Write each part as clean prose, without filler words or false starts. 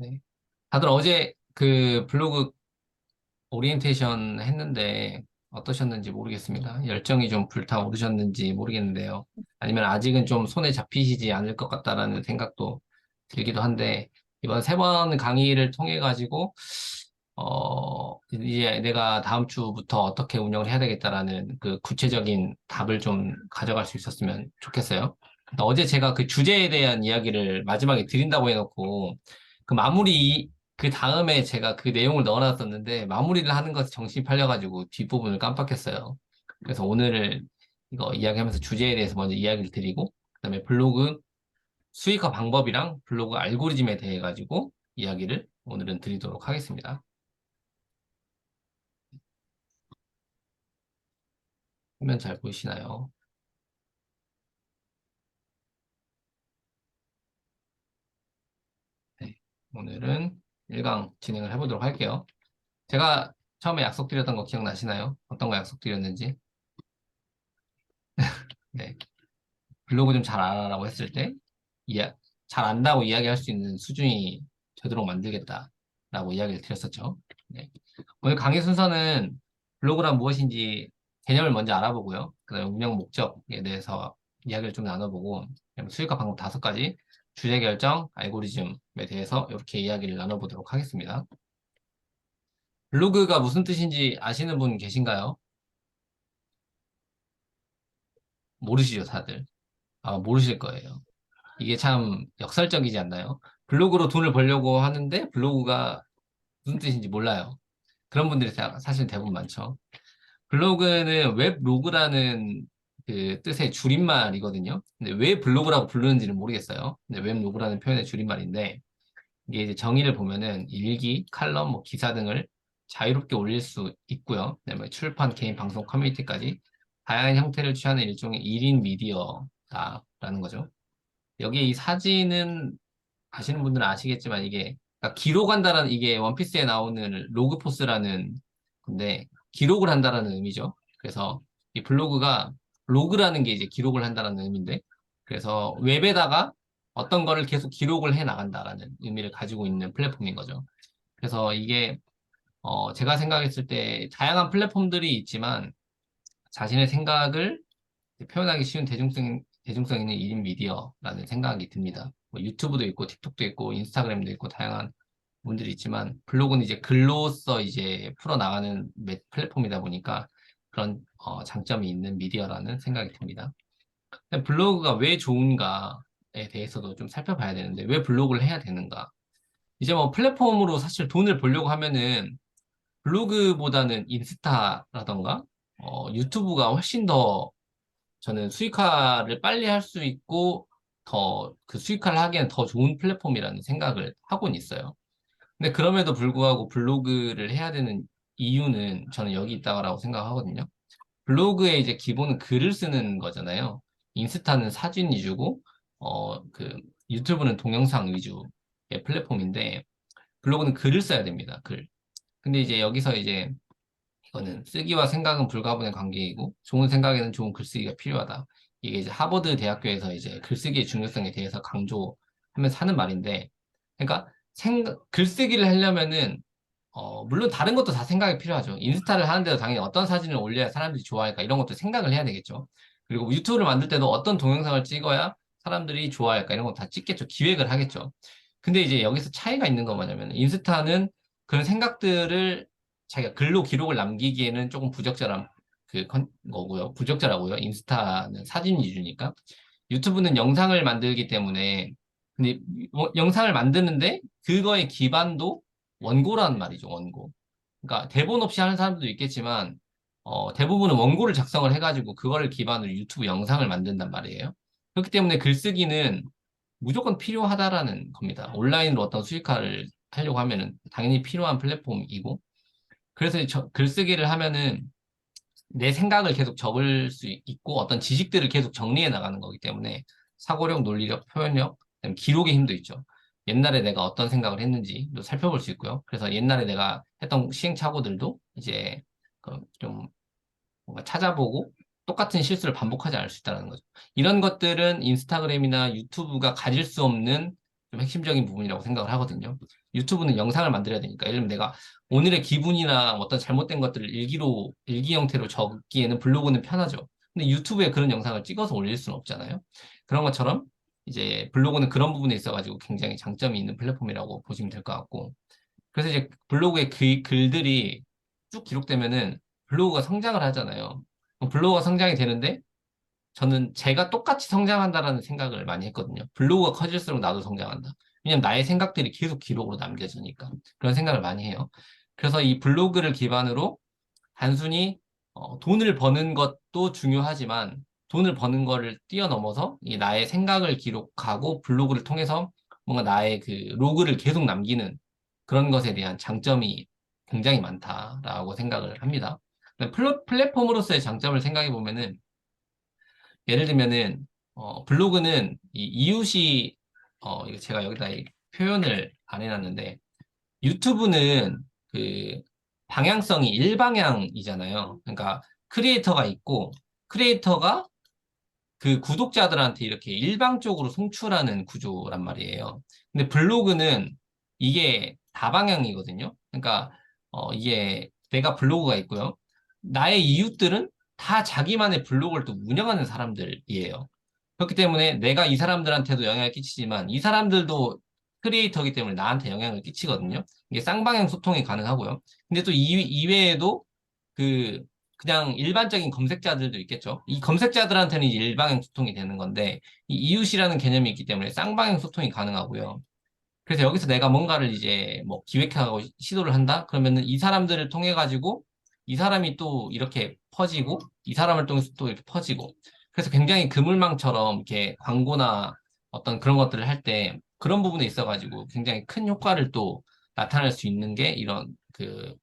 네. 다들 어제 그 블로그 오리엔테이션 했는데 어떠셨는지 모르겠습니다. 열정이 좀 불타오르셨는지 모르겠는데요. 아니면 아직은 좀 손에 잡히시지 않을 것 같다라는 생각도 들기도 한데, 이번 세 번 강의를 통해 가지고 이제 내가 다음 주부터 어떻게 운영을 해야 되겠다라는 그 구체적인 답을 좀 가져갈 수 있었으면 좋겠어요. 어제 제가 그 주제에 대한 이야기를 마지막에 드린다고 해놓고 그 마무리 그 다음에 제가 그 내용을 넣어놨었는데 마무리를 하는 것에 정신이 팔려가지고 뒷부분을 깜빡했어요. 그래서 오늘 이거 이야기하면서 주제에 대해서 먼저 이야기를 드리고 그다음에 블로그 수익화 방법이랑 블로그 알고리즘에 대해 가지고 이야기를 오늘은 드리도록 하겠습니다. 화면 잘 보이시나요? 네. 오늘은 1강 진행을 해보도록 할게요. 제가 처음에 약속드렸던 거 기억나시나요? 어떤 거 약속드렸는지? 네. 블로그 좀 잘 알아라고 했을 때, 이야, 잘 안다고 이야기할 수 있는 수준이 되도록 만들겠다라고 이야기를 드렸었죠. 네. 오늘 강의 순서는 블로그란 무엇인지 개념을 먼저 알아보고요. 그다음에 운영 목적에 대해서 이야기를 좀 나눠보고, 그다음에 수익화 방법 5가지, 주제 결정, 알고리즘에 대해서 이렇게 이야기를 나눠보도록 하겠습니다. 블로그가 무슨 뜻인지 아시는 분 계신가요? 모르시죠, 다들? 아마 모르실 거예요. 이게 참 역설적이지 않나요? 블로그로 돈을 벌려고 하는데 블로그가 무슨 뜻인지 몰라요. 그런 분들이 사실 대부분 많죠. 블로그는 웹로그라는 그 뜻의 줄임말이거든요. 근데 왜 블로그라고 부르는지는 모르겠어요. 근데 웹로그라는 표현의 줄임말인데 이게 이제 정의를 보면은 일기, 칼럼, 뭐 기사 등을 자유롭게 올릴 수 있고요. 그다음에 출판, 개인, 방송, 커뮤니티까지 다양한 형태를 취하는 일종의 1인 미디어다라는 거죠. 여기 이 사진은 아시는 분들은 아시겠지만 이게 그러니까 기록한다라는 이게 원피스에 나오는 로그포스라는 건데 기록을 한다라는 의미죠. 그래서 이 블로그가 로그라는 게 이제 기록을 한다라는 의미인데 그래서 웹에다가 어떤 거를 계속 기록을 해 나간다라는 의미를 가지고 있는 플랫폼인 거죠. 그래서 이게 제가 생각했을 때 다양한 플랫폼들이 있지만 자신의 생각을 표현하기 쉬운 대중성 있는 1인 미디어라는 생각이 듭니다. 뭐 유튜브도 있고, 틱톡도 있고, 인스타그램도 있고, 다양한 분들이 있지만, 블로그는 이제 글로써 이제 풀어나가는 플랫폼이다 보니까 그런 장점이 있는 미디어라는 생각이 듭니다. 근데 블로그가 왜 좋은가에 대해서도 좀 살펴봐야 되는데, 왜 블로그를 해야 되는가? 이제 뭐 플랫폼으로 사실 돈을 벌려고 하면은 블로그보다는 인스타라던가, 유튜브가 훨씬 더 저는 수익화를 빨리 할 수 있고 더 그 수익화를 하기엔 더 좋은 플랫폼이라는 생각을 하고는 있어요. 근데 그럼에도 불구하고 블로그를 해야 되는 이유는 저는 여기 있다라고 생각하거든요. 블로그의 이제 기본은 글을 쓰는 거잖아요. 인스타는 사진 위주고 그 유튜브는 동영상 위주의 플랫폼인데 블로그는 글을 써야 됩니다. 글. 근데 이제 여기서 이제 이거는 쓰기와 생각은 불가분의 관계이고 좋은 생각에는 좋은 글쓰기가 필요하다. 이게 이제 하버드 대학교에서 이제 글쓰기의 중요성에 대해서 강조하면서 하는 말인데, 그러니까 글쓰기를 하려면은 물론 다른 것도 다 생각이 필요하죠. 인스타를 하는데도 당연히 어떤 사진을 올려야 사람들이 좋아할까 이런 것도 생각을 해야 되겠죠. 그리고 유튜브를 만들 때도 어떤 동영상을 찍어야 사람들이 좋아할까 이런 거 다 찍겠죠. 기획을 하겠죠. 근데 이제 여기서 차이가 있는 건 뭐냐면 인스타는 그런 생각들을 자기가 글로 기록을 남기기에는 조금 부적절한 거고요. 부적절하고요. 인스타는 사진 위주니까. 유튜브는 영상을 만들기 때문에 근데 영상을 만드는데 그거의 기반도 원고라는 말이죠, 원고. 그러니까 대본 없이 하는 사람들도 있겠지만 대부분은 원고를 작성을 해가지고 그거를 기반으로 유튜브 영상을 만든단 말이에요. 그렇기 때문에 글쓰기는 무조건 필요하다라는 겁니다. 온라인으로 어떤 수익화를 하려고 하면은 당연히 필요한 플랫폼이고 그래서 글쓰기를 하면은 내 생각을 계속 적을 수 있고 어떤 지식들을 계속 정리해 나가는 거기 때문에 사고력, 논리력, 표현력, 그다음에 기록의 힘도 있죠. 옛날에 내가 어떤 생각을 했는지도 살펴볼 수 있고요. 그래서 옛날에 내가 했던 시행착오들도 이제 그좀 뭔가 찾아보고 똑같은 실수를 반복하지 않을 수 있다는 거죠. 이런 것들은 인스타그램이나 유튜브가 가질 수 없는 좀 핵심적인 부분이라고 생각을 하거든요. 유튜브는 영상을 만들어야 되니까. 예를 들면 내가 오늘의 기분이나 어떤 잘못된 것들을 일기 형태로 적기에는 블로그는 편하죠. 근데 유튜브에 그런 영상을 찍어서 올릴 수는 없잖아요. 그런 것처럼 이제 블로그는 그런 부분에 있어가지고 굉장히 장점이 있는 플랫폼이라고 보시면 될 것 같고. 그래서 이제 블로그에 그 글들이 쭉 기록되면은 블로그가 성장을 하잖아요. 블로그가 성장이 되는데 저는 제가 똑같이 성장한다라는 생각을 많이 했거든요. 블로그가 커질수록 나도 성장한다. 왜냐면 나의 생각들이 계속 기록으로 남겨지니까. 그런 생각을 많이 해요. 그래서 이 블로그를 기반으로 단순히 돈을 버는 것도 중요하지만 돈을 버는 거를 뛰어넘어서 이 나의 생각을 기록하고 블로그를 통해서 뭔가 나의 그 로그를 계속 남기는 그런 것에 대한 장점이 굉장히 많다라고 생각을 합니다. 플랫폼으로서의 장점을 생각해 보면은 예를 들면은 블로그는 이 이웃이 이거 제가 여기다 이 표현을 안 해놨는데 유튜브는 그 방향성이 일방향이잖아요. 그러니까 크리에이터가 있고 크리에이터가 그 구독자들한테 이렇게 일방적으로 송출하는 구조란 말이에요. 근데 블로그는 이게 다방향이거든요. 그러니까 이게 내가 블로그가 있고요. 나의 이웃들은 다 자기만의 블로그를 또 운영하는 사람들이에요. 그렇기 때문에 내가 이 사람들한테도 영향을 끼치지만 이 사람들도 크리에이터이기 때문에 나한테 영향을 끼치거든요. 이게 쌍방향 소통이 가능하고요. 근데 또 이외에도 그 그냥 일반적인 검색자들도 있겠죠. 이 검색자들한테는 이제 일방향 소통이 되는 건데 이 이웃이라는 개념이 있기 때문에 쌍방향 소통이 가능하고요. 그래서 여기서 내가 뭔가를 이제 뭐 기획하고 시도를 한다? 그러면은 이 사람들을 통해 가지고 이 사람이 또 이렇게 퍼지고 이 사람을 통해서 또 이렇게 퍼지고 그래서 굉장히 그물망처럼 이렇게 광고나 어떤 그런 것들을 할 때 그런 부분에 있어 가지고 굉장히 큰 효과를 또 나타낼 수 있는 게 이런 그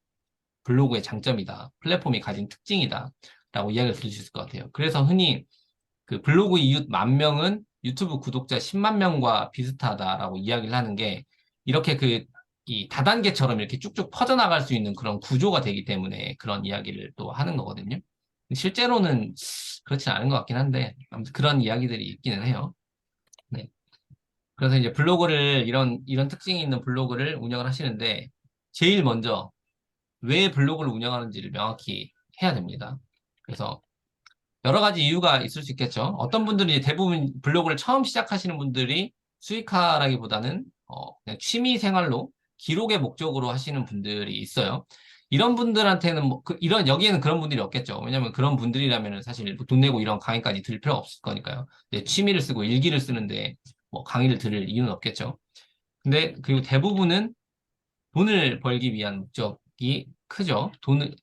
블로그의 장점이다. 플랫폼이 가진 특징이다. 라고 이야기를 들을 수 있을 것 같아요. 그래서 흔히 그 블로그 이웃 10,000명은 유튜브 구독자 10만 명과 비슷하다라고 이야기를 하는 게 이렇게 이 다단계처럼 이렇게 쭉쭉 퍼져나갈 수 있는 그런 구조가 되기 때문에 그런 이야기를 또 하는 거거든요. 실제로는 그렇지 않은 것 같긴 한데 아무튼 그런 이야기들이 있기는 해요. 네. 그래서 이제 블로그를 이런 특징이 있는 블로그를 운영을 하시는데 제일 먼저 왜 블로그를 운영하는지를 명확히 해야 됩니다. 그래서 여러 가지 이유가 있을 수 있겠죠. 어떤 분들이 이제 대부분 블로그를 처음 시작하시는 분들이 수익화라기보다는 그냥 취미 생활로 기록의 목적으로 하시는 분들이 있어요. 이런 분들한테는 뭐 이런 여기에는 그런 분들이 없겠죠. 왜냐면 그런 분들이라면 사실 뭐돈 내고 이런 강의까지 들을 필요가 없을 거니까요. 취미를 쓰고 일기를 쓰는데 뭐 강의를 들을 이유는 없겠죠. 근데 그리고 대부분은 돈을 벌기 위한 목적이 크죠.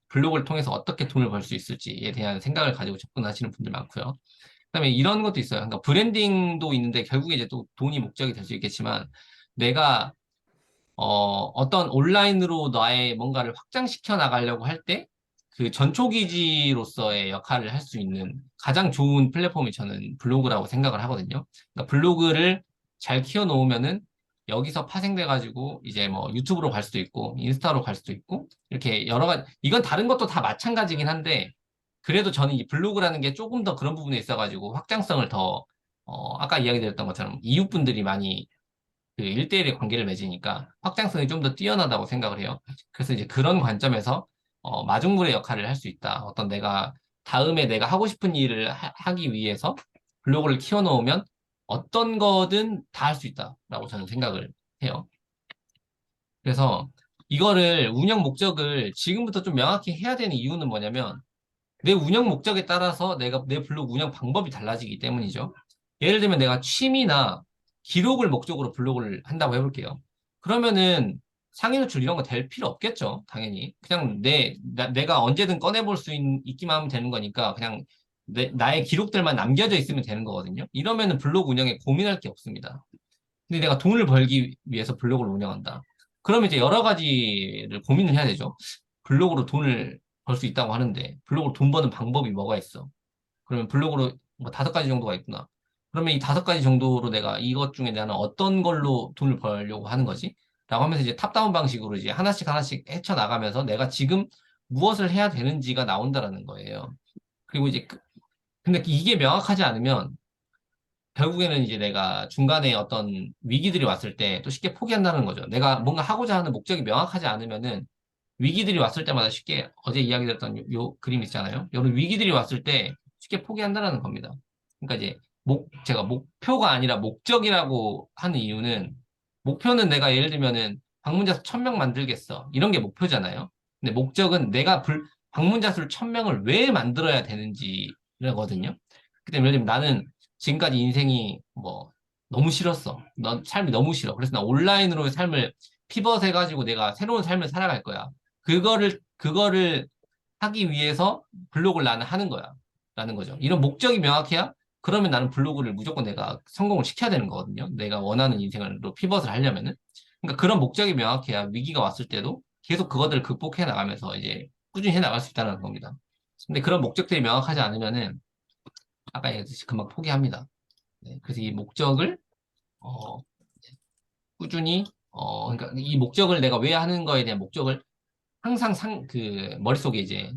블로그를 통해서 어떻게 돈을 벌 수 있을지에 대한 생각을 가지고 접근하시는 분들 많고요. 그다음에 이런 것도 있어요. 그러니까 브랜딩도 있는데 결국에 이제 또 돈이 목적이 될 수 있겠지만 내가 어떤 온라인으로 나의 뭔가를 확장시켜 나가려고 할 때 그 전초기지로서의 역할을 할 수 있는 가장 좋은 플랫폼이 저는 블로그라고 생각을 하거든요. 그러니까 블로그를 잘 키워 놓으면은 여기서 파생돼 가지고 이제 뭐 유튜브로 갈 수도 있고 인스타로 갈 수도 있고 이렇게 여러 가지 이건 다른 것도 다 마찬가지긴 한데 그래도 저는 이 블로그라는 게 조금 더 그런 부분에 있어 가지고 확장성을 더 아까 이야기 드렸던 것처럼 이웃분들이 많이 그 1대1의 관계를 맺으니까 확장성이 좀 더 뛰어나다고 생각을 해요. 그래서 이제 그런 관점에서 마중물의 역할을 할 수 있다. 어떤 내가 다음에 내가 하고 싶은 일을 하기 위해서 블로그를 키워놓으면 어떤 거든 다 할 수 있다라고 저는 생각을 해요. 그래서 이거를 운영 목적을 지금부터 좀 명확히 해야 되는 이유는 뭐냐면 내 운영 목적에 따라서 내 블로그 운영 방법이 달라지기 때문이죠. 예를 들면 내가 취미나 기록을 목적으로 블로그를 한다고 해볼게요. 그러면은 상위 노출 이런 거 될 필요 없겠죠. 당연히. 그냥 내가 언제든 꺼내볼 수 있기만 하면 되는 거니까 그냥 나의 기록들만 남겨져 있으면 되는 거거든요. 이러면은 블로그 운영에 고민할 게 없습니다. 근데 내가 돈을 벌기 위해서 블로그를 운영한다. 그러면 이제 여러 가지를 고민을 해야 되죠. 블로그로 돈을 벌 수 있다고 하는데 블로그로 돈 버는 방법이 뭐가 있어? 그러면 블로그로 뭐 5가지 정도가 있구나. 그러면 이 5가지 정도로 내가 이것 중에 나는 어떤 걸로 돈을 벌려고 하는 거지? 라고 하면서 이제 탑다운 방식으로 이제 하나씩 하나씩 헤쳐나가면서 내가 지금 무엇을 해야 되는지가 나온다라는 거예요. 그리고 이제 근데 이게 명확하지 않으면 결국에는 이제 내가 중간에 어떤 위기들이 왔을 때 또 쉽게 포기한다는 거죠. 내가 뭔가 하고자 하는 목적이 명확하지 않으면은 위기들이 왔을 때마다 쉽게 어제 이야기 드렸던 요 그림 있잖아요. 이런 위기들이 왔을 때 쉽게 포기한다는 겁니다. 그러니까 이제 제가 목표가 아니라 목적이라고 하는 이유는 목표는 내가 예를 들면은 방문자 수 1000명 만들겠어. 이런 게 목표잖아요. 근데 목적은 내가 방문자 수를 1000명을 왜 만들어야 되는지거든요. 그때 예를 들면 나는 지금까지 인생이 뭐 너무 싫었어. 넌 삶이 너무 싫어. 그래서 나 온라인으로의 삶을 피벗 해가지고 내가 새로운 삶을 살아갈 거야. 그거를 하기 위해서 블로그를 나는 하는 거야. 라는 거죠. 이런 목적이 명확해야 그러면 나는 블로그를 무조건 내가 성공을 시켜야 되는 거거든요. 내가 원하는 인생으로 피벗을 하려면은. 그러니까 그런 목적이 명확해야 위기가 왔을 때도 계속 그것들을 극복해 나가면서 이제 꾸준히 해 나갈 수 있다는 겁니다. 근데 그런 목적들이 명확하지 않으면은 아까 얘기했듯이 금방 포기합니다. 네, 그래서 이 목적을 어, 꾸준히 그러니까 이 목적을 내가 왜 하는 거에 대한 목적을 항상 머릿속에 이제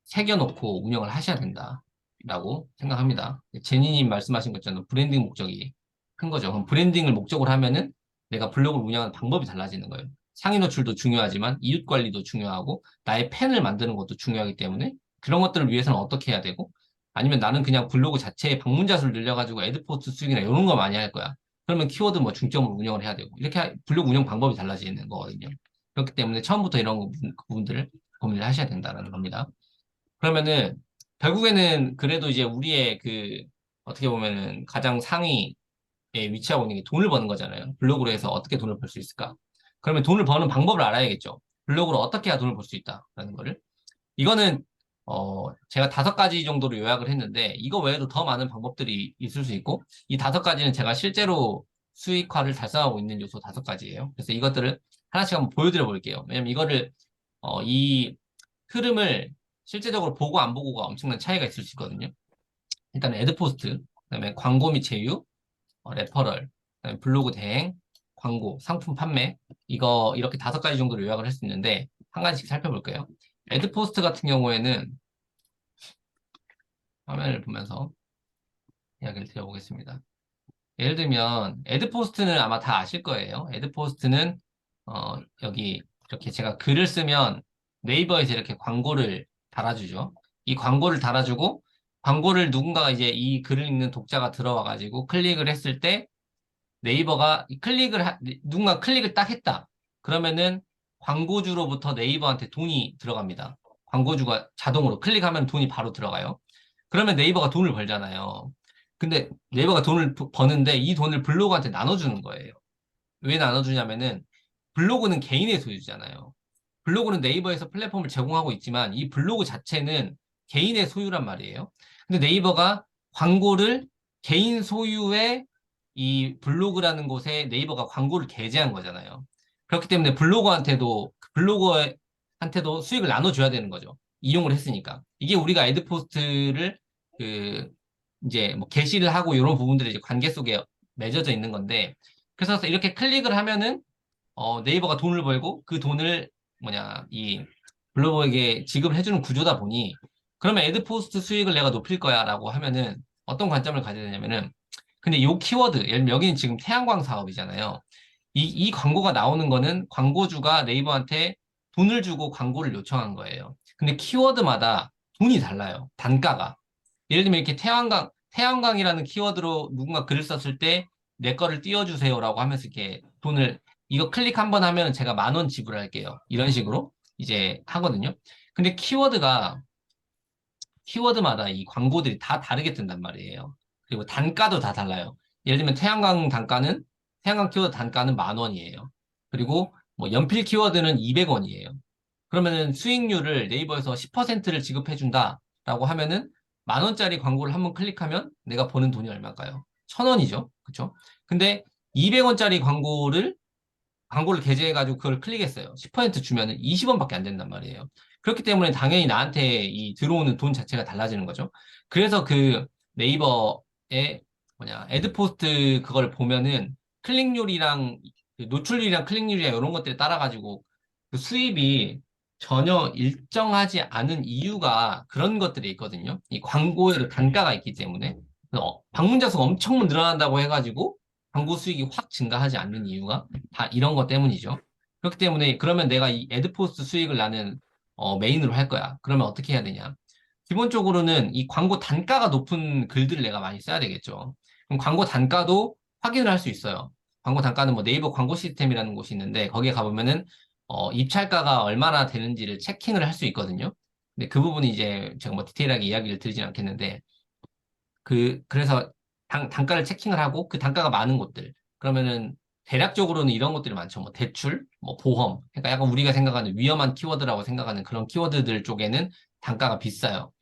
새겨놓고 운영을 하셔야 된다라고 생각합니다. 제니님 말씀하신 것처럼 브랜딩 목적이 큰 거죠. 그럼 브랜딩을 목적으로 하면은 내가 블로그를 운영하는 방법이 달라지는 거예요. 상위 노출도 중요하지만 이웃 관리도 중요하고 나의 팬을 만드는 것도 중요하기 때문에 그런 것들을 위해서는 어떻게 해야 되고 아니면 나는 그냥 블로그 자체에 방문자 수를 늘려가지고 애드포스트 수익이나 이런 거 많이 할 거야. 그러면 키워드 뭐 중점으로 운영을 해야 되고 이렇게 블로그 운영 방법이 달라지는 거거든요. 그렇기 때문에 처음부터 이런 부분들을 고민을 하셔야 된다는 겁니다. 그러면은 결국에는 그래도 이제 우리의 어떻게 보면은 가장 상위에 위치하고 있는 게 돈을 버는 거잖아요. 블로그로 해서 어떻게 돈을 벌 수 있을까? 그러면 돈을 버는 방법을 알아야겠죠. 블로그로 어떻게 해야 돈을 벌 수 있다라는 거를. 이거는 제가 5가지 정도로 요약을 했는데 이거 외에도 더 많은 방법들이 있을 수 있고 이 5가지는 제가 실제로 수익화를 달성하고 있는 요소 5가지예요. 그래서 이것들을 하나씩 한번 보여드려 볼게요. 왜냐면 이거를 이 흐름을 실제적으로 보고 안 보고가 엄청난 차이가 있을 수 있거든요. 일단 애드포스트, 그다음에 광고 및 제휴, 레퍼럴, 그다음에 블로그 대행, 광고, 상품 판매 이거 이렇게 5가지 정도로 요약을 할 수 있는데 한 가지씩 살펴볼게요. 애드포스트 같은 경우에는 화면을 보면서 이야기를 드려보겠습니다. 예를 들면 애드포스트는 아마 다 아실 거예요. 애드포스트는 여기 이렇게 제가 글을 쓰면 네이버에서 이렇게 광고를 달아주죠. 이 광고를 달아주고 광고를 누군가가 이제 이 글을 읽는 독자가 들어와 가지고 클릭을 했을 때 네이버가 누군가 클릭을 딱 했다. 그러면은 광고주로부터 네이버한테 돈이 들어갑니다. 광고주가 자동으로 클릭하면 돈이 바로 들어가요. 그러면 네이버가 돈을 벌잖아요. 근데 네이버가 돈을 버는데 이 돈을 블로그한테 나눠주는 거예요. 왜 나눠주냐면은 블로그는 개인의 소유잖아요. 블로그는 네이버에서 플랫폼을 제공하고 있지만 이 블로그 자체는 개인의 소유란 말이에요. 근데 네이버가 광고를 개인 소유의 이 블로그라는 곳에 네이버가 광고를 게재한 거잖아요. 그렇기 때문에 블로거한테도 수익을 나눠줘야 되는 거죠. 이용을 했으니까. 이게 우리가 애드포스트를 그 이제 뭐 게시를 하고 이런 부분들이 이제 관계 속에 맺어져 있는 건데 그래서 이렇게 클릭을 하면은 네이버가 돈을 벌고 그 돈을 이 블로거에게 지급을 해주는 구조다 보니 그러면 애드포스트 수익을 내가 높일 거야 라고 하면은 어떤 관점을 가져야 되냐면은 근데 요 키워드 예를 들면 여기는 지금 태양광 사업이잖아요. 이 광고가 나오는 거는 광고주가 네이버한테 돈을 주고 광고를 요청한 거예요. 근데 키워드마다 돈이 달라요. 단가가. 예를 들면 이렇게 태양광이라는 키워드로 누군가 글을 썼을 때 내 거를 띄워주세요라고 하면서 이렇게 이거 클릭 한번 하면 제가 10,000원 지불할게요. 이런 식으로 이제 하거든요. 근데 키워드마다 이 광고들이 다 다르게 뜬단 말이에요. 그리고 단가도 다 달라요. 예를 들면 태양광 키워드 단가는 10,000원이에요. 그리고 뭐 연필 키워드는 200원이에요. 그러면은 수익률을 네이버에서 10%를 지급해준다라고 하면은 10,000원짜리 광고를 한번 클릭하면 내가 버는 돈이 얼마일까요? 1,000원이죠. 그쵸? 근데 200원짜리 광고를 게재해가지고 그걸 클릭했어요. 10% 주면은 20원밖에 안 된단 말이에요. 그렇기 때문에 당연히 나한테 이 들어오는 돈 자체가 달라지는 거죠. 그래서 네이버의 애드포스트 그걸 보면은 클릭률이랑 노출률이랑 클릭률이랑 이런 것들에 따라가지고 그 수입이 전혀 일정하지 않은 이유가 그런 것들이 있거든요. 이 광고의 단가가 있기 때문에. 방문자 수가 엄청 늘어난다고 해가지고 광고 수익이 확 증가하지 않는 이유가 다 이런 것 때문이죠. 그렇기 때문에 그러면 내가 이 애드포스트 수익을 나는 메인으로 할 거야. 그러면 어떻게 해야 되냐? 기본적으로는 이 광고 단가가 높은 글들을 내가 많이 써야 되겠죠. 그럼 광고 단가도 확인을 할 수 있어요. 광고 단가는 뭐 네이버 광고 시스템이라는 곳이 있는데 거기에 가보면은 입찰가가 얼마나 되는지를 체킹을 할 수 있거든요. 근데 그 부분이 이제 제가 뭐 디테일하게 이야기를 드리진 않겠는데 그래서 단가를 체킹을 하고 그 단가가 많은 곳들. 그러면은 대략적으로는 이런 것들이 많죠. 뭐 대출, 뭐 보험. 그러니까 약간 우리가 생각하는 위험한 키워드라고 생각하는 그런 키워드들 쪽에는 단가가 비싸요.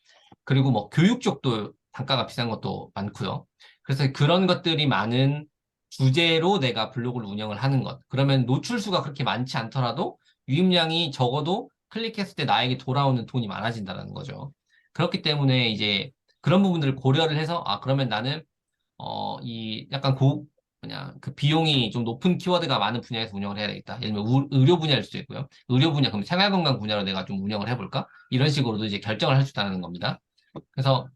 그리고 뭐 교육 쪽도 단가가 비싼 것도 많고요. 그래서 그런 것들이 많은 주제로 내가 블로그를 운영을 하는 것. 그러면 노출수가 그렇게 많지 않더라도 유입량이 적어도 클릭했을 때 나에게 돌아오는 돈이 많아진다는 거죠. 그렇기 때문에 이제 그런 부분들을 고려를 해서 그러면 나는 이 약간 뭐냐 그 비용이 좀 높은 키워드가 많은 분야에서 운영을 해야 되겠다. 예를 들면 의료 분야일 수도 있고요. 의료 분야 그럼 생활건강 분야로 내가 좀 운영을 해볼까? 이런 식으로도 이제 결정을 할 수 있다는 겁니다. 그래서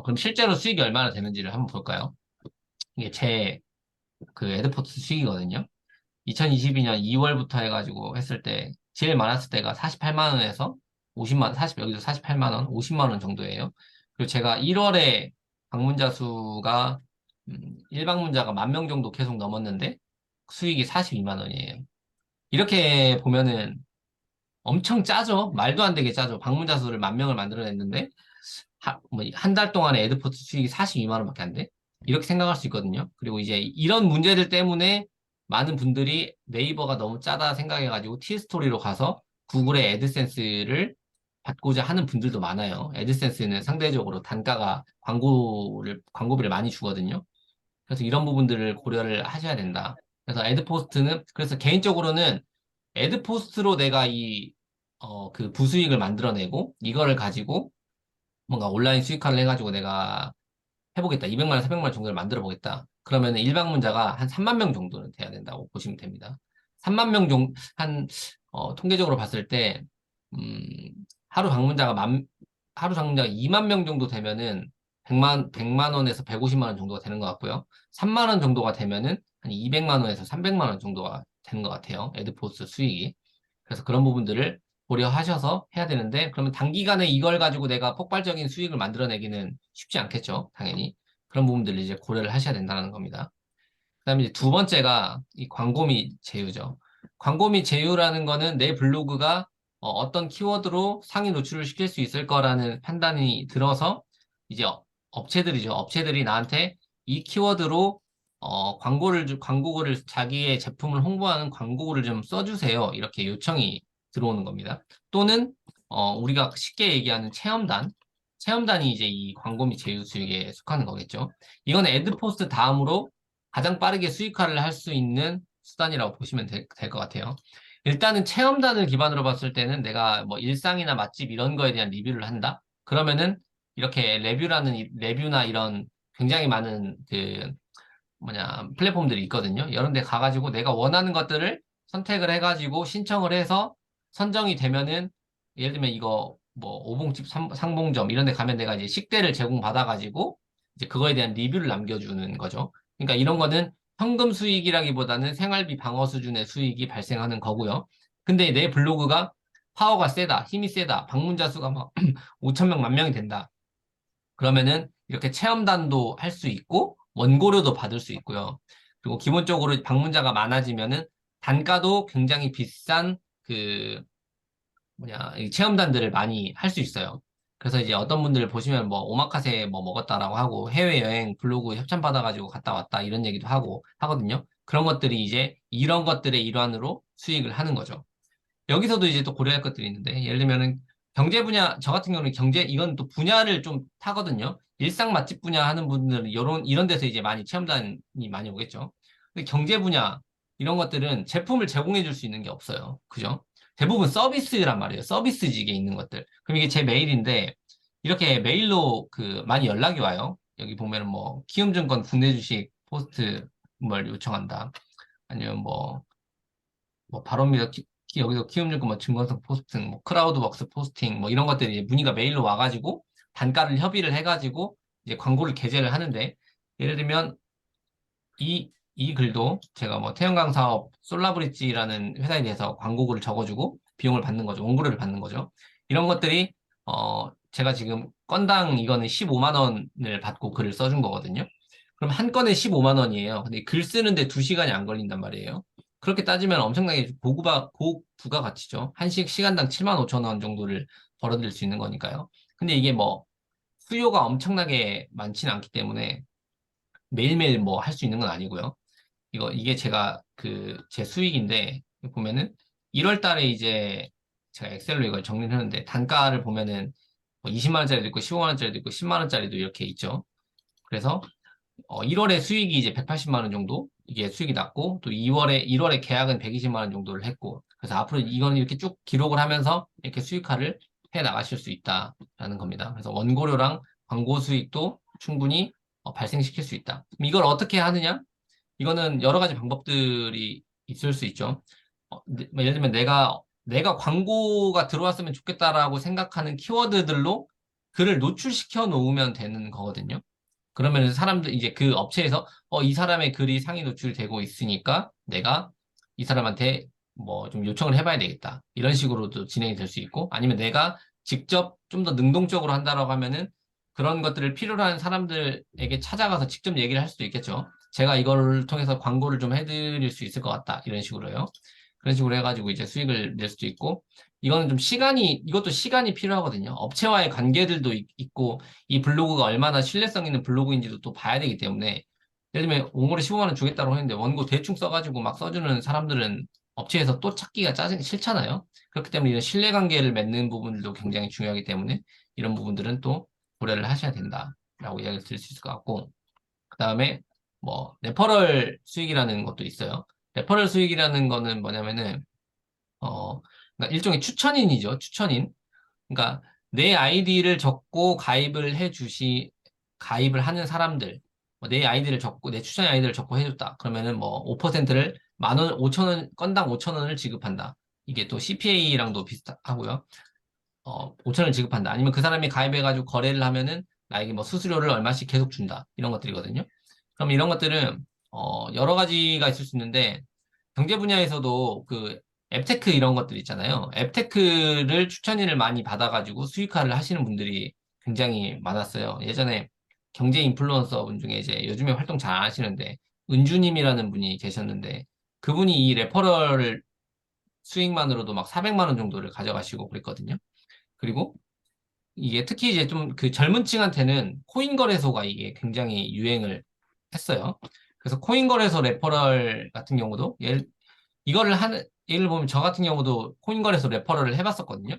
그럼 실제로 수익이 얼마나 되는지를 한번 볼까요? 이게 제 그 에드포트 수익이거든요. 2022년 2월부터 해가지고 했을 때 제일 많았을 때가 48만 원에서 50만, 40, 여기서 48만 원, 50만 원 정도예요. 그리고 제가 1월에 방문자 수가 일방문자가 10,000명 정도 계속 넘었는데 수익이 42만 원이에요. 이렇게 보면은 엄청 짜죠? 말도 안 되게 짜죠? 방문자 수를 10,000명을 만들어냈는데 한 달 동안에 애드포트 수익이 42만 원밖에 안 돼? 이렇게 생각할 수 있거든요. 그리고 이제 이런 문제들 때문에 많은 분들이 네이버가 너무 짜다 생각해가지고 티스토리로 가서 구글의 애드센스를 받고자 하는 분들도 많아요. 애드센스는 상대적으로 단가가 광고비를 많이 주거든요. 그래서 이런 부분들을 고려를 하셔야 된다. 그래서 애드포스트는, 그래서 개인적으로는 애드포스트로 내가 그 부수익을 만들어내고 이거를 가지고 뭔가 온라인 수익화를 해가지고 내가 해보겠다. 200만 원, 300만 원 정도를 만들어 보겠다. 그러면 일방문자가 한 3만 명 정도는 돼야 된다고 보시면 됩니다. 3만 명 정도, 통계적으로 봤을 때, 음, 하루 방문자가 하루 방문자가 2만 명 정도 되면은 100만 원에서 150만 원 정도가 되는 것 같고요. 3만 원 정도가 되면은 한 200만 원에서 300만 원 정도가 되는 것 같아요. 애드포스 수익이. 그래서 그런 부분들을 고려하셔서 해야 되는데, 그러면 단기간에 이걸 가지고 내가 폭발적인 수익을 만들어내기는 쉽지 않겠죠, 당연히. 그런 부분들을 이제 고려를 하셔야 된다는 겁니다. 그다음에 이제 두 번째가 이 광고 및 제휴죠. 광고 및 제휴라는 거는 내 블로그가 떤 키워드로 상위 노출을 시킬 수 있을 거라는 판단이 들어서 이제 업체들이죠. 업체들이 나한테 이 키워드로 광고를 자기의 제품을 홍보하는 광고를 좀 써주세요. 이렇게 요청이 들어오는 겁니다. 또는 우리가 쉽게 얘기하는 체험단이 이제 이 광고 및 제휴 수익에 속하는 거겠죠. 이건 애드포스트 다음으로 가장 빠르게 수익화를 할 수 있는 수단이라고 보시면 될 것 같아요. 일단은 체험단을 기반으로 봤을 때는 내가 뭐 일상이나 맛집 이런 거에 대한 리뷰를 한다? 그러면은 이렇게 레뷰나 이런 굉장히 많은 플랫폼들이 있거든요. 이런 데 가가지고 내가 원하는 것들을 선택을 해가지고 신청을 해서 선정이 되면은 예를 들면 이거 뭐 오봉집 상봉점 이런 데 가면 내가 이제 식대를 제공받아가지고 이제 그거에 대한 리뷰를 남겨주는 거죠. 그러니까 이런 거는 현금 수익이라기보다는 생활비 방어 수준의 수익이 발생하는 거고요. 근데 내 블로그가 파워가 세다, 힘이 세다, 방문자 수가 막 5천 명, 만 명이 된다. 그러면은 이렇게 체험단도 할 수 있고 원고료도 받을 수 있고요. 그리고 기본적으로 방문자가 많아지면은 단가도 굉장히 비싼 이 체험단들을 많이 할 수 있어요. 그래서 이제 어떤 분들 보시면 뭐 오마카세 뭐 먹었다라고 하고 해외여행 블로그 협찬 받아가지고 갔다 왔다 이런 얘기도 하고 하거든요. 그런 것들이 이제 이런 것들의 일환으로 수익을 하는 거죠. 여기서도 이제 또 고려할 것들이 있는데, 예를 들면은 경제 분야, 저 같은 경우는 이건 또 분야를 좀 타거든요. 일상 맛집 분야 하는 분들은 이런 데서 이제 많이 체험단이 많이 오겠죠. 근데 경제 분야, 이런 것들은 제품을 제공해 줄 수 있는 게 없어요. 그죠? 대부분 서비스란 말이에요. 서비스직에 있는 것들. 그럼 이게 제 메일인데, 이렇게 메일로 많이 연락이 와요. 여기 보면은 뭐, 키움증권 국내 주식 포스트 뭘 요청한다. 아니면 바로미터 여기서 키움증권 뭐 증권성 포스팅, 뭐 크라우드웍스 포스팅 뭐 이런 것들이 문의가 메일로 와가지고 단가를 협의를 해가지고 이제 광고를 게재를 하는데, 예를 들면 이 글도 제가 뭐 태양광 사업 솔라브리지라는 회사에 대해서 광고글을 적어주고 비용을 받는 거죠. 원고료를 받는 거죠. 이런 것들이 제가 지금 건당 이거는 15만 원을 받고 글을 써준 거거든요. 그럼 한 건에 15만 원이에요. 근데 글 쓰는데 2시간이 안 걸린단 말이에요. 그렇게 따지면 엄청나게 고부가 가치죠. 시간당 7만 5천 원 정도를 벌어들일 수 있는 거니까요. 근데 이게 뭐 수요가 엄청나게 많지는 않기 때문에 매일매일 뭐 할 수 있는 건 아니고요. 이게 제가 제 수익인데, 보면은 1월 달에 이제 제가 엑셀로 이걸 정리를 했는데, 단가를 보면은 뭐 20만 원짜리도 있고 15만 원짜리도 있고 10만 원짜리도 이렇게 있죠. 그래서 1월에 수익이 이제 180만 원 정도 이게 수익이 났고, 또 1월에 계약은 120만 원 정도를 했고, 그래서 앞으로 이건 이렇게 쭉 기록을 하면서 이렇게 수익화를 해 나가실 수 있다라는 겁니다. 그래서 원고료랑 광고 수익도 충분히 발생시킬 수 있다. 그럼 이걸 어떻게 하느냐? 이거는 여러 가지 방법들이 있을 수 있죠. 뭐 예를 들면 내가 광고가 들어왔으면 좋겠다라고 생각하는 키워드들로 글을 노출시켜 놓으면 되는 거거든요. 그러면 사람들, 이제 그 업체에서, 이 사람의 글이 상위 노출되고 있으니까 내가 이 사람한테 뭐 좀 요청을 해봐야 되겠다. 이런 식으로도 진행이 될 수 있고, 아니면 내가 직접 좀 더 능동적으로 한다라고 하면은 그런 것들을 필요로 하는 사람들에게 찾아가서 직접 얘기를 할 수도 있겠죠. 제가 이걸 통해서 광고를 좀 해드릴 수 있을 것 같다. 이런 식으로요. 그런 식으로 해가지고 이제 수익을 낼 수도 있고, 이거는 좀 이것도 시간이 필요하거든요. 업체와의 관계들도 있고, 이 블로그가 얼마나 신뢰성 있는 블로그인지도 또 봐야 되기 때문에, 예를 들면 원고료 15만 원 주겠다고 했는데 원고 대충 써가지고 막 써주는 사람들은 업체에서 또 찾기가 싫잖아요. 그렇기 때문에 이런 신뢰관계를 맺는 부분들도 굉장히 중요하기 때문에 이런 부분들은 또 고려를 하셔야 된다라고 이야기를 드릴 수 있을 것 같고, 그 다음에 뭐 레퍼럴 수익이라는 것도 있어요. 레퍼럴 수익이라는 거는 뭐냐면은 그러니까 일종의 추천인이죠. 추천인. 그러니까 내 아이디를 적고 가입을 하는 사람들, 내 아이디를 적고, 내 추천 아이디를 적고 해줬다. 그러면은 뭐 5%를 10,000원, 5,000원, 건당 5,000원을 지급한다. 이게 또 CPA랑도 비슷하고요. 5,000원을 지급한다. 아니면 그 사람이 가입해가지고 거래를 하면은 나에게 뭐 수수료를 얼마씩 계속 준다. 이런 것들이거든요. 그럼 이런 것들은, 여러 가지가 있을 수 있는데, 경제 분야에서도 앱테크 이런 것들 있잖아요. 앱테크를 추천인을 많이 받아가지고 수익화를 하시는 분들이 굉장히 많았어요. 예전에 경제 인플루언서 분 중에 이제 요즘에 활동 잘 안 하시는데 은주님이라는 분이 계셨는데 그분이 이 레퍼럴 수익만으로도 막 400만 원 정도를 가져가시고 그랬거든요. 그리고 이게 특히 이제 좀 젊은 층한테는 코인 거래소가 이게 굉장히 유행을 했어요. 그래서 코인 거래소 레퍼럴 같은 경우도 예를 보면 저 같은 경우도 코인 거래소 레퍼럴을 해봤었거든요.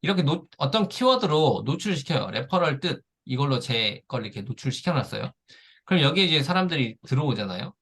이렇게 어떤 키워드로 노출을 시켜요. 레퍼럴 뜻 이걸로 제 걸 이렇게 노출시켜 놨어요. 그럼 여기에 이제 사람들이 들어오잖아요.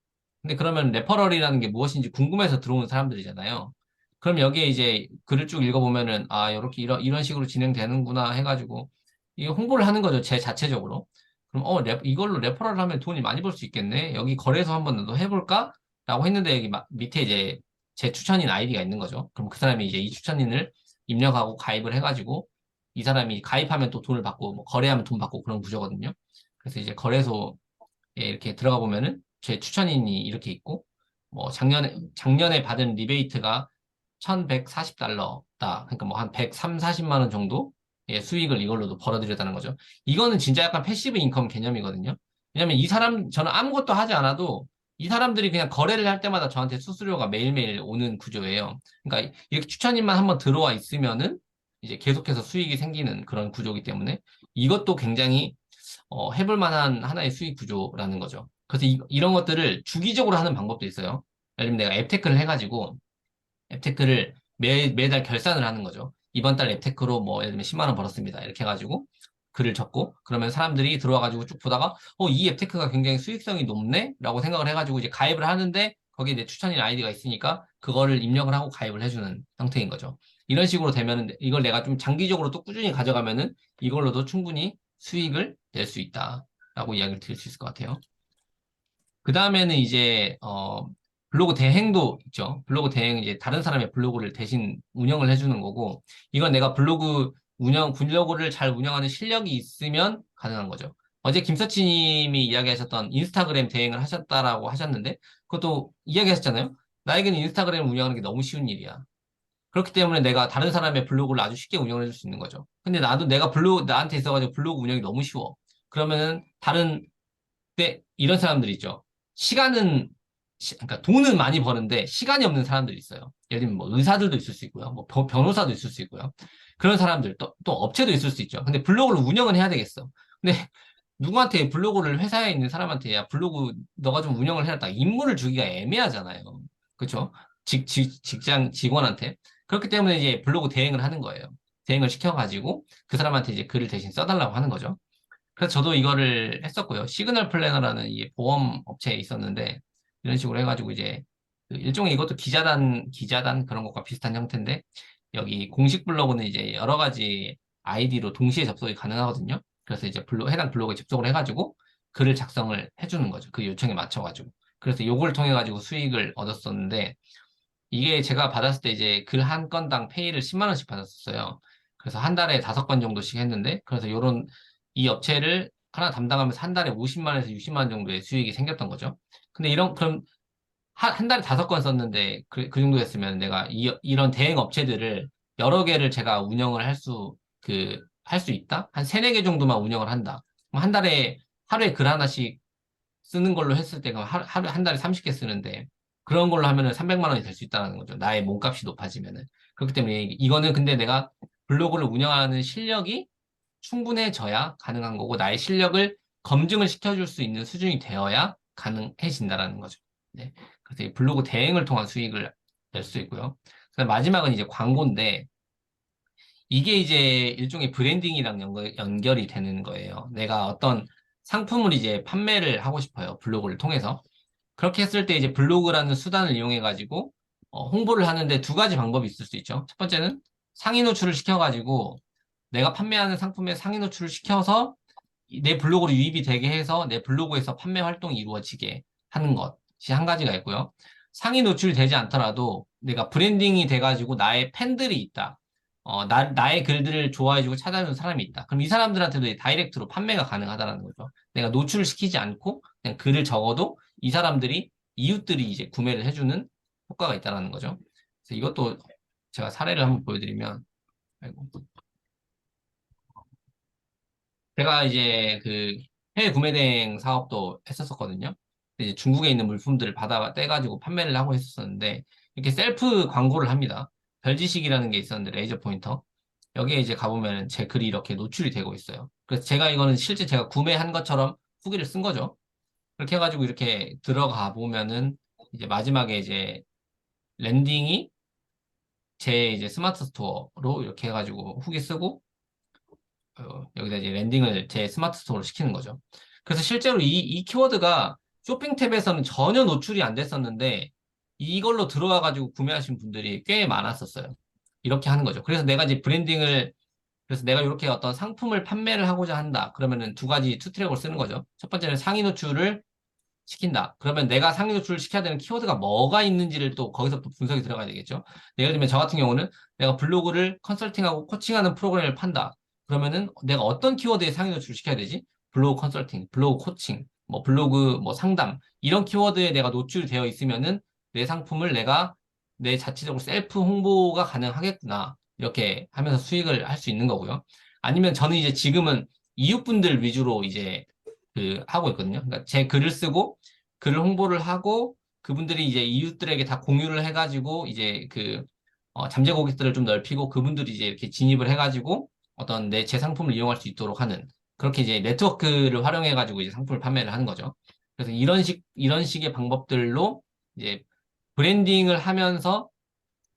근데 그러면 레퍼럴이라는 게 무엇인지 궁금해서 들어오는 사람들이잖아요. 그럼 여기에 이제 글을 쭉 읽어보면은 아 이렇게 이런 식으로 진행되는구나 해가지고 이게 홍보를 하는 거죠. 제 자체적으로. 그럼 이걸로 레퍼럴 하면 돈이 많이 벌 수 있겠네. 여기 거래소 한번 더 해볼까? 라고 했는데 여기 밑에 이제 제 추천인 아이디가 있는 거죠. 그럼 그 사람이 이제 이 추천인을 입력하고 가입을 해가지고 이 사람이 가입하면 또 돈을 받고 뭐 거래하면 돈 받고 그런 구조거든요. 그래서 이제 거래소에 이렇게 들어가 보면은 제 추천인이 이렇게 있고 뭐 작년에 받은 리베이트가 1,140달러다. 그러니까 뭐 한 103, 40만 원 정도 의 수익을 이걸로도 벌어들였다는 거죠. 이거는 진짜 약간 패시브 인컴 개념이거든요. 왜냐면 저는 아무것도 하지 않아도 이 사람들이 그냥 거래를 할 때마다 저한테 수수료가 매일매일 오는 구조예요. 그러니까 이렇게 추천인만 한번 들어와 있으면은 이제 계속해서 수익이 생기는 그런 구조이기 때문에 이것도 굉장히 해볼 만한 하나의 수익 구조라는 거죠. 그래서 이런 것들을 주기적으로 하는 방법도 있어요. 예를 들면 내가 앱테크를 해가지고 앱테크를 매달 결산을 하는 거죠. 이번 달 앱테크로 뭐 예를 들면 10만 원 벌었습니다. 이렇게 해가지고 글을 적고 그러면 사람들이 들어와가지고 쭉 보다가 이 앱테크가 굉장히 수익성이 높네? 라고 생각을 해가지고 이제 가입을 하는데 거기에 내 추천인 아이디가 있으니까 그거를 입력을 하고 가입을 해주는 형태인 거죠. 이런 식으로 되면은 이걸 내가 좀 장기적으로 또 꾸준히 가져가면은 이걸로도 충분히 수익을 낼 수 있다라고 이야기를 드릴 수 있을 것 같아요. 그 다음에는 이제 블로그 대행도 있죠. 블로그 대행 이제 다른 사람의 블로그를 대신 운영을 해주는 거고 이건 내가 블로그를 잘 운영하는 실력이 있으면 가능한 거죠. 어제 김서치님이 이야기하셨던 인스타그램 대행을 하셨다라고 하셨는데, 그것도 이야기하셨잖아요. 나에게는 인스타그램을 운영하는 게 너무 쉬운 일이야. 그렇기 때문에 내가 다른 사람의 블로그를 아주 쉽게 운영을 해줄 수 있는 거죠. 근데 나도 내가 나한테 있어가지고 블로그 운영이 너무 쉬워. 그러면은 이런 사람들이 있죠. 시간은, 그러니까 돈은 많이 버는데 시간이 없는 사람들이 있어요. 예를 들면 뭐 의사들도 있을 수 있고요. 뭐 변호사도 있을 수 있고요. 그런 사람들, 또 업체도 있을 수 있죠. 근데 블로그를 운영은 해야 되겠어. 근데 누구한테 블로그를 회사에 있는 사람한테 야 블로그 너가 좀 운영을 해라 딱 임무를 주기가 애매하잖아요. 그렇죠? 직장 직원한테 그렇기 때문에 이제 블로그 대행을 하는 거예요. 대행을 시켜가지고 그 사람한테 이제 글을 대신 써달라고 하는 거죠. 그래서 저도 이거를 했었고요. 시그널 플래너라는 이 보험 업체에 있었는데 이런 식으로 해가지고 이제 그 일종의 이것도 기자단 그런 것과 비슷한 형태인데 여기 공식 블로그는 이제 여러 가지 아이디로 동시에 접속이 가능하거든요. 그래서 이제 해당 블로그에 접속을 해가지고 글을 작성을 해주는 거죠. 그 요청에 맞춰가지고. 그래서 요걸 통해 가지고 수익을 얻었었는데 이게 제가 받았을 때 이제 글 한 건당 페이를 10만 원씩 받았었어요. 그래서 한 달에 5건 정도씩 했는데 그래서 요런 이 업체를 하나 담당하면서 한 달에 50만 원에서 60만 원 정도의 수익이 생겼던 거죠. 근데 그럼 한 달에 5건 썼는데 그 정도 했으면 내가 이런 대행 업체들을 여러 개를 제가 운영을 할 수 있다? 한 세네 개 정도만 운영을 한다. 그럼 한 달에 하루에 글 하나씩 쓰는 걸로 했을 때가 하루 한 달에 30개 쓰는데 그런 걸로 하면은 300만 원이 될 수 있다는 거죠. 나의 몸값이 높아지면은. 그렇기 때문에 이거는 근데 내가 블로그를 운영하는 실력이 충분해져야 가능한 거고 나의 실력을 검증을 시켜줄 수 있는 수준이 되어야 가능해진다라는 거죠. 네. 그래서 이 블로그 대행을 통한 수익을 낼 수 있고요. 그다음 마지막은 이제 광고인데 이게 이제 일종의 브랜딩이랑 연결이 되는 거예요. 내가 어떤 상품을 이제 판매를 하고 싶어요. 블로그를 통해서. 그렇게 했을 때 이제 블로그라는 수단을 이용해 가지고 홍보를 하는데 두 가지 방법이 있을 수 있죠. 첫 번째는 상위 노출을 시켜가지고 내가 판매하는 상품에 상위 노출을 시켜서 내 블로그로 유입이 되게 해서 내 블로그에서 판매 활동이 이루어지게 하는 것이 한 가지가 있고요. 상위 노출이 되지 않더라도 내가 브랜딩이 돼가지고 나의 팬들이 있다. 나의 글들을 좋아해주고 찾아주는 사람이 있다. 그럼 이 사람들한테도 다이렉트로 판매가 가능하다는 거죠. 내가 노출을 시키지 않고 그냥 글을 적어도 이 사람들이 이웃들이 이제 구매를 해주는 효과가 있다는 거죠. 그래서 이것도 제가 사례를 한번 보여드리면, 아이고. 제가 이제 그 해외 구매 대행 사업도 했었었거든요. 근데 이제 중국에 있는 물품들을 떼가지고 판매를 하고 했었었는데, 이렇게 셀프 광고를 합니다. 별지식이라는 게 있었는데, 레이저 포인터. 여기에 이제 가보면 제 글이 이렇게 노출이 되고 있어요. 그래서 제가 이거는 실제 제가 구매한 것처럼 후기를 쓴 거죠. 그렇게 해가지고 이렇게 들어가 보면은 이제 마지막에 이제 랜딩이 제 이제 스마트 스토어로 이렇게 해가지고 후기 쓰고 여기다 이제 랜딩을 제 스마트 스토어로 시키는 거죠. 그래서 실제로 이 키워드가 쇼핑 탭에서는 전혀 노출이 안 됐었는데 이걸로 들어와가지고 구매하신 분들이 꽤 많았었어요. 이렇게 하는 거죠. 그래서 내가 이제 그래서 내가 이렇게 어떤 상품을 판매를 하고자 한다. 그러면은 두 가지 투 트랙을 쓰는 거죠. 첫 번째는 상위 노출을 시킨다. 그러면 내가 상위 노출을 시켜야 되는 키워드가 뭐가 있는지를 또 거기서부터 분석이 들어가야 되겠죠. 예를 들면 저 같은 경우는 내가 블로그를 컨설팅하고 코칭하는 프로그램을 판다. 그러면은 내가 어떤 키워드에 상위 노출을 시켜야 되지? 블로그 컨설팅, 블로그 코칭, 뭐 블로그 뭐 상담 이런 키워드에 내가 노출이 되어 있으면은 내 상품을 내가 내 자체적으로 셀프 홍보가 가능하겠구나. 이렇게 하면서 수익을 할 수 있는 거고요. 아니면 저는 이제 지금은 이웃분들 위주로 이제 하고 있거든요. 그러니까 제 글을 쓰고 글을 홍보를 하고 그분들이 이제 이웃들에게 다 공유를 해가지고 이제 잠재 고객들을 좀 넓히고 그분들이 이제 이렇게 진입을 해가지고 어떤 제 상품을 이용할 수 있도록 하는 그렇게 이제 네트워크를 활용해가지고 이제 상품을 판매를 하는 거죠. 그래서 이런 식의 방법들로 이제 브랜딩을 하면서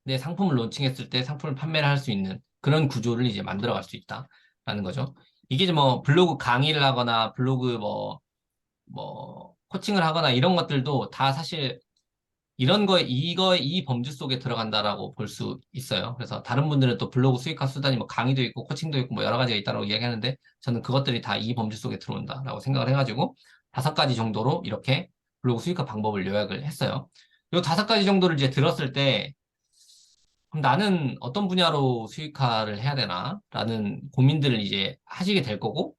내 상품을 론칭했을 때 상품을 판매를 할 수 있는 그런 구조를 이제 만들어 갈 수 있다라는 거죠. 이게 이제 뭐 블로그 강의를 하거나 블로그 코칭을 하거나 이런 것들도 다 사실 이 범주 속에 들어간다라고 볼 수 있어요. 그래서 다른 분들은 또 블로그 수익화 수단이 뭐 강의도 있고 코칭도 있고 뭐 여러 가지가 있다고 이야기하는데 저는 그것들이 다 이 범주 속에 들어온다라고 생각을 해가지고 5가지 정도로 이렇게 블로그 수익화 방법을 요약을 했어요. 이 5가지 정도를 이제 들었을 때 그럼 나는 어떤 분야로 수익화를 해야 되나? 라는 고민들을 이제 하시게 될 거고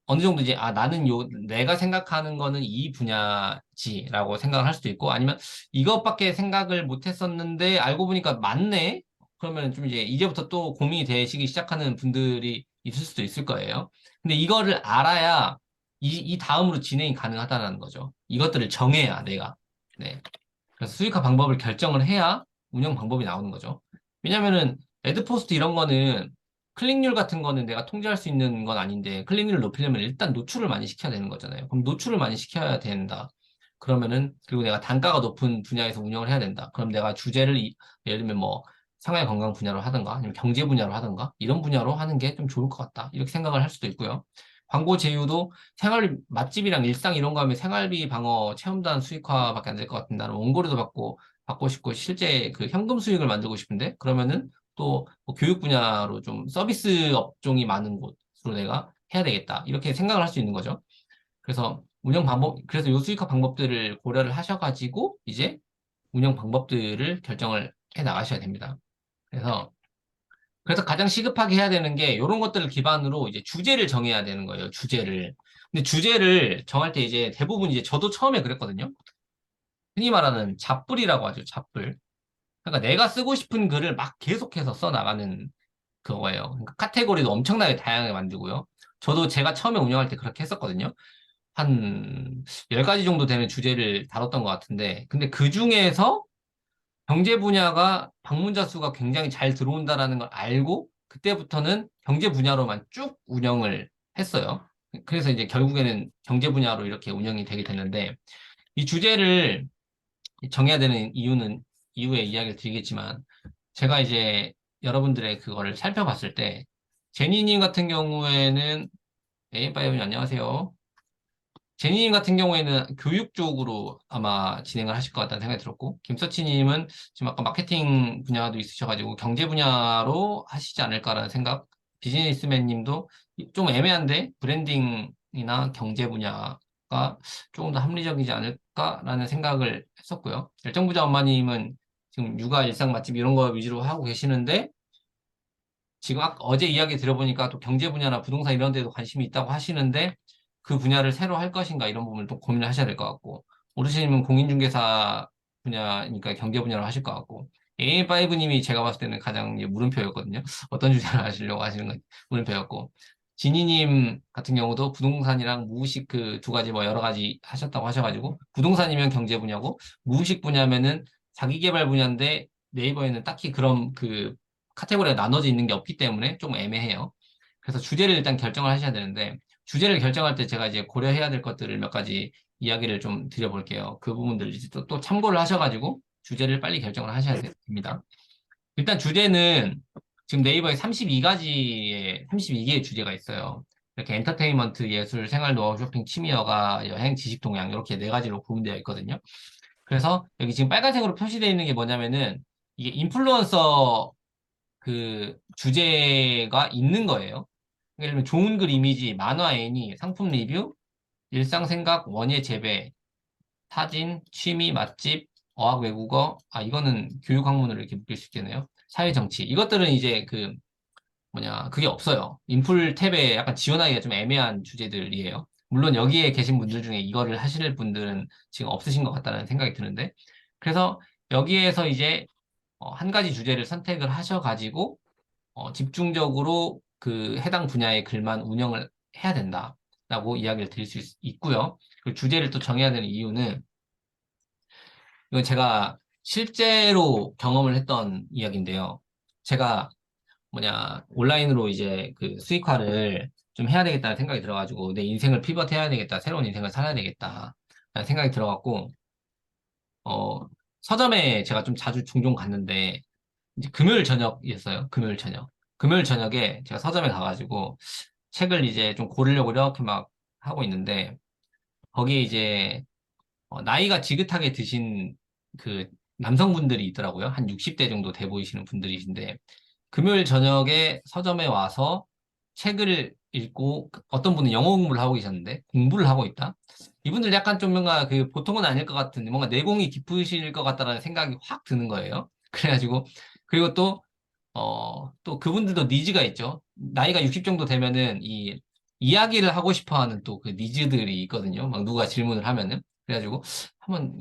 어느 정도 이제, 아, 나는 내가 생각하는 거는 이 분야지라고 생각을 할 수도 있고, 아니면 이것밖에 생각을 못 했었는데, 알고 보니까 맞네? 그러면 좀 이제, 이제부터 또 고민이 되시기 시작하는 분들이 있을 수도 있을 거예요. 근데 이거를 알아야, 이 다음으로 진행이 가능하다는 거죠. 이것들을 정해야, 내가. 네. 그래서 수익화 방법을 결정을 해야 운영 방법이 나오는 거죠. 왜냐면은, 애드포스트 이런 거는 클릭률 같은 거는 내가 통제할 수 있는 건 아닌데 클릭률을 높이려면 일단 노출을 많이 시켜야 되는 거잖아요. 그럼 노출을 많이 시켜야 된다. 그러면은 그리고 내가 단가가 높은 분야에서 운영을 해야 된다. 그럼 내가 주제를 예를 들면 뭐 생활 건강 분야로 하든가 아니면 경제 분야로 하든가 이런 분야로 하는 게 좀 좋을 것 같다. 이렇게 생각을 할 수도 있고요. 광고 제휴도 생활 맛집이랑 일상 이런 거 하면 생활비 방어 체험단 수익화밖에 안 될 것 같은데 나는 원고료도 받고 싶고 실제 그 현금 수익을 만들고 싶은데 그러면은 또뭐 교육 분야로 좀 서비스 업종이 많은 곳으로 내가 해야 되겠다. 이렇게 생각을 할 수 있는 거죠. 그래서 그래서 요 수익화 방법들을 고려를 하셔가지고 이제 운영 방법들을 결정을 해 나가셔야 됩니다. 그래서 가장 시급하게 해야 되는 게 이런 것들을 기반으로 이제 주제를 정해야 되는 거예요. 주제를. 근데 주제를 정할 때 이제 대부분 이제 저도 처음에 그랬거든요. 흔히 말하는 잡불이라고 하죠. 잡불. 그러니까 내가 쓰고 싶은 글을 막 계속해서 써 나가는 그거예요. 그러니까 카테고리도 엄청나게 다양하게 만들고요. 저도 제가 처음에 운영할 때 그렇게 했었거든요. 한 10가지 정도 되는 주제를 다뤘던 것 같은데, 근데 그 중에서 경제 분야가 방문자 수가 굉장히 잘 들어온다라는 걸 알고, 그때부터는 경제 분야로만 쭉 운영을 했어요. 그래서 이제 결국에는 경제 분야로 이렇게 운영이 되게 됐는데, 이 주제를 정해야 되는 이유에 이야기를 드리겠지만, 제가 이제 여러분들의 그거를 살펴봤을 때, 제니님 같은 경우에는, 에이파이브님 안녕하세요. 제니님 같은 경우에는 교육 쪽으로 아마 진행을 하실 것 같다는 생각이 들었고, 김서치님은 지금 아까 마케팅 분야도 있으셔가지고 경제 분야로 하시지 않을까라는 생각, 비즈니스맨 님도 좀 애매한데 브랜딩이나 경제 분야가 조금 더 합리적이지 않을까라는 생각을 했었고요. 열정부자 엄마님은 지금 육아 일상 맛집 이런 거 위주로 하고 계시는데, 지금 어제 이야기 들어보니까 또 경제 분야나 부동산 이런 데도 관심이 있다고 하시는데 그 분야를 새로 할 것인가 이런 부분을 또 고민을 하셔야 될 것 같고 오르시님은 공인중개사 분야니까 경제 분야로 하실 것 같고 AA5님이 제가 봤을 때는 가장 이제 물음표였거든요. 어떤 주제를 하시려고 하시는 건 물음표였고 지니님 같은 경우도 부동산이랑 무의식 그 두 가지 뭐 여러 가지 하셨다고 하셔가지고 부동산이면 경제 분야고 무의식 분야면은 자기개발 분야인데 네이버에는 딱히 그런 그 카테고리가 나눠져 있는 게 없기 때문에 좀 애매해요. 그래서 주제를 일단 결정을 하셔야 되는데, 주제를 결정할 때 제가 이제 고려해야 될 것들을 몇 가지 이야기를 좀 드려볼게요. 그 부분들 이제 또 참고를 하셔가지고 주제를 빨리 결정을 하셔야 됩니다. 일단 주제는 지금 네이버에 32개의 주제가 있어요. 이렇게 엔터테인먼트, 예술, 생활, 노하우, 쇼핑, 취미, 여가, 여행, 지식, 동향 이렇게 네 가지로 구분되어 있거든요. 그래서 여기 지금 빨간색으로 표시되어 있는 게 뭐냐면은 이게 인플루언서 그 주제가 있는 거예요. 예를 들면 좋은 글 이미지, 만화 애니, 상품 리뷰, 일상 생각, 원예 재배, 사진, 취미, 맛집, 어학 외국어, 아 이거는 교육 학문으로 이렇게 묶일 수 있겠네요. 사회 정치. 이것들은 이제 그 뭐냐 그게 없어요. 인풀 탭에 약간 지원하기가 좀 애매한 주제들이에요. 물론 여기에 계신 분들 중에 이거를 하실 분들은 지금 없으신 것 같다는 생각이 드는데 그래서 여기에서 이제 한 가지 주제를 선택을 하셔가지고 집중적으로 그 해당 분야의 글만 운영을 해야 된다라고 이야기를 드릴 수 있고요. 그 주제를 또 정해야 되는 이유는 이건 제가 실제로 경험을 했던 이야기인데요. 제가 온라인으로 이제 그 수익화를 좀 해야 되겠다는 생각이 들어가지고 내 인생을 피벗해야 되겠다, 새로운 인생을 살아야 되겠다라는 생각이 들어갖고 어, 서점에 제가 좀 자주 종종 갔는데 이제 금요일 저녁이었어요. 금요일 저녁. 금요일 저녁에 제가 서점에 가가지고 책을 이제 좀 고르려고 이렇게 막 하고 있는데 거기에 이제 나이가 지긋하게 드신 그 남성분들이 있더라고요. 한 60대 정도 돼 보이시는 분들이신데 금요일 저녁에 서점에 와서 책을 읽고 어떤 분은 영어 공부를 하고 계셨는데 공부를 하고 있다. 이분들 약간 좀 뭔가 그 보통은 아닐 것 같은데 뭔가 내공이 깊으실 것 같다라는 생각이 확 드는 거예요. 그래가지고 그리고 또 그분들도 니즈가 있죠. 나이가 60 정도 되면은 이 이야기를 하고 싶어 하는 또 그 니즈들이 있거든요. 막 누가 질문을 하면은. 그래가지고 한번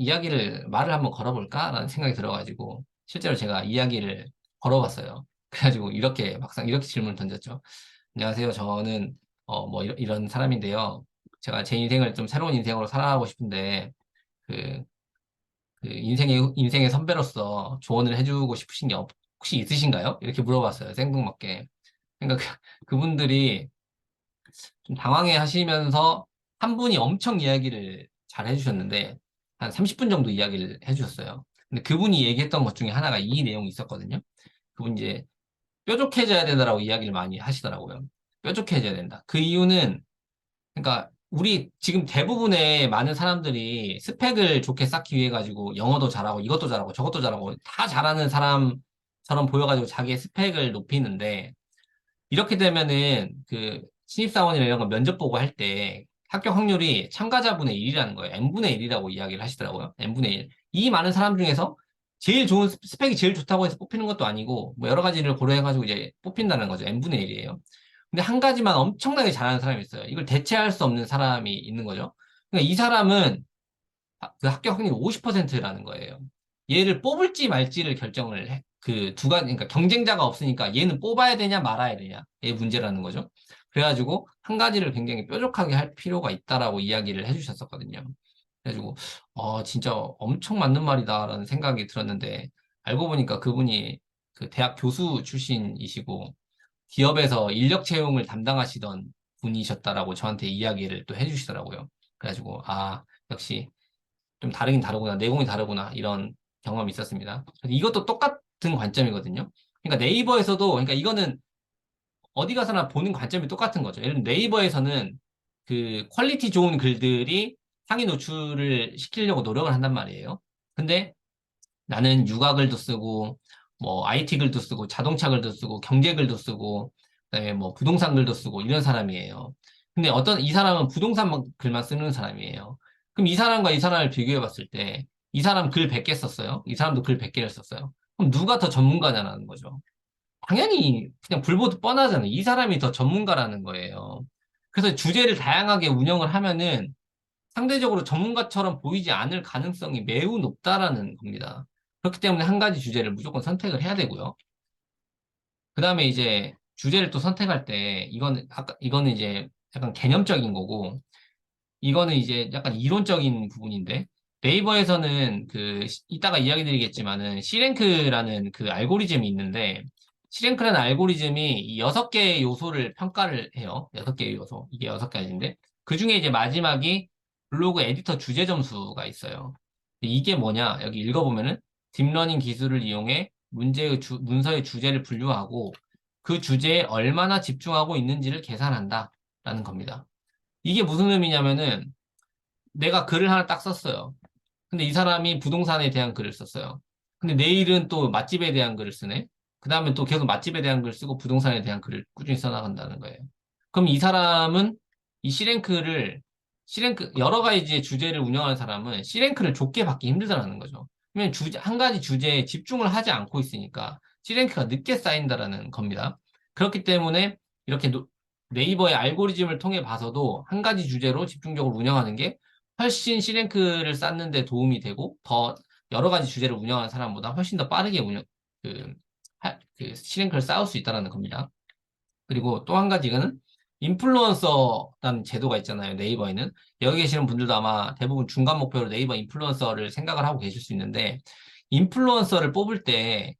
말을 한번 걸어볼까라는 생각이 들어가지고 실제로 제가 이야기를 걸어봤어요. 그래가지고 막상 이렇게 질문을 던졌죠. 안녕하세요. 저는 뭐 이런 사람인데요. 제가 제 인생을 좀 새로운 인생으로 살아가고 싶은데 그, 그 인생의 선배로서 조언을 해주고 싶으신 게 혹시 있으신가요? 이렇게 물어봤어요. 생뚱맞게. 그러니까 그분들이 좀 당황해 하시면서 한 분이 엄청 이야기를 잘 해주셨는데 한 30분 정도 이야기를 해주셨어요. 근데 그분이 얘기했던 것 중에 하나가 이 내용이 있었거든요. 그분이 이제 뾰족해져야 된다라고 이야기를 많이 하시더라고요. 뾰족해져야 된다. 그 이유는 그러니까 우리 지금 대부분의 많은 사람들이 스펙을 좋게 쌓기 위해 가지고 영어도 잘하고 이것도 잘하고 저것도 잘하고 다 잘하는 사람처럼 보여가지고 자기의 스펙을 높이는데 이렇게 되면은 그 신입사원이나 이런 거 면접 보고 할 때 합격 확률이 참가자분의 1이라는 거예요. n분의 1이라고 이야기를 하시더라고요. n분의 1. 이 많은 사람 중에서 제일 좋은 스펙이 제일 좋다고 해서 뽑히는 것도 아니고 뭐 여러 가지를 고려해가지고 이제 뽑힌다는 거죠. n분의 1이에요. 근데 한 가지만 엄청나게 잘하는 사람이 있어요. 이걸 대체할 수 없는 사람이 있는 거죠. 그러니까 이 사람은 그 합격 확률이 50%라는 거예요. 얘를 뽑을지 말지를 결정을 해. 그 두 가지, 그러니까 경쟁자가 없으니까 얘는 뽑아야 되냐 말아야 되냐. 얘 문제라는 거죠. 그래가지고 한 가지를 굉장히 뾰족하게 할 필요가 있다라고 이야기를 해주셨었거든요. 그래가지고, 진짜 엄청 맞는 말이다라는 생각이 들었는데, 알고 보니까 그분이 그 대학 교수 출신이시고, 기업에서 인력 채용을 담당하시던 분이셨다라고 저한테 이야기를 또 해주시더라고요. 그래가지고, 역시 좀 다르긴 다르구나, 내공이 다르구나, 이런 경험이 있었습니다. 이것도 똑같은 관점이거든요. 그러니까 네이버에서도, 그러니까 이거는 어디 가서나 보는 관점이 똑같은 거죠. 예를 들면 네이버에서는 그 퀄리티 좋은 글들이 상위 노출을 시키려고 노력을 한단 말이에요. 근데 나는 육아 글도 쓰고, 뭐 IT 글도 쓰고, 자동차 글도 쓰고, 경제 글도 쓰고, 그다음에 뭐 부동산 글도 쓰고 이런 사람이에요. 근데 이 사람은 부동산 글만 쓰는 사람이에요. 그럼 이 사람과 이 사람을 비교해 봤을 때, 이 사람 글 100개 썼어요. 이 사람도 글 100개를 썼어요. 그럼 누가 더 전문가냐는 거죠. 당연히 그냥 불보듯 뻔하잖아요. 이 사람이 더 전문가라는 거예요. 그래서 주제를 다양하게 운영을 하면은 상대적으로 전문가처럼 보이지 않을 가능성이 매우 높다라는 겁니다. 그렇기 때문에 한 가지 주제를 무조건 선택을 해야 되고요. 그 다음에 이제 주제를 또 선택할 때, 이거는 이제 약간 개념적인 거고, 이거는 이제 약간 이론적인 부분인데, 네이버에서는 이따가 이야기 드리겠지만은, C랭크라는 그 알고리즘이 있는데, C랭크라는 알고리즘이 이 6개의 요소를 평가를 해요. 6개의 요소. 이게 6가지인데, 그 중에 이제 마지막이 블로그 에디터 주제 점수가 있어요. 이게 뭐냐? 여기 읽어보면은, 딥러닝 기술을 이용해 문서의 주제를 분류하고, 그 주제에 얼마나 집중하고 있는지를 계산한다. 라는 겁니다. 이게 무슨 의미냐면은, 내가 글을 하나 딱 썼어요. 근데 이 사람이 부동산에 대한 글을 썼어요. 근데 내일은 또 맛집에 대한 글을 쓰네. 그 다음에 또 계속 맛집에 대한 글을 쓰고 부동산에 대한 글을 꾸준히 써나간다는 거예요. 그럼 이 사람은 이 여러 가지의 주제를 운영하는 사람은 C랭크를 좁게 받기 힘들다는 거죠. 왜냐면 한 가지 주제에 집중을 하지 않고 있으니까 C랭크가 늦게 쌓인다라는 겁니다. 그렇기 때문에 이렇게 네이버의 알고리즘을 통해 봐서도 한 가지 주제로 집중적으로 운영하는 게 훨씬 C랭크를 쌓는 데 도움이 되고 더 여러 가지 주제를 운영하는 사람보다 훨씬 더 빠르게 그, C랭크를 쌓을 수 있다는 겁니다. 그리고 또 한 가지는 인플루언서라는 제도가 있잖아요. 네이버에는. 여기 계시는 분들도 아마 대부분 중간 목표로 네이버 인플루언서를 생각을 하고 계실 수 있는데 인플루언서를 뽑을 때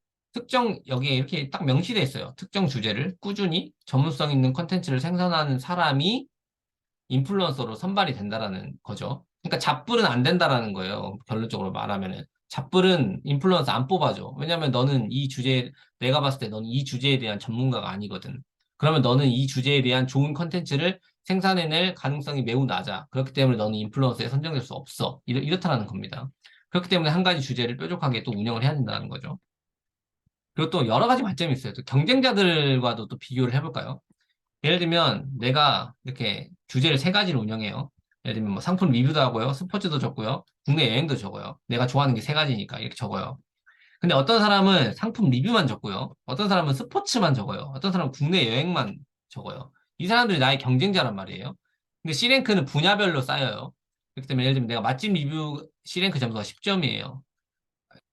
여기에 이렇게 딱 명시되어 있어요. 특정 주제를 꾸준히 전문성 있는 컨텐츠를 생산하는 사람이 인플루언서로 선발이 된다라는 거죠. 그러니까 잡불은 안 된다라는 거예요. 결론적으로 말하면은. 잡불은 인플루언서 안 뽑아줘. 왜냐면 내가 봤을 때 너는 이 주제에 대한 전문가가 아니거든. 그러면 너는 이 주제에 대한 좋은 컨텐츠를 생산해낼 가능성이 매우 낮아. 그렇기 때문에 너는 인플루언서에 선정될 수 없어. 이렇다라는 겁니다. 그렇기 때문에 한 가지 주제를 뾰족하게 또 운영을 해야 된다는 거죠. 그리고 또 여러 가지 관점이 있어요. 또 경쟁자들과도 또 비교를 해볼까요? 예를 들면 내가 이렇게 주제를 3가지를 운영해요. 예를 들면 뭐 상품 리뷰도 하고요. 스포츠도 적고요. 국내 여행도 적어요. 내가 좋아하는 게 3가지니까 이렇게 적어요. 근데 어떤 사람은 상품 리뷰만 적고요. 어떤 사람은 스포츠만 적어요. 어떤 사람은 국내 여행만 적어요. 이 사람들이 나의 경쟁자란 말이에요. 근데 C랭크는 분야별로 쌓여요. 그렇기 때문에 예를 들면 내가 맛집 리뷰 C랭크 점수가 10점이에요.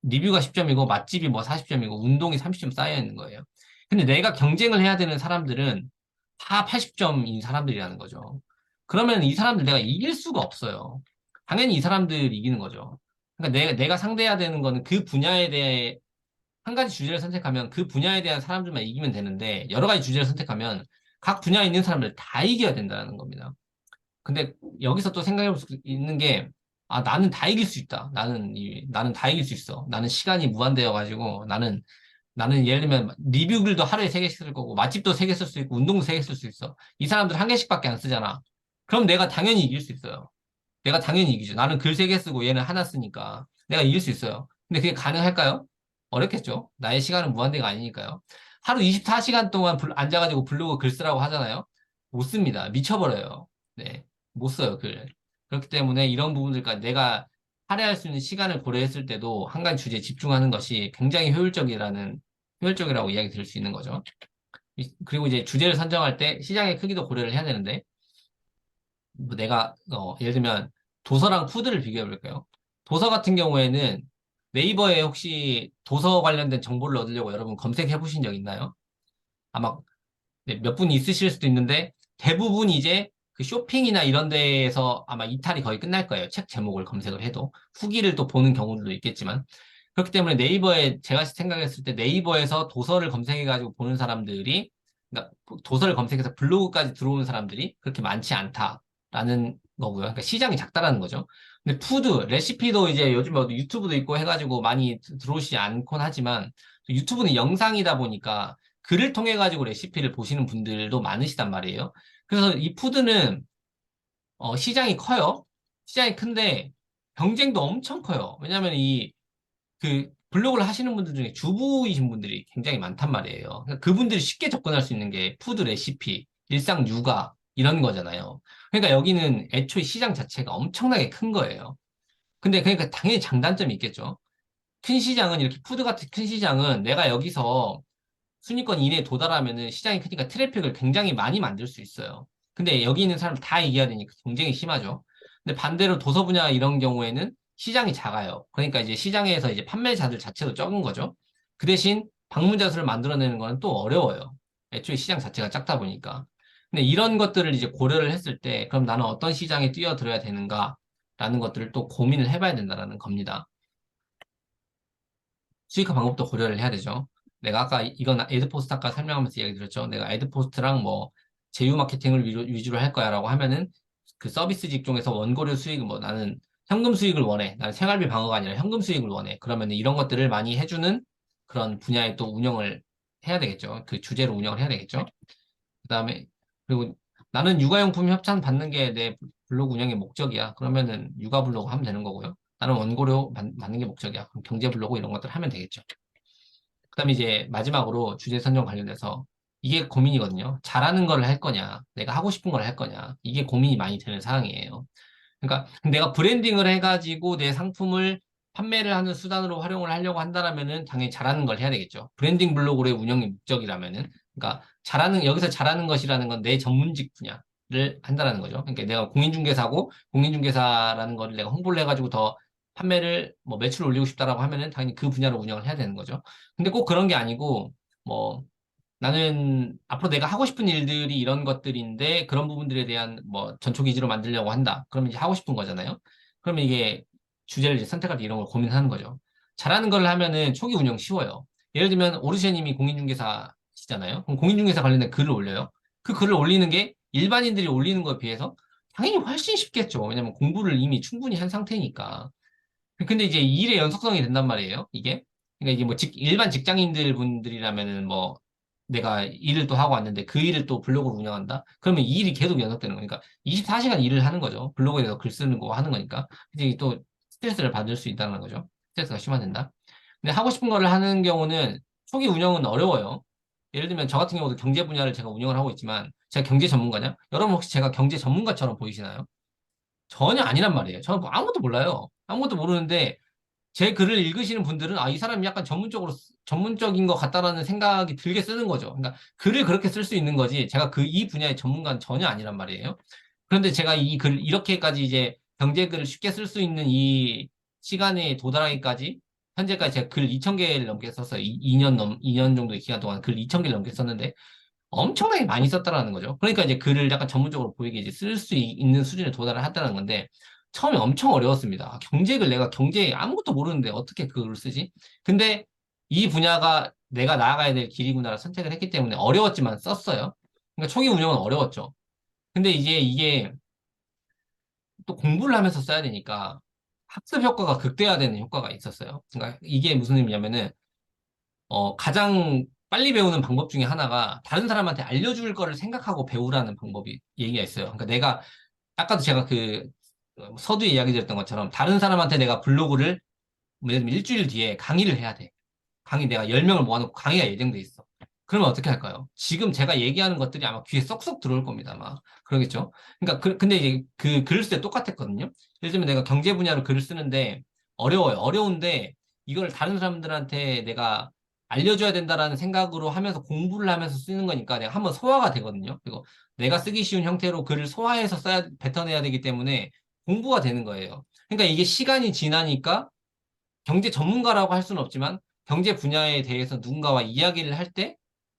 리뷰가 10점이고 맛집이 뭐 40점이고 운동이 30점 쌓여 있는 거예요. 근데 내가 경쟁을 해야 되는 사람들은 다 80점인 사람들이라는 거죠. 그러면 이 사람들 내가 이길 수가 없어요. 당연히 이 사람들 이기는 거죠. 그러니까 내가 상대해야 되는 거는 그 분야에 대해 한 가지 주제를 선택하면 그 분야에 대한 사람들만 이기면 되는데 여러 가지 주제를 선택하면 각 분야에 있는 사람들 다 이겨야 된다는 겁니다. 근데 여기서 또 생각해 볼 수 있는 게, 아, 나는 다 이길 수 있다. 나는 다 이길 수 있어. 나는 시간이 무한되어가지고, 나는 예를 들면 리뷰 글도 하루에 3개씩 쓸 거고, 맛집도 3개 쓸 수 있고, 운동도 3개 쓸 수 있어. 이 사람들 1개씩밖에 안 쓰잖아. 그럼 내가 당연히 이길 수 있어요. 내가 당연히 이기죠. 나는 글 3개 쓰고 얘는 하나 쓰니까. 내가 이길 수 있어요. 근데 그게 가능할까요? 어렵겠죠. 나의 시간은 무한대가 아니니까요. 하루 24시간 동안 앉아가지고 블로그 글 쓰라고 하잖아요. 못 씁니다. 미쳐버려요. 네. 못 써요, 글. 그렇기 때문에 이런 부분들까지 내가 할애할 수 있는 시간을 고려했을 때도 한 가지 주제에 집중하는 것이 굉장히 효율적이라고 이야기 드릴 수 있는 거죠. 그리고 이제 주제를 선정할 때 시장의 크기도 고려를 해야 되는데, 뭐 내가 예를 들면 도서랑 푸드를 비교해 볼까요? 도서 같은 경우에는 네이버에 혹시 도서 관련된 정보를 얻으려고 여러분 검색해 보신 적 있나요? 아마 네, 몇 분이 있으실 수도 있는데 대부분 이제 그 쇼핑이나 이런 데에서 아마 이탈이 거의 끝날 거예요. 책 제목을 검색을 해도 후기를 또 보는 경우들도 있겠지만 그렇기 때문에 네이버에 제가 생각했을 때 네이버에서 도서를 검색해 가지고 보는 사람들이 그러니까 도서를 검색해서 블로그까지 들어오는 사람들이 그렇게 많지 않다라는 거고요. 그러니까 시장이 작다라는 거죠. 근데 푸드 레시피도 이제 요즘 유튜브도 있고 해가지고 많이 들어오시지 않곤 하지만 유튜브는 영상이다 보니까 글을 통해 가지고 레시피를 보시는 분들도 많으시단 말이에요. 그래서 이 푸드는 시장이 커요. 시장이 큰데 경쟁도 엄청 커요. 왜냐하면 이 그 블로그를 하시는 분들 중에 주부이신 분들이 굉장히 많단 말이에요. 그러니까 그분들이 쉽게 접근할 수 있는 게 푸드 레시피, 일상 육아 이런 거잖아요. 그러니까 여기는 애초에 시장 자체가 엄청나게 큰 거예요. 근데 그러니까 당연히 장단점이 있겠죠. 큰 시장은 이렇게 푸드 같은 큰 시장은 내가 여기서 순위권 이내에 도달하면은 시장이 크니까 트래픽을 굉장히 많이 만들 수 있어요. 근데 여기 있는 사람 다 이겨야 되니까 경쟁이 심하죠. 근데 반대로 도서 분야 이런 경우에는 시장이 작아요. 그러니까 이제 시장에서 이제 판매자들 자체도 적은 거죠. 그 대신 방문자 수를 만들어내는 거는 또 어려워요. 애초에 시장 자체가 작다 보니까. 근데 이런 것들을 이제 고려를 했을 때 그럼 나는 어떤 시장에 뛰어들어야 되는가라는 것들을 또 고민을 해봐야 된다는 겁니다. 수익화 방법도 고려를 해야 되죠. 내가 아까 이건 애드포스트 아까 설명하면서 이야기 드렸죠. 내가 애드포스트랑 뭐 제휴 마케팅을 위주로 할 거야라고 하면은 그 서비스 직종에서 원고료 수익을 뭐 나는 현금 수익을 원해. 나는 생활비 방어가 아니라 현금 수익을 원해. 그러면 이런 것들을 많이 해주는 그런 분야에 또 운영을 해야 되겠죠. 그 주제로 운영을 해야 되겠죠. 그다음에 그리고 나는 육아용품 협찬 받는 게 내 블로그 운영의 목적이야. 그러면은 육아 블로그 하면 되는 거고요. 나는 원고료 받는 게 목적이야. 그럼 경제 블로그 이런 것들 하면 되겠죠. 그다음에 이제 마지막으로 주제 선정 관련해서 이게 고민이거든요. 잘하는 걸 할 거냐, 내가 하고 싶은 걸 할 거냐, 이게 고민이 많이 되는 사항이에요. 그러니까 내가 브랜딩을 해가지고 내 상품을 판매를 하는 수단으로 활용을 하려고 한다라면은 당연히 잘하는 걸 해야 되겠죠. 브랜딩 블로그의 운영의 목적이라면은, 그러니까 여기서 잘하는 것이라는 건 내 전문직 분야를 한다라는 거죠. 그러니까 내가 공인중개사고 공인중개사라는 거를 내가 홍보를 해가지고 더 판매를 뭐 매출을 올리고 싶다라고 하면은 당연히 그 분야로 운영을 해야 되는 거죠. 근데 꼭 그런 게 아니고 뭐 나는 앞으로 내가 하고 싶은 일들이 이런 것들인데 그런 부분들에 대한 뭐 전초 기지로 만들려고 한다. 그러면 이제 하고 싶은 거잖아요. 그러면 이게 주제를 이제 선택할 때 이런 걸 고민하는 거죠. 잘하는 걸 하면은 초기 운영 쉬워요. 예를 들면 오르시님이 공인중개사시잖아요. 그럼 공인중개사 관련된 글을 올려요. 그 글을 올리는 게 일반인들이 올리는 거에 비해서 당연히 훨씬 쉽겠죠. 왜냐면 공부를 이미 충분히 한 상태니까. 근데 이제 일의 연속성이 된단 말이에요, 이게. 그러니까 이게 뭐 일반 직장인들 분들이라면은 뭐 내가 일을 또 하고 왔는데 그 일을 또 블로그로 운영한다? 그러면 이 일이 계속 연속되는 거니까 24시간 일을 하는 거죠. 블로그에서 글 쓰는 거 하는 거니까. 이제 또 스트레스를 받을 수 있다는 거죠. 스트레스가 심화된다. 근데 하고 싶은 거를 하는 경우는 초기 운영은 어려워요. 예를 들면 저 같은 경우도 경제 분야를 제가 운영을 하고 있지만 제가 경제 전문가냐? 여러분 혹시 제가 경제 전문가처럼 보이시나요? 전혀 아니란 말이에요. 저는 뭐 아무것도 몰라요. 아무것도 모르는데 제 글을 읽으시는 분들은 이 사람이 약간 전문적인 것 같다라는 생각이 들게 쓰는 거죠. 그러니까 글을 그렇게 쓸 수 있는 거지. 제가 이 분야의 전문가는 전혀 아니란 말이에요. 그런데 제가 이 글, 이렇게까지 이제 경제 글을 쉽게 쓸 수 있는 이 시간에 도달하기까지 현재까지 제가 글 2천 개를 넘게 썼어요. 2년 정도의 기간 동안 글 2천 개를 넘게 썼는데 엄청나게 많이 썼다라는 거죠. 그러니까 이제 글을 약간 전문적으로 보이게 이제 쓸 수 있는 수준에 도달을 했다는 건데, 처음에 엄청 어려웠습니다. 경제를 내가 경제에 아무것도 모르는데 어떻게 그걸 쓰지? 근데 이 분야가 내가 나아가야 될 길이구나를 선택을 했기 때문에 어려웠지만 썼어요. 그러니까 초기 운영은 어려웠죠. 근데 이제 이게 또 공부를 하면서 써야 되니까 학습 효과가 극대화되는 효과가 있었어요. 그러니까 이게 무슨 의미냐면은 가장 빨리 배우는 방법 중에 하나가 다른 사람한테 알려줄 거를 생각하고 배우라는 방법이 얘기가 있어요. 그러니까 내가 아까도 제가 그 서두에 이야기 드렸던 것처럼 다른 사람한테 내가 블로그를 뭐 예를 들면 일주일 뒤에 강의를 해야 돼. 강의 내가 10명을 모아놓고 강의가 예정돼 있어. 그러면 어떻게 할까요? 지금 제가 얘기하는 것들이 아마 귀에 쏙쏙 들어올 겁니다. 아마. 그러겠죠? 그러니까 근데 이제 그 글을 쓸 때 똑같았거든요. 예를 들면 내가 경제 분야로 글을 쓰는데 어려워요. 어려운데 이걸 다른 사람들한테 내가 알려줘야 된다라는 생각으로 하면서 공부를 하면서 쓰는 거니까 내가 한번 소화가 되거든요. 그리고 내가 쓰기 쉬운 형태로 글을 소화해서 뱉어내야 되기 때문에 공부가 되는 거예요. 그러니까 이게 시간이 지나니까 경제 전문가라고 할 수는 없지만 경제 분야에 대해서 누군가와 이야기를 할 때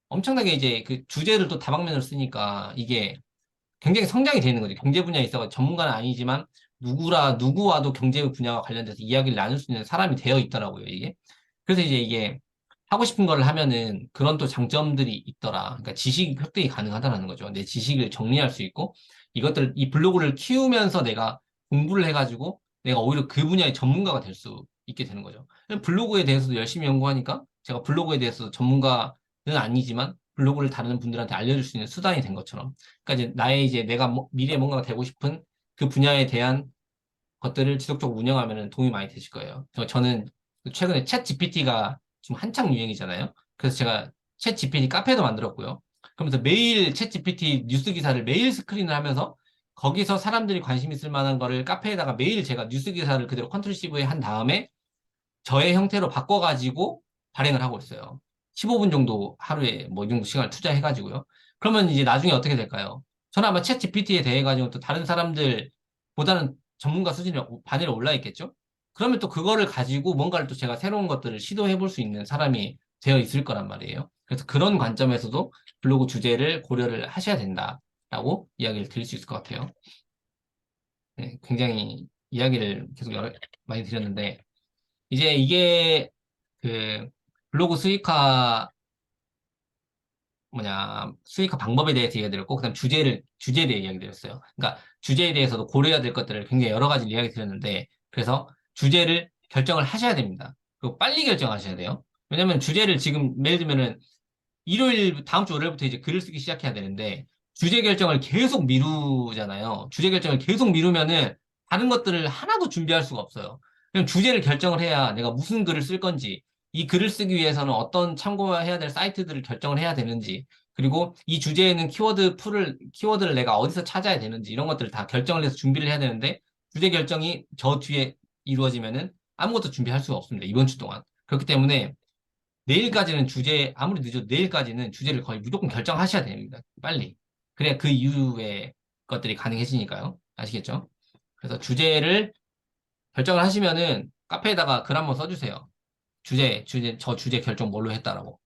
엄청나게 이제 그 주제를 또 다방면으로 쓰니까 이게 굉장히 성장이 되는 거죠. 경제 분야에 있어서 전문가는 아니지만 누구와도 경제 분야와 관련돼서 이야기를 나눌 수 있는 사람이 되어 있더라고요, 이게. 그래서 이제 이게 하고 싶은 거를 하면은 그런 또 장점들이 있더라. 그러니까 지식 획득이 가능하다는 거죠. 내 지식을 정리할 수 있고 이 블로그를 키우면서 내가 공부를 해가지고 내가 오히려 그 분야의 전문가가 될 수 있게 되는 거죠. 블로그에 대해서도 열심히 연구하니까 제가 블로그에 대해서 전문가는 아니지만 블로그를 다루는 분들한테 알려줄 수 있는 수단이 된 것처럼. 그러니까 이제 내가 미래에 뭔가가 되고 싶은 그 분야에 대한 것들을 지속적으로 운영하면 도움이 많이 되실 거예요. 저는 최근에 챗 GPT가 지금 한창 유행이잖아요. 그래서 제가 챗 GPT 카페도 만들었고요. 그러면서 매일 챗 GPT 뉴스 기사를 매일 스크린을 하면서 거기서 사람들이 관심 있을 만한 거를 카페에다가 매일 제가 뉴스 기사를 그대로 컨트롤 C, V 한 다음에 저의 형태로 바꿔가지고 발행을 하고 있어요. 15분 정도 하루에 뭐 이 정도 시간을 투자해가지고요. 그러면 이제 나중에 어떻게 될까요? 저는 아마 챗 GPT에 대해 가지고 또 다른 사람들보다는 전문가 수준이 반열에 올라 있겠죠? 그러면 또 그거를 가지고 뭔가를 또 제가 새로운 것들을 시도해 볼 수 있는 사람이 되어 있을 거란 말이에요. 그래서 그런 관점에서도 블로그 주제를 고려를 하셔야 된다라고 이야기를 드릴 수 있을 것 같아요. 네, 굉장히 이야기를 계속 많이 드렸는데, 이제 이게 그 블로그 수익화 방법에 대해서 이야기 드렸고, 그다음 주제에 대해 이야기 드렸어요. 그러니까 주제에 대해서도 고려해야 될 것들을 굉장히 여러 가지 이야기 드렸는데, 그래서 주제를 결정을 하셔야 됩니다. 그리고 빨리 결정하셔야 돼요. 왜냐면 주제를 지금 예를 들면은 다음 주 월요일부터 이제 글을 쓰기 시작해야 되는데, 주제 결정을 계속 미루잖아요. 주제 결정을 계속 미루면은 다른 것들을 하나도 준비할 수가 없어요. 그럼 주제를 결정을 해야 내가 무슨 글을 쓸 건지, 이 글을 쓰기 위해서는 어떤 참고해야 될 사이트들을 결정을 해야 되는지, 그리고 이 주제에는 키워드를 내가 어디서 찾아야 되는지, 이런 것들을 다 결정을 해서 준비를 해야 되는데, 주제 결정이 저 뒤에 이루어지면은 아무것도 준비할 수가 없습니다. 이번 주 동안. 그렇기 때문에 아무리 늦어도 내일까지는 주제를 거의 무조건 결정하셔야 됩니다. 빨리. 그래야 그 이후의 것들이 가능해지니까요. 아시겠죠? 그래서 주제를 결정을 하시면은 카페에다가 글 한번 써주세요. 저 주제 결정 뭘로 했다라고.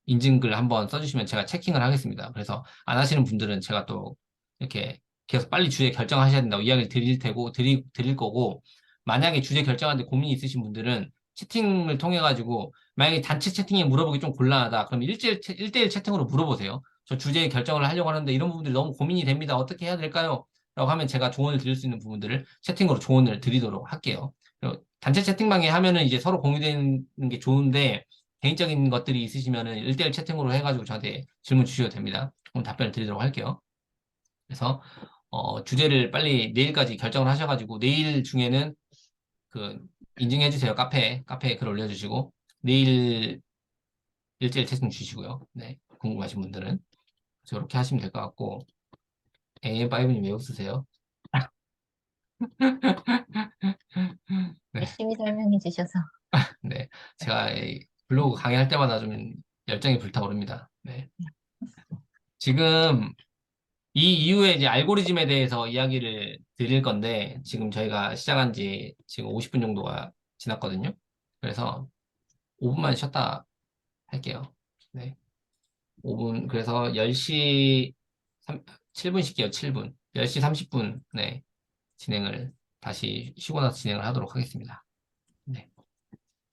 인증글 한번 써주시면 제가 체킹을 하겠습니다. 그래서 안 하시는 분들은 제가 또 이렇게 계속 빨리 주제 결정하셔야 된다고 이야기를 드릴 거고, 만약에 주제 결정하는데 고민이 있으신 분들은 채팅을 통해 가지고 만약에 단체 채팅에 물어보기 좀 곤란하다. 그럼 1대1 채팅으로 물어보세요. 저 주제 결정을 하려고 하는데 이런 부분들이 너무 고민이 됩니다. 어떻게 해야 될까요? 라고 하면 제가 조언을 드릴 수 있는 부분들을 채팅으로 조언을 드리도록 할게요. 그리고 단체 채팅방에 하면은 이제 서로 공유되는 게 좋은데 개인적인 것들이 있으시면은 1대1 채팅으로 해가지고 저한테 질문 주셔도 됩니다. 그럼 답변을 드리도록 할게요. 그래서 주제를 빨리 내일까지 결정을 하셔가지고 내일 중에는 그 인증해 주세요. 카페에 글 올려주시고 내일 1대1 채팅 주시고요. 네, 궁금하신 분들은 저렇게 하시면 될 것 같고 AM5님 왜 웃으세요? 네, 열심히 설명해 주셔서. 네. 제가 이 블로그 강의할 때마다 좀 열정이 불타오릅니다. 네. 지금 이 이후에 이제 알고리즘에 대해서 이야기를 드릴 건데, 지금 저희가 시작한 지 지금 50분 정도가 지났거든요. 그래서 5분만 쉬었다 할게요. 네. 5분, 그래서 10시 7분 쉴게요, 7분. 10시 30분, 네. 진행을, 다시 쉬고 나서 진행을 하도록 하겠습니다. 네.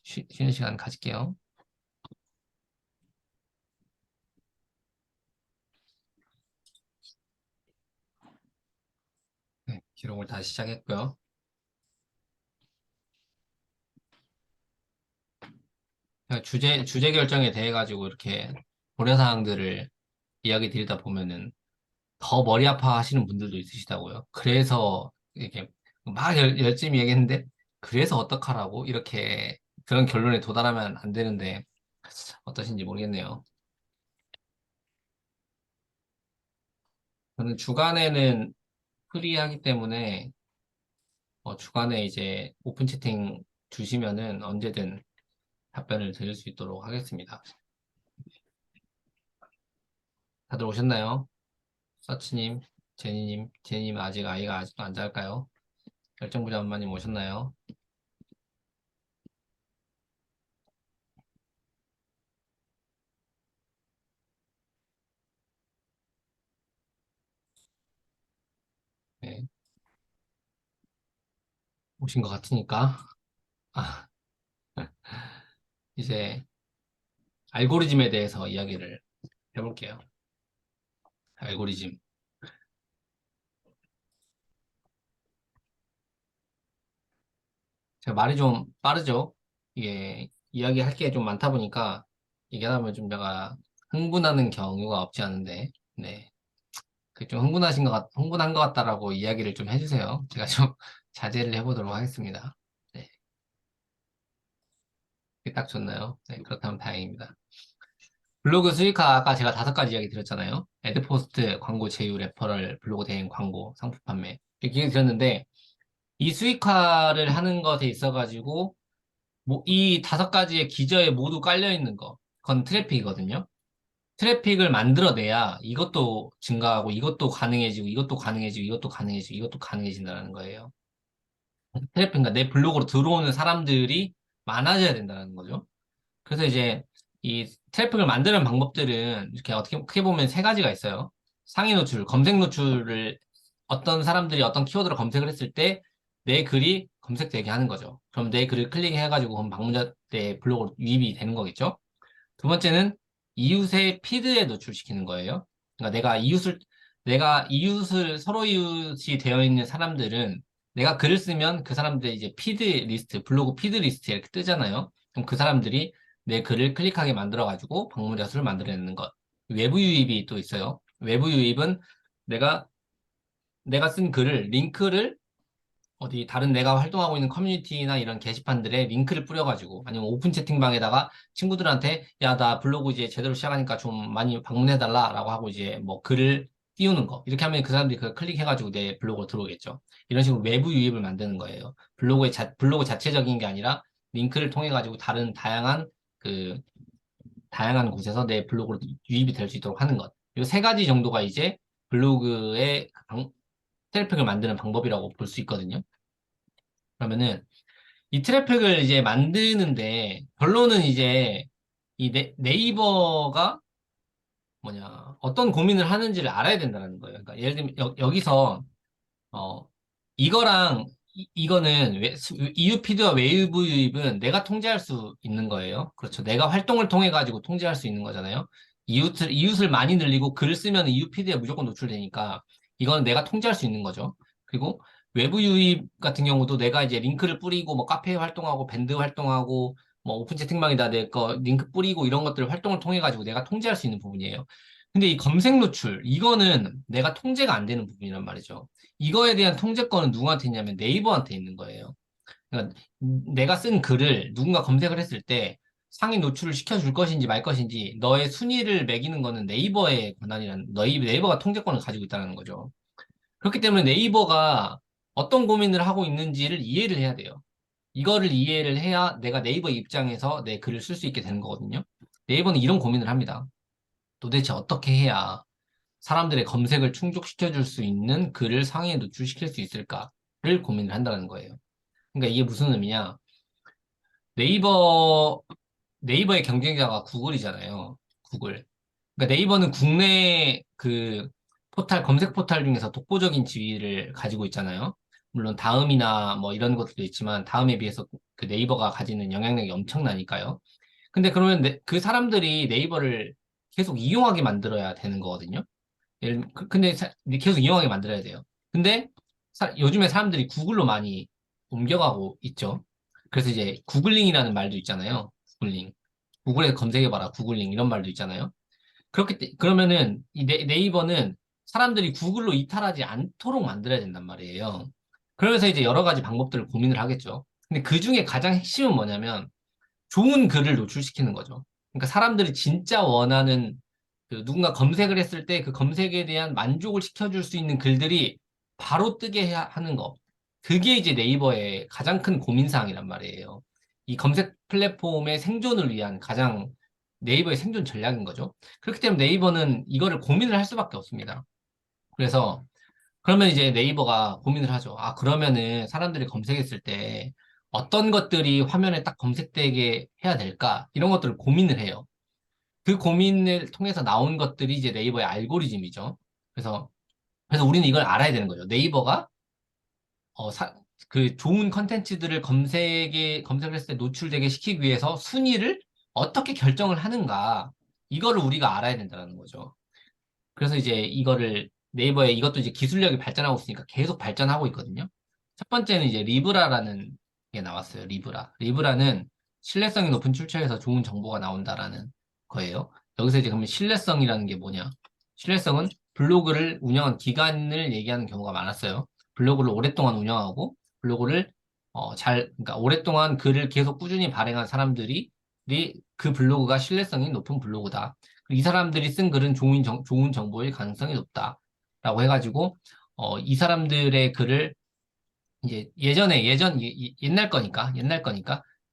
쉬는 시간 가질게요. 네. 기록을 다시 시작했고요. 제가 주제 결정에 대해 가지고 이렇게 고려사항들을 이야기 드리다 보면은 더 머리 아파 하시는 분들도 있으시다고요. 그래서 이렇게 막 열심히 얘기했는데, 그래서 어떡하라고? 이렇게 그런 결론에 도달하면 안 되는데, 어떠신지 모르겠네요. 저는 주간에는 프리하기 때문에, 주간에 이제 오픈 채팅 주시면은 언제든 답변을 드릴 수 있도록 하겠습니다. 다들 오셨나요? 서치님, 제니님 아직 아이가 아직도 안 잘까요? 열정부자 엄마님 오셨나요? 네, 오신 것 같으니까. 아, 이제 알고리즘에 대해서 이야기를 해볼게요. 알고리즘. 제가 말이 좀 빠르죠? 이게 이야기할 게 좀 많다 보니까 얘기하다 보면 좀 제가 흥분하는 경우가 없지 않은데, 네. 그좀 흥분한 것 같다라고 이야기를 좀 해주세요. 제가 좀 자제를 해보도록 하겠습니다. 네. 그게 딱 좋나요? 네. 그렇다면 다행입니다. 블로그 수익화 아까 제가 5가지 이야기 드렸잖아요. 애드포스트, 광고 제휴, 레퍼럴, 블로그 대행, 광고, 상품 판매. 이렇게 얘기 드렸는데, 이 수익화를 하는 것에 있어가지고, 뭐, 이 5가지의 기저에 모두 깔려 있는 거, 그건 트래픽이거든요. 트래픽을 만들어내야 이것도 증가하고, 이것도 가능해지고, 이것도 가능해지고, 이것도 가능해지고, 이것도 가능해진다는 거예요. 트래픽, 그러니까 내 블로그로 들어오는 사람들이 많아져야 된다는 거죠. 그래서 이제 이 트래픽을 만드는 방법들은 이렇게 어떻게 크게 보면 3가지가 있어요. 상위 노출, 검색 노출을 어떤 사람들이 어떤 키워드로 검색을 했을 때 내 글이 검색되게 하는 거죠. 그럼 내 글을 클릭해가지고 그럼 방문자 내 블로그로 유입이 되는 거겠죠. 두 번째는 이웃의 피드에 노출시키는 거예요. 그러니까 내가 이웃을, 서로 이웃이 되어 있는 사람들은 내가 글을 쓰면 그 사람들의 이제 피드 리스트, 블로그 피드 리스트에 이렇게 뜨잖아요. 그럼 그 사람들이 내 글을 클릭하게 만들어가지고 방문자 수를 만들어내는 것. 외부 유입이 또 있어요. 외부 유입은 내가, 내가 쓴 글을, 링크를 어디 다른 내가 활동하고 있는 커뮤니티나 이런 게시판들에 링크를 뿌려가지고 아니면 오픈 채팅방에다가 친구들한테 야, 나 블로그 이제 제대로 시작하니까 좀 많이 방문해달라라고 하고 이제 뭐 글을 띄우는 거. 이렇게 하면 그 사람들이 그걸 클릭해가지고 내 블로그로 들어오겠죠. 이런 식으로 외부 유입을 만드는 거예요. 블로그 자체적인 게 아니라 링크를 통해가지고 그, 다양한 곳에서 내 블로그로 유입이 될 수 있도록 하는 것. 이 3가지 정도가 이제 블로그의 트래픽을 만드는 방법이라고 볼 수 있거든요. 그러면은 이 트래픽을 이제 만드는데 결론은 이제 이 네이버가 어떤 고민을 하는지를 알아야 된다는 거예요. 그러니까 예를 들면 여기서 어 이거랑 이거는 EU 피드와 웨이브 유입은 내가 통제할 수 있는 거예요. 그렇죠. 내가 활동을 통해 가지고 통제할 수 있는 거잖아요. 이웃을 많이 늘리고 글을 쓰면 EU 피드에 무조건 노출되니까 이거는 내가 통제할 수 있는 거죠. 그리고 외부 유입 같은 경우도 내가 이제 링크를 뿌리고 뭐 카페 활동하고 밴드 활동하고 뭐 오픈 채팅방에다 내 거 링크 뿌리고 이런 것들 활동을 통해 가지고 내가 통제할 수 있는 부분이에요. 근데 이 검색 노출 이거는 내가 통제가 안 되는 부분이란 말이죠. 이거에 대한 통제권은 누구한테 있냐면 네이버한테 있는 거예요. 그러니까 내가 쓴 글을 누군가 검색을 했을 때 상위 노출을 시켜줄 것인지 말 것인지 너의 순위를 매기는 거는 네이버의 권한이란, 네이버가 통제권을 가지고 있다는 거죠. 그렇기 때문에 네이버가 어떤 고민을 하고 있는지를 이해를 해야 돼요. 이거를 이해를 해야 내가 네이버 입장에서 내 글을 쓸 수 있게 되는 거거든요. 네이버는 이런 고민을 합니다. 도대체 어떻게 해야 사람들의 검색을 충족시켜 줄 수 있는 글을 상위에 노출시킬 수 있을까를 고민을 한다는 거예요. 그러니까 이게 무슨 의미냐? 네이버 네이버의 경쟁자가 구글이잖아요. 구글. 그러니까 네이버는 국내 그 포탈 검색 포탈 중에서 독보적인 지위를 가지고 있잖아요. 물론 다음이나 뭐 이런 것들도 있지만 다음에 비해서 그 네이버가 가지는 영향력이 엄청나니까요. 근데 그러면 그 사람들이 네이버를 계속 이용하게 만들어야 되는 거거든요. 근데 계속 이용하게 만들어야 돼요. 근데 요즘에 사람들이 구글로 많이 옮겨가고 있죠. 그래서 이제 구글링이라는 말도 있잖아요. 구글링. 구글에 검색해봐라. 구글링 이런 말도 있잖아요. 그러면은 이 네이버는 사람들이 구글로 이탈하지 않도록 만들어야 된단 말이에요. 그러면서 이제 여러 가지 방법들을 고민을 하겠죠. 근데 그 중에 가장 핵심은 뭐냐면 좋은 글을 노출시키는 거죠. 그러니까 사람들이 진짜 원하는 누군가 검색을 했을 때 그 검색에 대한 만족을 시켜줄 수 있는 글들이 바로 뜨게 하는 거. 그게 이제 네이버의 가장 큰 고민사항이란 말이에요. 이 검색 플랫폼의 생존을 위한 가장 네이버의 생존 전략인 거죠. 그렇기 때문에 네이버는 이거를 고민을 할 수밖에 없습니다. 그래서 그러면 이제 네이버가 고민을 하죠. 아, 그러면은 사람들이 검색했을 때 어떤 것들이 화면에 딱 검색되게 해야 될까? 이런 것들을 고민을 해요. 그 고민을 통해서 나온 것들이 이제 네이버의 알고리즘이죠. 그래서, 그래서 우리는 이걸 알아야 되는 거죠. 네이버가, 어, 그 좋은 컨텐츠들을 검색을 했을 때 노출되게 시키기 위해서 순위를 어떻게 결정을 하는가. 이거를 우리가 알아야 된다는 거죠. 그래서 이제 이거를 네이버에 이것도 이제 기술력이 발전하고 있으니까 계속 발전하고 있거든요. 첫 번째는 이제 리브라라는 게 나왔어요. 리브라. 리브라는 신뢰성이 높은 출처에서 좋은 정보가 나온다라는 거예요. 여기서 이제 그러면 신뢰성이라는 게 뭐냐? 신뢰성은 블로그를 운영한 기간을 얘기하는 경우가 많았어요. 블로그를 오랫동안 운영하고 블로그를 그러니까 오랫동안 글을 계속 꾸준히 발행한 사람들이 그 블로그가 신뢰성이 높은 블로그다. 이 사람들이 쓴 글은 좋은 정보일 가능성이 높다라고 해가지고 이 사람들의 글을 이제 옛날 거니까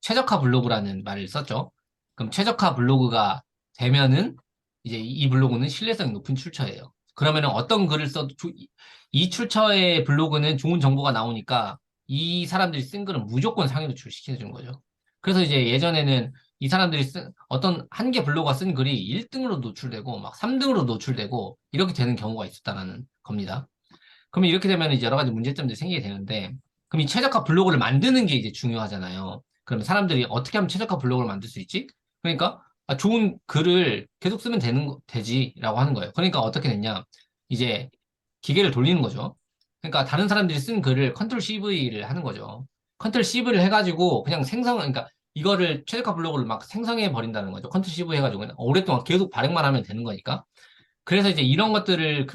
최적화 블로그라는 말을 썼죠. 그럼 최적화 블로그가 되면은 이제 이 블로그는 신뢰성이 높은 출처예요. 그러면은 어떤 글을 써도 이 출처의 블로그는 좋은 정보가 나오니까 이 사람들이 쓴 글은 무조건 상위 노출시켜주는 거죠. 그래서 이제 예전에는 이 사람들이 쓴 어떤 한 개 블로거가 쓴 글이 1등으로 노출되고 막 3등으로 노출되고 이렇게 되는 경우가 있었다는 겁니다. 그러면 이렇게 되면 이제 여러 가지 문제점들이 생기게 되는데, 그럼 이 최적화 블로그를 만드는 게 이제 중요하잖아요. 그럼 사람들이 어떻게 하면 최적화 블로그를 만들 수 있지? 그러니까 좋은 글을 계속 쓰면 되지라고 하는 거예요. 그러니까 어떻게 됐냐? 이제 기계를 돌리는 거죠. 그러니까 다른 사람들이 쓴 글을 컨트롤 CV를 하는 거죠. 컨트롤 CV를 해가지고 그냥 그러니까 이거를 최적화 블로그를 막 생성해 버린다는 거죠. 컨트롤 CV 해가지고 그냥 오랫동안 계속 발행만 하면 되는 거니까. 그래서 이제 이런 것들을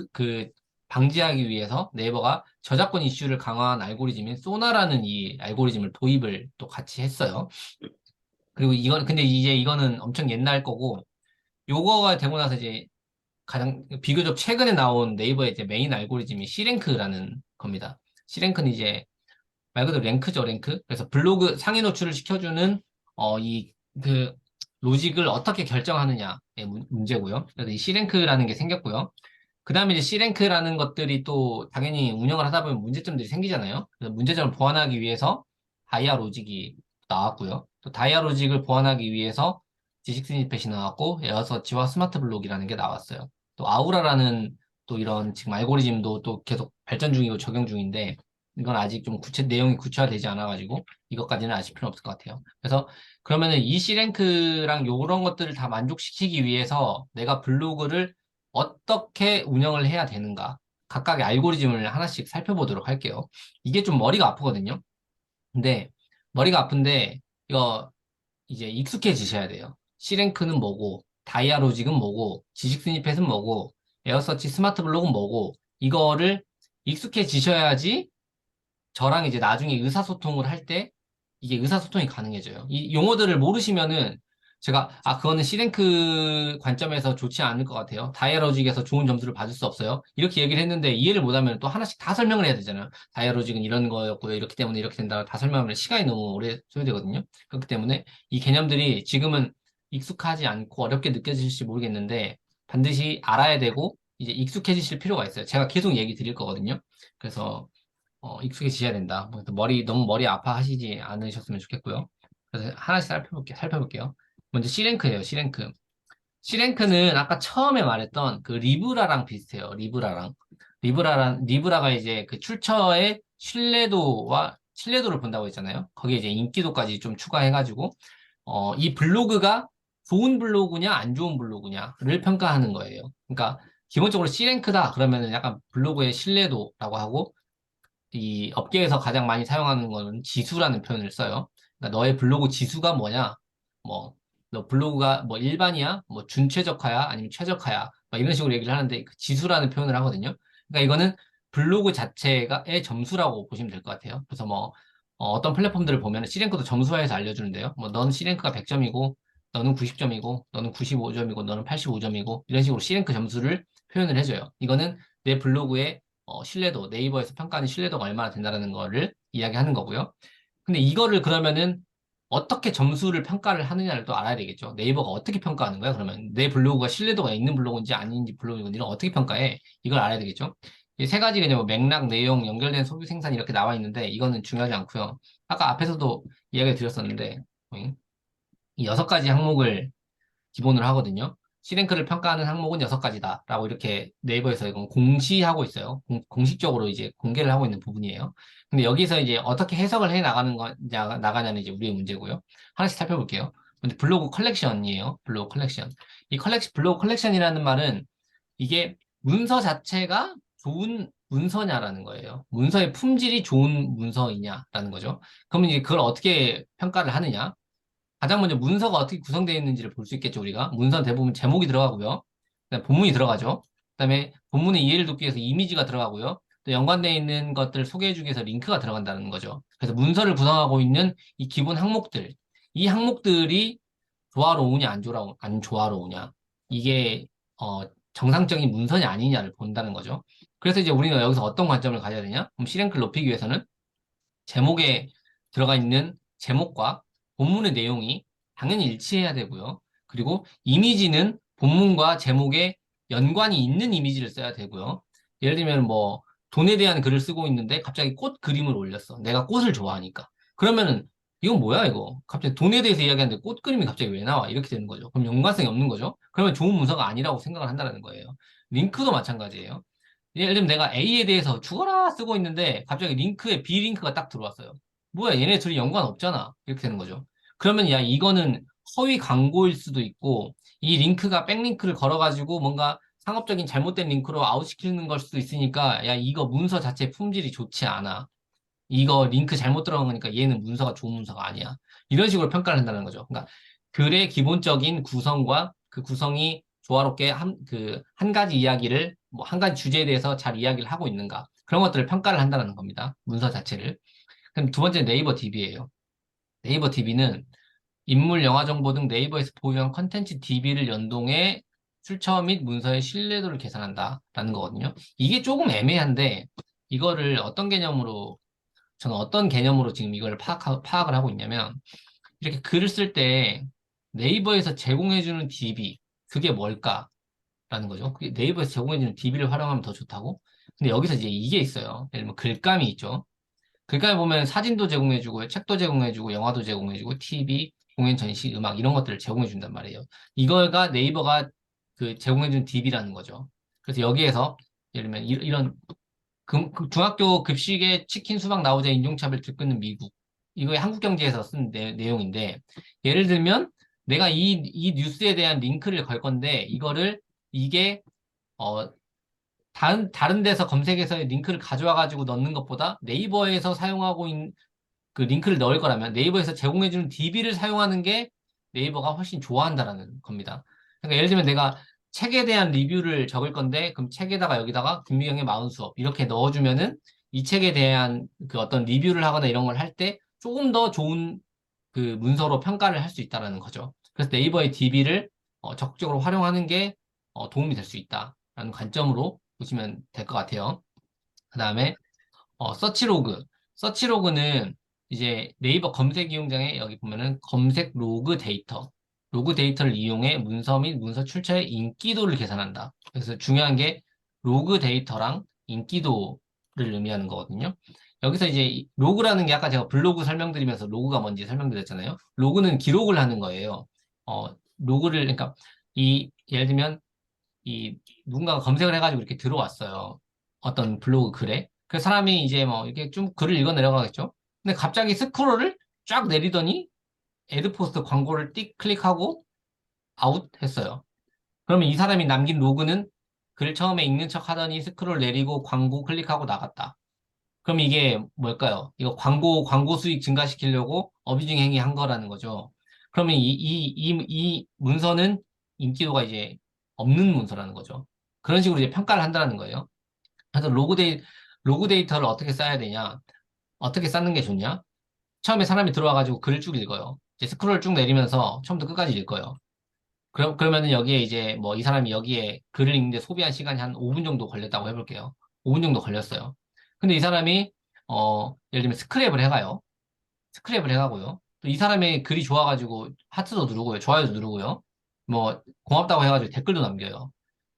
방지하기 위해서 네이버가 저작권 이슈를 강화한 알고리즘인 소나라는 이 알고리즘을 도입을 또 같이 했어요. 그리고 근데 이제 이거는 엄청 옛날 거고, 요거가 되고 나서 이제 가장 비교적 최근에 나온 네이버의 이제 메인 알고리즘이 C랭크라는 겁니다. C랭크는 이제 말 그대로 랭크죠, 랭크. 그래서 블로그 상위 노출을 시켜주는 이 그 로직을 어떻게 결정하느냐의 문제고요. 그래서 이 C랭크라는 게 생겼고요. 그 다음에 이제 C랭크라는 것들이 또 당연히 운영을 하다 보면 문제점들이 생기잖아요. 그래서 문제점을 보완하기 위해서 다이아 로직이 나왔고요. 또 다이아 로직을 보완하기 위해서 지식 스니펫이 나왔고 에어서치와 스마트 블록이라는 게 나왔어요. 또 아우라라는 또 이런 지금 알고리즘도 또 계속 발전 중이고 적용 중인데 이건 아직 좀 내용이 구체화되지 않아가지고 이것까지는 아실 필요는 없을 것 같아요. 그래서 그러면은 이 C랭크랑 요런 것들을 다 만족시키기 위해서 내가 블로그를 어떻게 운영을 해야 되는가 각각의 알고리즘을 하나씩 살펴보도록 할게요. 이게 좀 머리가 아프거든요. 근데 머리가 아픈데 이거 이제 익숙해지셔야 돼요. C랭크는 뭐고 다이아 로직은 뭐고 지식 스니펫은 뭐고 에어서치 스마트 블록은 뭐고 이거를 익숙해지셔야지 저랑 이제 나중에 의사소통을 할 때 이게 의사소통이 가능해져요. 이 용어들을 모르시면은 그거는 C랭크 관점에서 좋지 않을 것 같아요. 다이아로직에서 좋은 점수를 받을 수 없어요. 이렇게 얘기를 했는데 이해를 못하면 또 하나씩 다 설명을 해야 되잖아요. 다이아로직은 이런 거였고요. 이렇기 때문에 이렇게 된다. 다 설명하면 시간이 너무 오래 소요되거든요. 그렇기 때문에 이 개념들이 지금은 익숙하지 않고 어렵게 느껴질지 모르겠는데 반드시 알아야 되고 이제 익숙해지실 필요가 있어요. 제가 계속 얘기 드릴 거거든요. 그래서 익숙해지셔야 된다. 너무 머리 아파하시지 않으셨으면 좋겠고요. 그래서 하나씩 살펴볼게요. 먼저 C랭크예요, C랭크. C랭크는 아까 처음에 말했던 그 리브라랑 비슷해요, 리브라랑. 리브라가 이제 그 출처의 신뢰도를 본다고 했잖아요. 거기에 이제 인기도까지 좀 추가해가지고, 이 블로그가 좋은 블로그냐, 안 좋은 블로그냐를 평가하는 거예요. 그러니까, 기본적으로 C랭크다, 그러면은 약간 블로그의 신뢰도라고 하고, 이 업계에서 가장 많이 사용하는 거는 지수라는 표현을 써요. 그러니까 너의 블로그 지수가 뭐냐? 뭐, 너 블로그가 뭐 일반이야? 뭐 준최적화야? 아니면 최적화야? 막 이런 식으로 얘기를 하는데 그 지수라는 표현을 하거든요. 그러니까 이거는 블로그 자체가의 점수라고 보시면 될 것 같아요. 그래서 뭐 떤 플랫폼들을 보면 C랭크도 점수화해서 알려주는데요. 뭐 너는 C랭크가 100점이고 너는 90점이고 너는 95점이고 너는 85점이고 이런 식으로 C랭크 점수를 표현을 해줘요. 이거는 내 블로그의 신뢰도, 네이버에서 평가하는 신뢰도가 얼마나 된다는 거를 이야기하는 거고요. 근데 이거를 그러면은 어떻게 점수를 평가를 하느냐를 또 알아야 되겠죠. 네이버가 어떻게 평가하는 거야? 그러면 내 블로그가 신뢰도가 있는 블로그인지 아닌지 블로그인지는 어떻게 평가해? 이걸 알아야 되겠죠. 이 세 가지 개념, 맥락, 내용, 연결된 소비 생산 이렇게 나와 있는데 이거는 중요하지 않고요. 아까 앞에서도 이야기 드렸었는데 이 6가지 항목을 기본으로 하거든요. C랭크를 평가하는 항목은 6가지다라고 이렇게 네이버에서 이건 공시하고 있어요. 공식적으로 이제 공개를 하고 있는 부분이에요. 근데 여기서 이제 어떻게 해석을 해 나가냐는 이제 우리의 문제고요. 하나씩 살펴볼게요. 근데 블로그 컬렉션이에요. 블로그 컬렉션. 블로그 컬렉션이라는 말은 이게 문서 자체가 좋은 문서냐라는 거예요. 문서의 품질이 좋은 문서이냐라는 거죠. 그러면 이제 그걸 어떻게 평가를 하느냐? 가장 먼저 문서가 어떻게 구성되어 있는지를 볼 수 있겠죠, 우리가. 문서는 대부분 제목이 들어가고요. 그다음에 본문이 들어가죠. 그다음에 본문의 이해를 돕기 위해서 이미지가 들어가고요. 또 연관되어 있는 것들을 소개해주기 위해서 링크가 들어간다는 거죠. 그래서 문서를 구성하고 있는 이 기본 항목들, 이 항목들이 조화로우냐, 안 조화로우냐. 이게, 어, 정상적인 문서냐 아니냐를 본다는 거죠. 그래서 이제 우리는 여기서 어떤 관점을 가져야 되냐? 그럼 C랭크를 높이기 위해서는 제목에 들어가 있는 제목과 본문의 내용이 당연히 일치해야 되고요. 그리고 이미지는 본문과 제목에 연관이 있는 이미지를 써야 되고요. 예를 들면 뭐 돈에 대한 글을 쓰고 있는데 갑자기 꽃 그림을 올렸어. 내가 꽃을 좋아하니까. 그러면은 이건 뭐야 이거? 갑자기 돈에 대해서 이야기하는데 꽃 그림이 갑자기 왜 나와? 이렇게 되는 거죠. 그럼 연관성이 없는 거죠. 그러면 좋은 문서가 아니라고 생각을 한다는 거예요. 링크도 마찬가지예요. 예를 들면 내가 A에 대해서 죽어라 쓰고 있는데 갑자기 링크에 B 링크가 딱 들어왔어요. 뭐야, 얘네 둘이 연관 없잖아. 이렇게 되는 거죠. 그러면 야, 이거는 허위 광고일 수도 있고 이 링크가 백링크를 걸어가지고 뭔가 상업적인 잘못된 링크로 아웃시키는 걸 수도 있으니까 야, 이거 문서 자체 품질이 좋지 않아. 이거 링크 잘못 들어간 거니까 얘는 문서가 좋은 문서가 아니야. 이런 식으로 평가를 한다는 거죠. 그러니까 글의 기본적인 구성과 그 구성이 조화롭게 한 가지 이야기를, 뭐 한 가지 주제에 대해서 잘 이야기를 하고 있는가. 그런 것들을 평가를 한다는 겁니다. 문서 자체를. 그럼 두 번째 네이버 DB예요. 네이버 DB는 인물, 영화 정보 등 네이버에서 보유한 컨텐츠 DB를 연동해 출처 및 문서의 신뢰도를 계산한다라는 거거든요. 이게 조금 애매한데 이거를 저는 어떤 개념으로 지금 이걸 파악을 하고 있냐면, 이렇게 글을 쓸 때 네이버에서 제공해주는 DB, 그게 뭘까라는 거죠. 그게 네이버에서 제공해주는 DB를 활용하면 더 좋다고? 근데 여기서 이제 이게 있어요. 예를 들면 글감이 있죠. 글감에 보면 사진도 제공해주고, 책도 제공해주고, 영화도 제공해주고, TV, 공연 전시, 음악, 이런 것들을 제공해준단 말이에요. 이거가 네이버가 그 제공해준 DB라는 거죠. 그래서 여기에서, 예를 들면 이런 그 중학교 급식에 치킨 수박 나오자 인종차별 들끓는 미국. 이거 한국경제에서 쓴 내용인데, 예를 들면 내가 이 뉴스에 대한 링크를 걸 건데, 이게, 어, 다른 데서 검색해서 링크를 가져와가지고 넣는 것보다 네이버에서 사용하고 있는 그 링크를 넣을 거라면 네이버에서 제공해주는 DB를 사용하는 게 네이버가 훨씬 좋아한다라는 겁니다. 그러니까 예를 들면 내가 책에 대한 리뷰를 적을 건데 그럼 책에다가 여기다가 김미경의 마흔 수업 이렇게 넣어주면은 이 책에 대한 그 어떤 리뷰를 하거나 이런 걸 할 때 조금 더 좋은 그 문서로 평가를 할 수 있다라는 거죠. 그래서 네이버의 DB를 적극적으로 활용하는 게 도움이 될 수 있다라는 관점으로 보시면 될 것 같아요. 그 다음에 서치로그. 서치로그는 이제 네이버 검색 이용장에 여기 보면은 검색 로그 데이터. 로그 데이터를 이용해 문서 및 문서 출처의 인기도를 계산한다. 그래서 중요한 게 로그 데이터랑 인기도를 의미하는 거거든요. 여기서 이제 로그라는 게 아까 제가 블로그 설명드리면서 로그가 뭔지 설명드렸잖아요. 로그는 기록을 하는 거예요. 로그를, 그러니까 예를 들면 이 누군가가 검색을 해가지고 이렇게 들어왔어요. 어떤 블로그 글에. 그 사람이 이제 뭐 이렇게 좀 글을 읽어 내려가겠죠. 근데 갑자기 스크롤을 쫙 내리더니 애드포스트 광고를 띡 클릭하고 아웃 했어요. 그러면 이 사람이 남긴 로그는 글 처음에 읽는 척 하더니 스크롤 내리고 광고 클릭하고 나갔다. 그럼 이게 뭘까요? 이거 광고 수익 증가시키려고 어뷰징 행위 한 거라는 거죠. 그러면 이 문서는 인기도가 이제 없는 문서라는 거죠. 그런 식으로 이제 평가를 한다는 거예요. 그래서 로그 데이터를 어떻게 쌓아야 되냐? 어떻게 쌓는 게 좋냐? 처음에 사람이 들어와가지고 글을 쭉 읽어요. 이제 스크롤 쭉 내리면서 처음부터 끝까지 읽어요. 그러면은 여기에 이제 뭐 이 사람이 여기에 글을 읽는데 소비한 시간이 한 5분 정도 걸렸다고 해볼게요. 5분 정도 걸렸어요. 근데 이 사람이 예를 들면 스크랩을 해가요. 스크랩을 해가고요. 또 이 사람의 글이 좋아가지고 하트도 누르고요. 좋아요도 누르고요. 뭐 고맙다고 해가지고 댓글도 남겨요.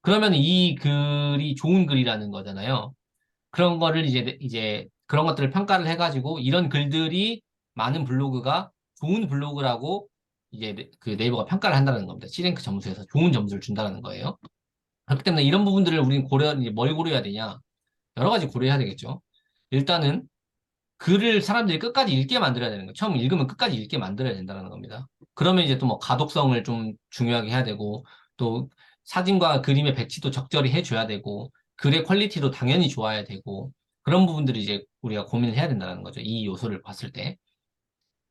그러면 이 글이 좋은 글이라는 거잖아요. 그런 거를 이제 그런 것들을 평가를 해가지고 이런 글들이 많은 블로그가 좋은 블로그라고 이제 그 네이버가 평가를 한다는 겁니다. C랭크 점수에서 좋은 점수를 준다는 거예요. 그렇기 때문에 이런 부분들을 우리는 이제 뭘 고려해야 되냐? 여러 가지 고려해야 되겠죠. 일단은 글을 사람들이 끝까지 읽게 만들어야 되는 거예요. 처음 읽으면 끝까지 읽게 만들어야 된다는 겁니다. 그러면 이제 또 뭐 가독성을 좀 중요하게 해야 되고 또 사진과 그림의 배치도 적절히 해줘야 되고 글의 퀄리티도 당연히 좋아야 되고 그런 부분들이 이제 우리가 고민을 해야 된다는 거죠. 이 요소를 봤을 때.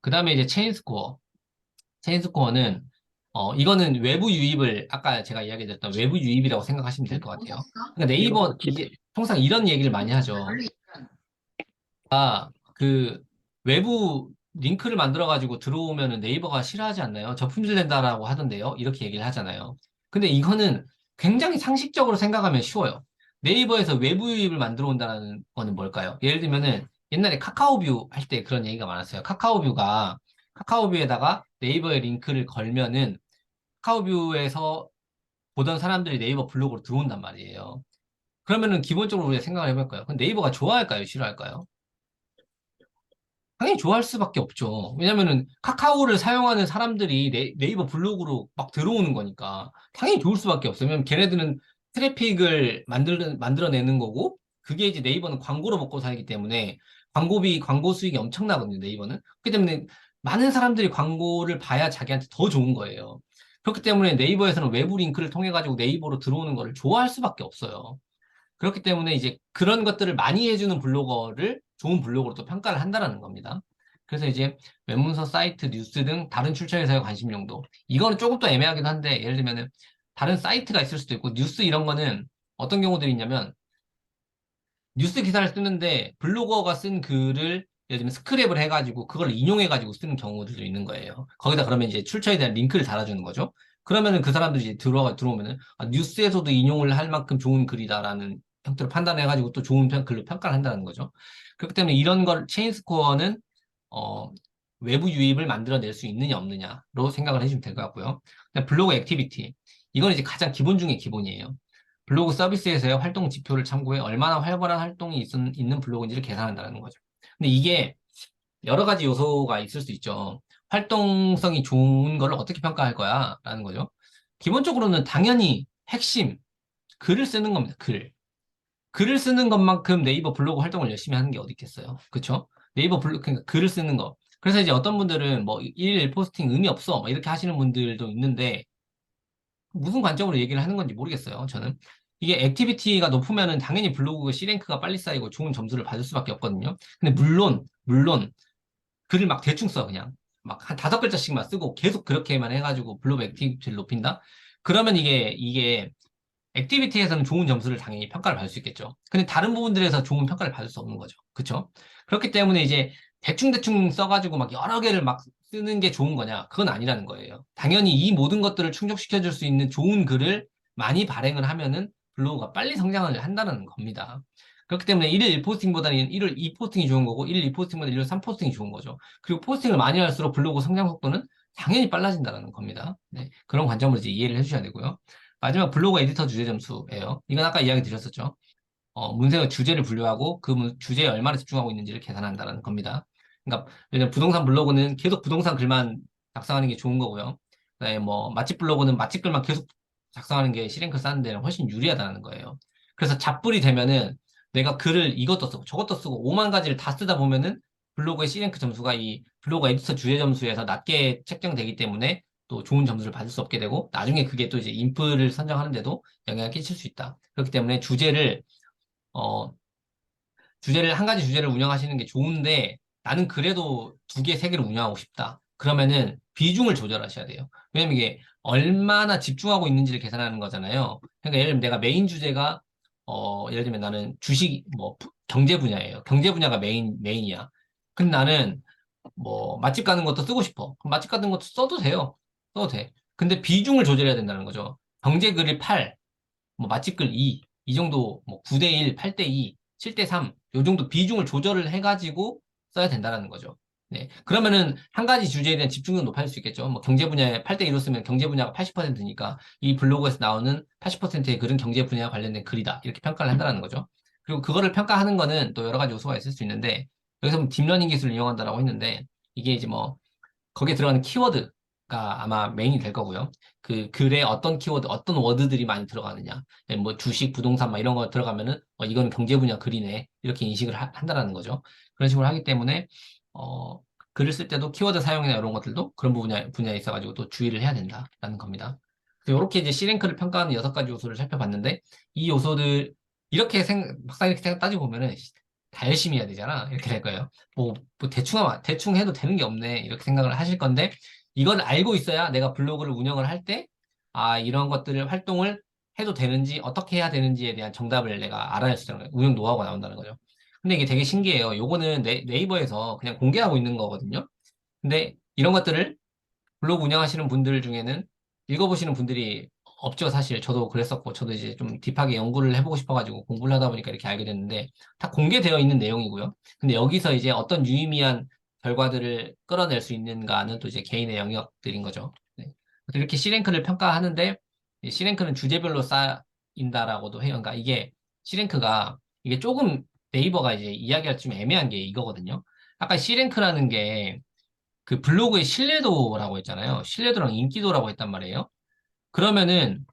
그 다음에 이제 체인 스코어. 체인 스코어는 이거는 외부 유입을 아까 제가 이야기했던 외부 유입이라고 생각하시면 될 것 같아요. 그러니까 네이버 이제 통상 이런 얘기를 많이 하죠. 그 외부 링크를 만들어가지고 들어오면은 네이버가 싫어하지 않나요? 저 품질된다라고 하던데요. 이렇게 얘기를 하잖아요. 근데 이거는 굉장히 상식적으로 생각하면 쉬워요. 네이버에서 외부 유입을 만들어 온다는 거는 뭘까요? 예를 들면은 옛날에 카카오뷰 할 때 그런 얘기가 많았어요. 카카오뷰에다가 네이버의 링크를 걸면은 카카오뷰에서 보던 사람들이 네이버 블로그로 들어온단 말이에요. 그러면은 기본적으로 우리가 생각을 해볼까요? 그럼 네이버가 좋아할까요? 싫어할까요? 당연히 좋아할 수밖에 없죠. 왜냐면은 카카오를 사용하는 사람들이 네이버 블로그로 막 들어오는 거니까 당연히 좋을 수밖에 없어요. 왜냐면 걔네들은 트래픽을 만들어내는 거고 그게 이제 네이버는 광고로 먹고 살기 때문에 광고 수익이 엄청나거든요, 네이버는. 그렇기 때문에 많은 사람들이 광고를 봐야 자기한테 더 좋은 거예요. 그렇기 때문에 네이버에서는 외부 링크를 통해 가지고 네이버로 들어오는 거를 좋아할 수밖에 없어요. 그렇기 때문에 이제 그런 것들을 많이 해주는 블로거를 좋은 블로거로 또 평가를 한다는 겁니다. 그래서 이제 웹문서, 사이트, 뉴스 등 다른 출처에서의 관심 정도. 이거는 조금 더 애매하기도 한데 예를 들면은 다른 사이트가 있을 수도 있고 뉴스 이런 거는 어떤 경우들이 있냐면 뉴스 기사를 쓰는데 블로거가 쓴 글을 예를 들면 스크랩을 해가지고 그걸 인용해가지고 쓰는 경우들도 있는 거예요. 거기다 그러면 이제 출처에 대한 링크를 달아주는 거죠. 그러면은 그 사람들이 이제 들어오면은 뉴스에서도 인용을 할 만큼 좋은 글이다라는 형태로 판단해가지고 또 좋은 글로 평가를 한다는 거죠. 그렇기 때문에 이런 걸 체인 스코어는 어, 외부 유입을 만들어낼 수 있느냐 없느냐로 생각을 해주면 될 것 같고요. 블로그 액티비티. 이건 이제 가장 기본 중에 기본이에요. 블로그 서비스에서의 활동 지표를 참고해 얼마나 활발한 활동이 있는 블로그인지를 계산한다는 거죠. 근데 이게 여러 가지 요소가 있을 수 있죠. 활동성이 좋은 걸 어떻게 평가할 거야? 라는 거죠. 기본적으로는 당연히 핵심, 글을 쓰는 겁니다. 글을 쓰는 것만큼 네이버 블로그 활동을 열심히 하는 게 어디 있겠어요. 그쵸? 네이버 블로그, 그러니까 글을 쓰는 거. 그래서 이제 어떤 분들은 뭐 일일 포스팅 의미 없어. 뭐 이렇게 하시는 분들도 있는데 무슨 관점으로 얘기를 하는 건지 모르겠어요. 저는. 이게 액티비티가 높으면은 당연히 블로그 C랭크가 빨리 쌓이고 좋은 점수를 받을 수밖에 없거든요. 근데 물론 글을 막 대충 써 그냥 막 한 5글자씩만 쓰고 계속 그렇게만 해가지고 블로그 액티비티를 높인다? 그러면 이게 액티비티에서는 좋은 점수를 당연히 평가를 받을 수 있겠죠. 근데 다른 부분들에서 좋은 평가를 받을 수 없는 거죠. 그쵸? 그렇기 때문에 이제 대충대충 써가지고 막 여러 개를 막 쓰는 게 좋은 거냐? 그건 아니라는 거예요. 당연히 이 모든 것들을 충족시켜줄 수 있는 좋은 글을 많이 발행을 하면은 블로그가 빨리 성장을 한다는 겁니다. 그렇기 때문에 1일 1포스팅보다는 1일 2포스팅이 좋은 거고 1일 2포스팅보다 1일 3포스팅이 좋은 거죠. 그리고 포스팅을 많이 할수록 블로그 성장 속도는 당연히 빨라진다는 겁니다. 네, 그런 관점으로 이제 이해를 해주셔야 되고요. 마지막 블로그 에디터 주제 점수예요. 이건 아까 이야기 드렸었죠. 문서의 주제를 분류하고 그 주제에 얼마나 집중하고 있는지를 계산한다는 겁니다. 그러니까 예를 부동산 블로그는 계속 부동산 글만 작성하는 게 좋은 거고요. 그다음에 뭐 맛집 블로그는 맛집 글만 계속 작성하는 게 실행글 쌓는 데는 훨씬 유리하다는 거예요. 그래서 잡불이 되면은 내가 글을 이것도 쓰고 저것도 쓰고 5만 가지를 다 쓰다 보면은 블로그의 C랭크 점수가 이 블로그 에디터 주제 점수에서 낮게 책정되기 때문에 또 좋은 점수를 받을 수 없게 되고 나중에 그게 또 이제 인프를 선정하는데도 영향을 끼칠 수 있다. 그렇기 때문에 어, 주제를, 한 가지 주제를 운영하시는 게 좋은데 나는 그래도 두 개, 세 개를 운영하고 싶다. 그러면은 비중을 조절하셔야 돼요. 왜냐면 이게 얼마나 집중하고 있는지를 계산하는 거잖아요. 그러니까 예를 들면 내가 메인 주제가, 예를 들면 나는 주식, 뭐, 경제 분야예요. 경제 분야가 메인이야. 근데 나는 뭐, 맛집 가는 것도 쓰고 싶어. 그럼 맛집 가는 것도 써도 돼요. 써도 돼. 근데 비중을 조절해야 된다는 거죠. 경제 글이 8, 뭐 맛집글 2, 이 정도 뭐 9대 1, 8대 2, 7대 3, 요 정도 비중을 조절을 해가지고 써야 된다는 거죠. 네. 그러면은 한 가지 주제에 대한 집중도 높아질 수 있겠죠. 뭐 경제 분야에 8대 2로 쓰면 경제 분야가 80%니까 이 블로그에서 나오는 80%의 글은 경제 분야와 관련된 글이다. 이렇게 평가를 한다는 거죠. 그리고 그거를 평가하는 거는 또 여러 가지 요소가 있을 수 있는데 여기서 뭐 딥러닝 기술을 이용한다라고 했는데 이게 이제 뭐 거기에 들어가는 키워드가 아마 메인이 될 거고요. 그 글에 어떤 키워드, 어떤 워드들이 많이 들어가느냐. 뭐 주식, 부동산 막 이런 거 들어가면은 이거는 경제 분야 글이네. 이렇게 인식을 한다라는 거죠. 그런 식으로 하기 때문에 어, 글을 쓸 때도 키워드 사용이나 이런 것들도 그런 분야에 있어가지고 또 주의를 해야 된다라는 겁니다. 그래서 이렇게 이제 C랭크를 평가하는 6가지 요소를 살펴봤는데 이 요소들 이렇게 막상 이렇게 따지고 보면은 다 열심히 해야 되잖아. 이렇게 될 거예요. 뭐 대충 해도 되는 게 없네. 이렇게 생각을 하실 건데, 이걸 알고 있어야 내가 블로그를 운영을 할 때, 이런 것들을 활동을 해도 되는지, 어떻게 해야 되는지에 대한 정답을 내가 알아낼 수 있다는 거예요. 운영 노하우가 나온다는 거죠. 근데 이게 되게 신기해요. 요거는 네이버에서 그냥 공개하고 있는 거거든요. 근데 이런 것들을 블로그 운영하시는 분들 중에는 읽어보시는 분들이 없죠, 사실. 저도 그랬었고, 저도 이제 좀 딥하게 연구를 해보고 싶어가지고 공부를 하다 보니까 이렇게 알게 됐는데, 다 공개되어 있는 내용이고요. 근데 여기서 이제 어떤 유의미한 결과들을 끌어낼 수 있는가는 또 이제 개인의 영역들인 거죠. 네. 그래서 이렇게 C랭크를 평가하는데, 이 C랭크는 주제별로 쌓인다라고도 해요. 그러니까 이게 C랭크가, 이게 조금 네이버가 이제 이야기할 좀 애매한 게 이거거든요. 아까 C랭크라는 게 그 블로그의 신뢰도라고 했잖아요. 신뢰도랑 인기도라고 했단 말이에요. 그러면은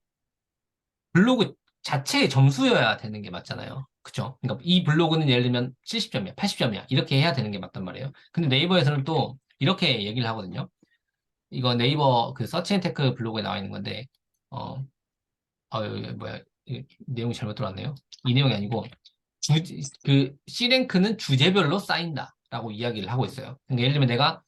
블로그 자체의 점수여야 되는 게 맞잖아요. 그쵸? 그러니까 이 블로그는 예를 들면 70점이야, 80점이야. 이렇게 해야 되는 게 맞단 말이에요. 근데 네이버에서는 또 이렇게 얘기를 하거든요. 이거 네이버 그 서치앤테크 블로그에 나와 있는 건데, 어, 여기 뭐야. 내용이 잘못 들어왔네요. 이 내용이 아니고, C랭크는 주제별로 쌓인다라고 이야기를 하고 있어요. 그러니까 예를 들면 내가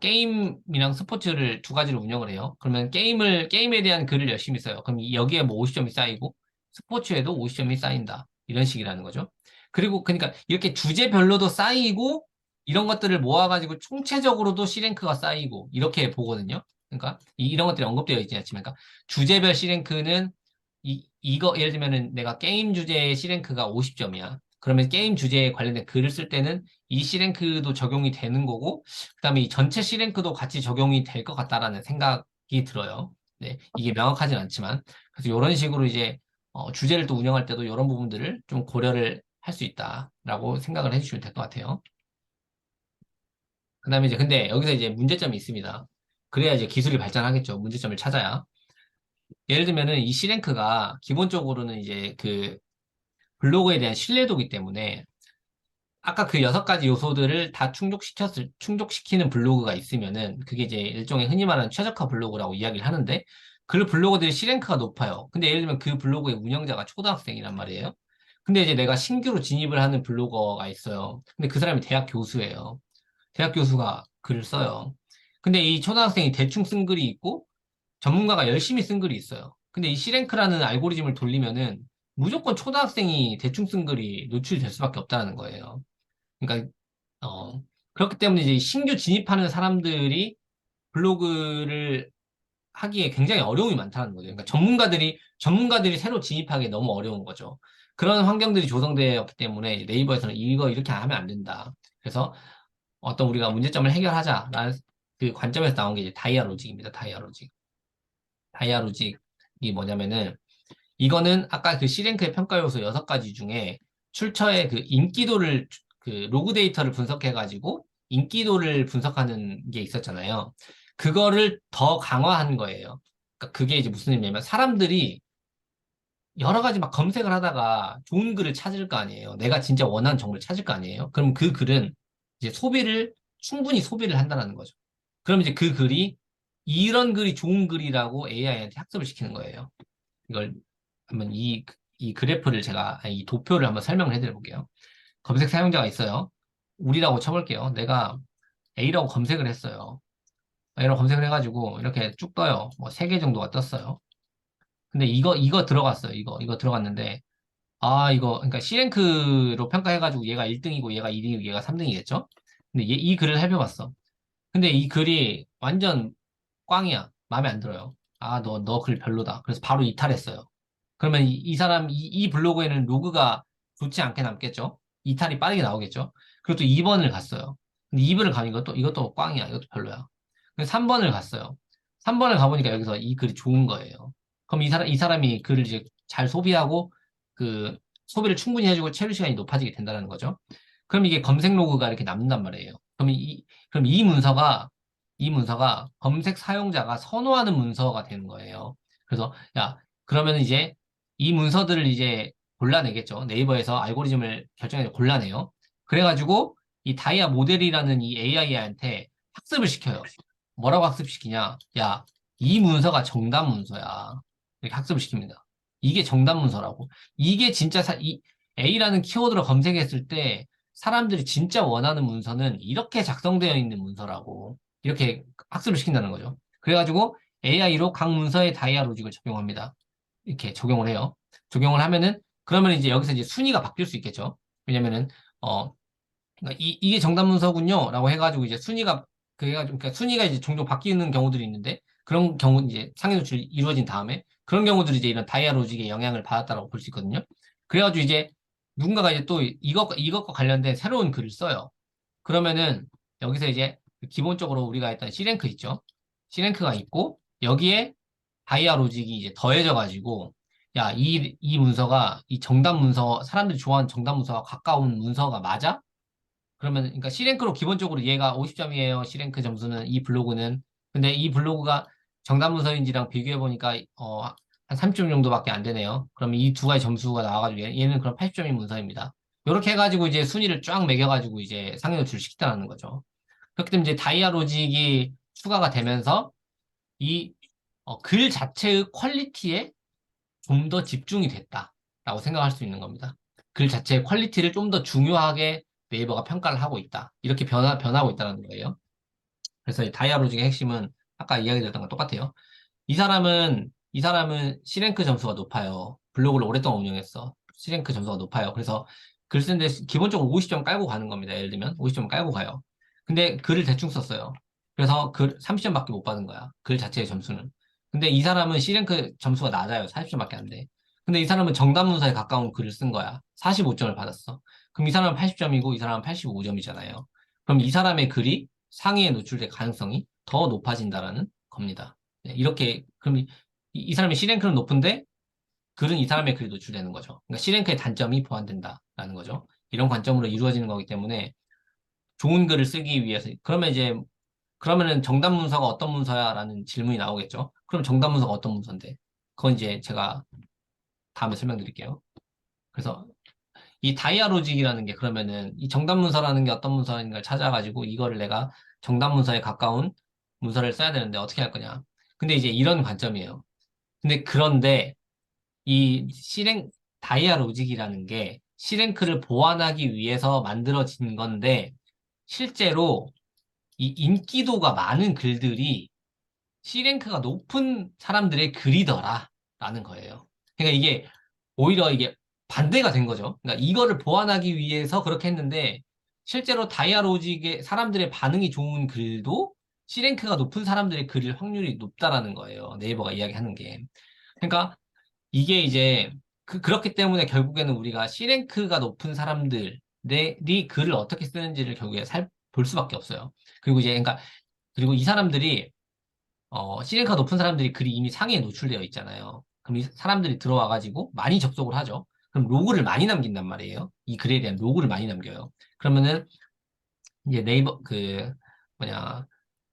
게임이랑 스포츠를 두 가지를 운영을 해요. 그러면 게임에 대한 글을 열심히 써요. 그럼 여기에 뭐 50점이 쌓이고, 스포츠에도 50점이 쌓인다. 이런 식이라는 거죠. 그리고, 그러니까, 이렇게 주제별로도 쌓이고, 이런 것들을 모아가지고 총체적으로도 C랭크가 쌓이고, 이렇게 보거든요. 그러니까, 이런 것들이 언급되어 있지 않지만, 그러니까, 주제별 C랭크는, 이거, 예를 들면은 내가 게임 주제의 C랭크가 50점이야. 그러면 게임 주제에 관련된 글을 쓸 때는 이 C랭크도 적용이 되는 거고, 그다음에 이 전체 C랭크도 같이 적용이 될 것 같다라는 생각이 들어요. 네, 이게 명확하진 않지만 그래서 이런 식으로 이제 주제를 또 운영할 때도 이런 부분들을 좀 고려를 할 수 있다라고 생각을 해주시면 될 것 같아요. 그다음에 이제 근데 여기서 이제 문제점이 있습니다. 그래야 이제 기술이 발전하겠죠. 문제점을 찾아야. 예를 들면은 이 C랭크가 기본적으로는 이제 그 블로그에 대한 신뢰도기 때문에 아까 그 6가지 요소들을 다 충족시키는 블로그가 있으면은 그게 이제 일종의 흔히 말하는 최적화 블로그라고 이야기를 하는데 그 블로그들이 C랭크가 높아요. 근데 예를 들면 그 블로그의 운영자가 초등학생이란 말이에요. 근데 이제 내가 신규로 진입을 하는 블로거가 있어요. 근데 그 사람이 대학 교수예요. 대학 교수가 글을 써요. 근데 이 초등학생이 대충 쓴 글이 있고 전문가가 열심히 쓴 글이 있어요. 근데 이 C랭크라는 알고리즘을 돌리면은 무조건 초등학생이 대충 쓴 글이 노출될 수밖에 없다는 거예요. 그러니까 그렇기 때문에 이제 신규 진입하는 사람들이 블로그를 하기에 굉장히 어려움이 많다는 거죠. 그러니까 전문가들이 새로 진입하기 너무 어려운 거죠. 그런 환경들이 조성되었기 때문에 이제 네이버에서는 이거 이렇게 하면 안 된다. 그래서 어떤 우리가 문제점을 해결하자라는 그 관점에서 나온 게 이제 다이아 로직입니다. 다이아 로직. 다이아 로직이 뭐냐면은 이거는 아까 그 C랭크의 평가 요소 6가지 중에 출처의 그 인기도를 그 로그 데이터를 분석해가지고 인기도를 분석하는 게 있었잖아요. 그거를 더 강화한 거예요. 그러니까 그게 이제 무슨 의미냐면 사람들이 여러 가지 막 검색을 하다가 좋은 글을 찾을 거 아니에요. 내가 진짜 원하는 정보를 찾을 거 아니에요. 그럼 그 글은 이제 충분히 소비를 한다는 거죠. 그럼 이제 그 글이 이런 글이 좋은 글이라고 AI한테 학습을 시키는 거예요. 이걸 한번 이 그래프를 이 도표를 한번 설명을 해드려 볼게요. 검색 사용자가 있어요. 우리라고 쳐볼게요. 내가 A라고 검색을 했어요. A라고 검색을 해가지고 이렇게 쭉 떠요. 뭐 3개 정도가 떴어요. 근데 이거 들어갔어요. 이거 들어갔는데, 그러니까 C랭크로 평가해가지고 얘가 1등이고 얘가 2등이고 얘가 3등이겠죠? 근데 이 글을 살펴봤어. 근데 이 글이 완전 꽝이야. 마음에 안 들어요. 너 글 별로다. 그래서 바로 이탈했어요. 그러면 이 사람, 이 블로그에는 로그가 좋지 않게 남겠죠? 이탈이 빠르게 나오겠죠? 그리고 또 2번을 갔어요. 근데 2번을 가면 이것도 꽝이야. 이것도 별로야. 그래서 3번을 갔어요. 3번을 가보니까 여기서 이 글이 좋은 거예요. 그럼 이 사람이 글을 이제 잘 소비하고 그 소비를 충분히 해주고 체류 시간이 높아지게 된다는 거죠. 그럼 이게 검색 로그가 이렇게 남는단 말이에요. 그럼 이 문서가 검색 사용자가 선호하는 문서가 되는 거예요. 그래서 야, 그러면 이제 이 문서들을 이제 골라내겠죠. 네이버에서 알고리즘을 결정해서 골라내요. 그래가지고 이 다이아 모델이라는 이 AI한테 학습을 시켜요. 뭐라고 학습시키냐? 야, 이 문서가 정답 문서야. 이렇게 학습을 시킵니다. 이게 정답 문서라고. 이게 진짜 이 A라는 키워드로 검색했을 때 사람들이 진짜 원하는 문서는 이렇게 작성되어 있는 문서라고. 이렇게 학습을 시킨다는 거죠. 그래가지고 AI로 각 문서에 다이아 로직을 적용합니다. 이렇게 적용을 해요. 적용을 하면은 그러면 이제 여기서 이제 순위가 바뀔 수 있겠죠. 왜냐면은 어 그러니까 이게 정답 문서군요라고 해가지고 이제 순위가 그러니까 순위가 이제 종종 바뀌는 경우들이 있는데 그런 경우 이제 상위 노출이 이루어진 다음에 그런 경우들이 이제 이런 다이아 로직의 영향을 받았다라고 볼 수 있거든요. 그래가지고 이제 누군가가 이제 또 이것과 관련된 새로운 글을 써요. 그러면은 여기서 이제 기본적으로 우리가 했던 C랭크 있죠. C랭크가 있고 여기에 다이아 로직이 이제 더해져 가지고 야, 이 문서가 이 정답 문서 사람들이 좋아하는 정답 문서와 가까운 문서가 맞아? 그러면 그러니까 C랭크로 기본적으로 얘가 50점이에요. C랭크 점수는 이 블로그는. 근데 이 블로그가 정답 문서인지랑 비교해 보니까 한 30점 정도밖에 안 되네요. 그럼 이 두 가지 점수가 나와가지고 얘는 그럼 80점인 문서입니다. 이렇게 해가지고 이제 순위를 쫙 매겨가지고 이제 상위 노출을 시켰다는 거죠. 그렇기 때문에 이제 다이아 로직이 추가가 되면서 이 글 자체의 퀄리티에 좀 더 집중이 됐다라고 생각할 수 있는 겁니다. 글 자체의 퀄리티를 좀 더 중요하게 네이버가 평가를 하고 있다. 이렇게 변하고 있다는 거예요. 그래서 이 다이아로직의 핵심은 아까 이야기 드렸던 건 똑같아요. 이 사람은 C랭크 점수가 높아요. 블로그를 오랫동안 운영했어. C랭크 점수가 높아요. 그래서 글 쓰는데 기본적으로 50점 깔고 가는 겁니다. 예를 들면 50점 깔고 가요. 근데 글을 대충 썼어요. 그래서 글 30점밖에 못 받은 거야. 글 자체의 점수는. 근데 이 사람은 C랭크 점수가 낮아요. 40점밖에 안 돼. 근데 이 사람은 정답 문서에 가까운 글을 쓴 거야. 45점을 받았어. 그럼 이 사람은 80점이고 이 사람은 85점이잖아요. 그럼 이 사람의 글이 상위에 노출될 가능성이 더 높아진다라는 겁니다. 네, 그럼 이 사람의 C랭크는 높은데 글은 이 사람의 글이 노출되는 거죠. 그러니까 C랭크의 단점이 보완된다라는 거죠. 이런 관점으로 이루어지는 거기 때문에 좋은 글을 쓰기 위해서 그러면은 정답 문서가 어떤 문서야라는 질문이 나오겠죠. 그럼 정답 문서가 어떤 문서인데? 그건 이제 제가 다음에 설명드릴게요. 그래서 이 다이아 로직이라는 게 그러면은 이 정답 문서라는 게 어떤 문서인가를 찾아가지고 이거를 내가 정답 문서에 가까운 문서를 써야 되는데 어떻게 할 거냐. 근데 이제 이런 관점이에요. 그런데 이 다이아 로직이라는 게 C랭크를 보완하기 위해서 만들어진 건데 실제로 이 인기도가 많은 글들이 C랭크가 높은 사람들의 글이더라라는 거예요. 그러니까 이게 오히려 이게 반대가 된 거죠. 그러니까 이거를 보완하기 위해서 그렇게 했는데 실제로 다이아로직의 사람들의 반응이 좋은 글도 C랭크가 높은 사람들의 글일 확률이 높다라는 거예요. 네이버가 이야기하는 게. 그러니까 이게 이제 그렇기 때문에 결국에는 우리가 C랭크가 높은 사람들이 글을 어떻게 쓰는지를 결국에 볼 수밖에 없어요. 그리고 이제 그러니까 그리고 이 사람들이 C랭크가 높은 사람들이 글이 이미 상위에 노출되어 있잖아요. 그럼 이 사람들이 들어와가지고 많이 접속을 하죠. 그럼 로그를 많이 남긴단 말이에요. 이 글에 대한 로그를 많이 남겨요. 그러면은 이제 네이버 뭐냐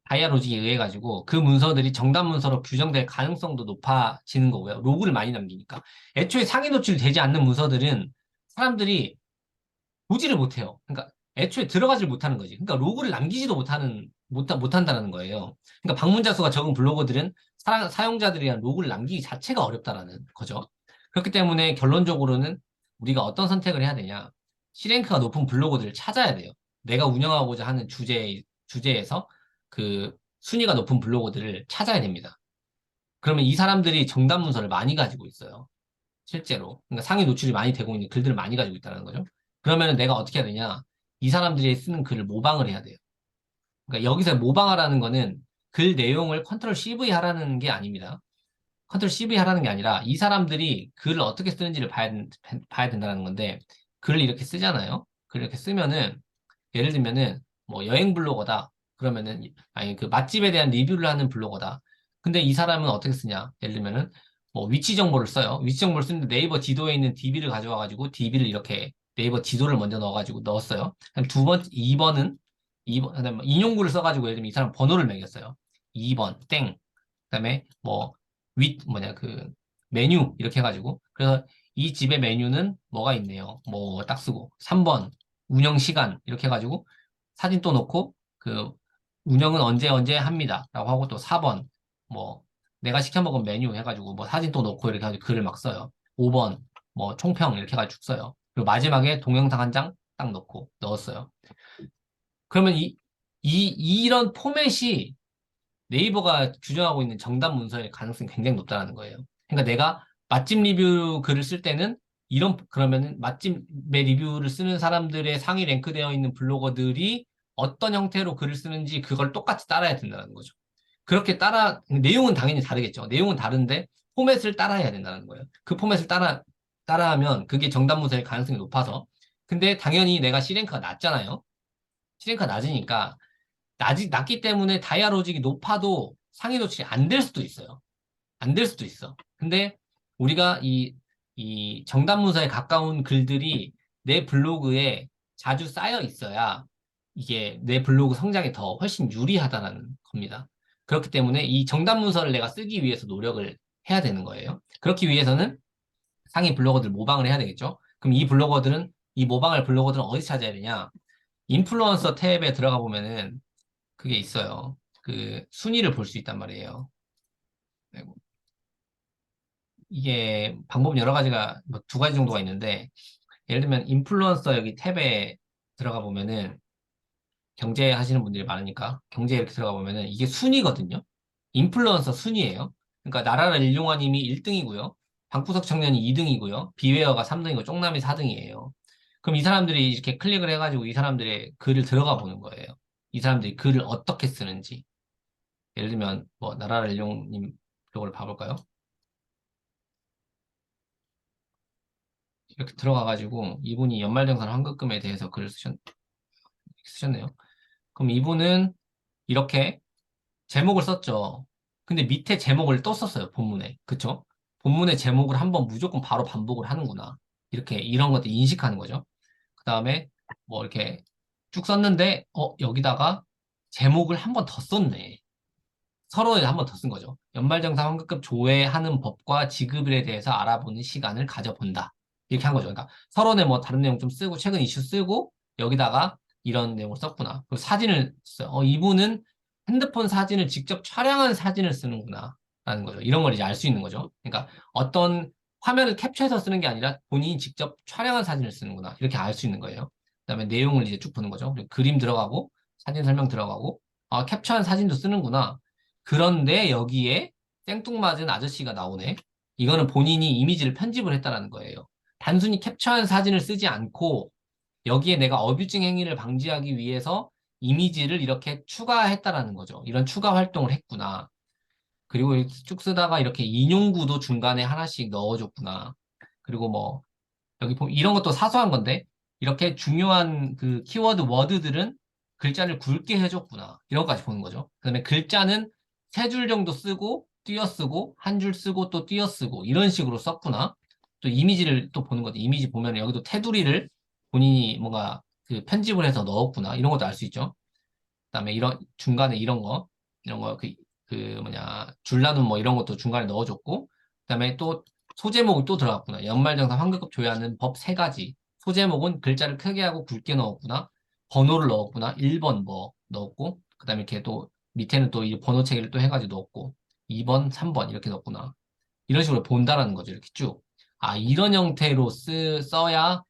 다이아로직에 의해 가지고 그 문서들이 정답 문서로 규정될 가능성도 높아지는 거고요. 로그를 많이 남기니까. 애초에 상위 노출되지 않는 문서들은 사람들이 보지를 못해요. 그러니까 애초에 들어가질 못하는 거지. 그러니까 로그를 남기지도 못한다는 거예요. 그러니까 방문자 수가 적은 블로거들은 사용자들에 대한 로그를 남기기 자체가 어렵다라는 거죠. 그렇기 때문에 결론적으로는 우리가 어떤 선택을 해야 되냐. C랭크가 높은 블로거들을 찾아야 돼요. 내가 운영하고자 하는 주제에서 그 순위가 높은 블로거들을 찾아야 됩니다. 그러면 이 사람들이 정답 문서를 많이 가지고 있어요. 실제로. 그러니까 상위 노출이 많이 되고 있는 글들을 많이 가지고 있다는 거죠. 그러면 내가 어떻게 해야 되냐? 이 사람들이 쓰는 글을 모방을 해야 돼요. 그러니까 여기서 모방하라는 거는 글 내용을 컨트롤 CV 하라는 게 아닙니다. 컨트롤 CV 하라는 게 아니라 이 사람들이 글을 어떻게 쓰는지를 봐야 된다는 건데 글을 이렇게 쓰잖아요. 글을 이렇게 쓰면은 예를 들면은 뭐 여행 블로거다. 그러면은 아니 그 맛집에 대한 리뷰를 하는 블로거다. 근데 이 사람은 어떻게 쓰냐? 예를 들면은 뭐 위치 정보를 써요. 위치 정보를 쓰는데 네이버 지도에 있는 DB를 가져와 가지고 DB를 이렇게 네이버 지도를 먼저 넣어 가지고 넣었어요. 그럼 2번 그다음에 인용구를 써 가지고 예를 들면 이 사람 번호를 매겼어요. 2번 땡. 그다음에 뭐 뭐냐 그 메뉴 이렇게 해가지고 그래서 이 집의 메뉴는 뭐가 있네요. 뭐 딱 쓰고 3번 운영 시간 이렇게 해가지고 사진 또 넣고 그 운영은 언제 언제 합니다라고 하고 또 4번 뭐 내가 시켜 먹은 메뉴 해가지고 뭐 사진 또 넣고 이렇게 해가지고 글을 막 써요. 5번 뭐 총평 이렇게 해가지고 써요. 그리고 마지막에 동영상 한 장 딱 넣고 넣었어요. 그러면 이런 포맷이 네이버가 규정하고 있는 정답 문서의 가능성이 굉장히 높다는 거예요. 그러니까 내가 맛집 리뷰 글을 쓸 때는 그러면은 맛집의 리뷰를 쓰는 사람들의 상위 랭크되어 있는 블로거들이 어떤 형태로 글을 쓰는지 그걸 똑같이 따라야 된다는 거죠. 그렇게 내용은 당연히 다르겠죠. 내용은 다른데 포맷을 따라야 된다는 거예요. 그 포맷을 따라하면 그게 정답 문서의 가능성이 높아서. 근데 당연히 내가 C랭크가 낮잖아요. C랭크가 낮으니까 낮기 때문에 다이아 로직이 높아도 상위 노출이 안 될 수도 있어요. 안 될 수도 있어. 근데 우리가 이 정답 문서에 가까운 글들이 내 블로그에 자주 쌓여 있어야 이게 내 블로그 성장에 더 훨씬 유리하다는 겁니다. 그렇기 때문에 이 정답 문서를 내가 쓰기 위해서 노력을 해야 되는 거예요. 그렇기 위해서는 상위 블로거들 모방을 해야 되겠죠. 그럼 이 모방할 블로거들은 어디 찾아야 되냐? 인플루언서 탭에 들어가 보면은 그게 있어요. 그 순위를 볼 수 있단 말이에요. 아이고. 이게 방법은 여러 가지가 뭐 두 가지 정도가 있는데 예를 들면 인플루언서 여기 탭에 들어가 보면은 경제 하시는 분들이 많으니까 경제 이렇게 들어가 보면은 이게 순위거든요. 인플루언서 순위예요. 그러니까 나라라 일용화님이 1등이고요. 방구석 청년이 2등이고요. 비웨어가 3등이고 쪽남이 4등이에요. 그럼 이 사람들이 이렇게 클릭을 해가지고 이 사람들의 글을 들어가 보는 거예요. 이 사람들이 글을 어떻게 쓰는지. 예를 들면 뭐 나라라 일용님 쪽을 봐볼까요? 이렇게 들어가가지고 이분이 연말정산 환급금에 대해서 글을 쓰셨네요. 그럼 이분은 이렇게 제목을 썼죠. 근데 밑에 제목을 또 썼어요. 본문에. 그쵸? 본문의 제목을 한번 무조건 바로 반복을 하는구나. 이렇게 이런 것들 인식하는 거죠. 그 다음에 뭐 이렇게 쭉 썼는데 여기다가 제목을 한번 더 썼네. 서로 한 번 더 쓴 거죠. 연말정산 환급금 조회하는 법과 지급일에 대해서 알아보는 시간을 가져본다. 이렇게 한 거죠. 그러니까 서론에 뭐 다른 내용 좀 쓰고 최근 이슈 쓰고 여기다가 이런 내용을 썼구나. 그리고 사진을 써요. 이분은 핸드폰 사진을 직접 촬영한 사진을 쓰는구나. 라는 거죠. 이런 걸 이제 알 수 있는 거죠. 그러니까 어떤 화면을 캡처해서 쓰는 게 아니라 본인이 직접 촬영한 사진을 쓰는구나. 이렇게 알 수 있는 거예요. 그다음에 내용을 이제 쭉 보는 거죠. 그림 들어가고 사진 설명 들어가고 캡처한 사진도 쓰는구나. 그런데 여기에 생뚱맞은 아저씨가 나오네. 이거는 본인이 이미지를 편집을 했다라는 거예요. 단순히 캡처한 사진을 쓰지 않고 여기에 내가 어뷰징 행위를 방지하기 위해서 이미지를 이렇게 추가했다라는 거죠. 이런 추가 활동을 했구나. 그리고 이렇게 쭉 쓰다가 이렇게 인용구도 중간에 하나씩 넣어줬구나. 그리고 뭐 여기 보면 이런 것도 사소한 건데 이렇게 중요한 그 키워드 워드들은 글자를 굵게 해줬구나. 이런 것까지 보는 거죠. 그다음에 글자는 세 줄 정도 쓰고 띄어쓰고 한 줄 쓰고 또 띄어쓰고 이런 식으로 썼구나. 또 이미지를 또 보는 거죠. 이미지 보면 여기도 테두리를 본인이 뭔가 그 편집을 해서 넣었구나. 이런 것도 알 수 있죠. 그다음에 이런 중간에 이런 거 그 뭐냐 줄나눔 뭐 이런 것도 중간에 넣어줬고 그다음에 또 소제목이 또 들어갔구나. 연말정산 환급금 조회하는 법 세 가지. 소제목은 글자를 크게 하고 굵게 넣었구나. 번호를 넣었구나. 1번 뭐 넣었고 그다음에 이렇게 또 밑에는 또 이 번호 체계를 또 해가지고 넣었고 2번, 3번 이렇게 넣었구나. 이런 식으로 본다라는 거죠. 이렇게 쭉. 아, 이런 형태로 써야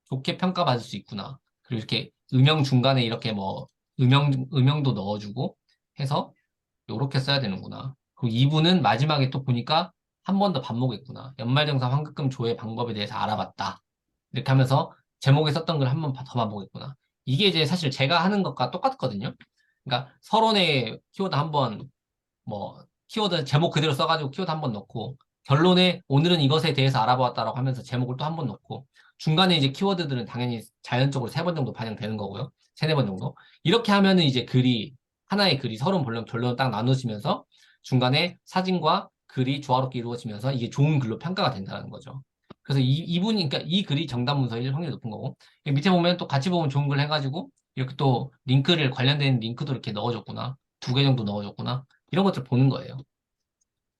좋게 평가받을 수 있구나. 그리고 이렇게 음영 중간에 이렇게 뭐 음영도 넣어주고 해서 요렇게 써야 되는구나. 그리고 2부는 마지막에 또 보니까 한 번 더 반복했구나. 연말정산 환급금 조회 방법에 대해서 알아봤다. 이렇게 하면서 제목에 썼던 걸 한 번 더 반복했구나. 이게 이제 사실 제가 하는 것과 똑같거든요. 그러니까 서론에 키워드 한번 뭐 키워드 제목 그대로 써가지고 키워드 한 번 넣고 결론에 오늘은 이것에 대해서 알아보았다라고 하면서 제목을 또 한 번 넣고 중간에 이제 키워드들은 당연히 자연적으로 세 번 정도 반영되는 거고요. 세네 번 정도. 이렇게 하면은 이제 하나의 글이 서론, 본론, 결론을 딱 나누시면서 중간에 사진과 글이 조화롭게 이루어지면서 이게 좋은 글로 평가가 된다는 거죠. 그래서 그러니까 이 글이 정답 문서일 확률이 높은 거고 밑에 보면 또 같이 보면 좋은 글 해가지고 이렇게 또 관련된 링크도 이렇게 넣어줬구나. 2개 정도 넣어줬구나. 이런 것들 보는 거예요.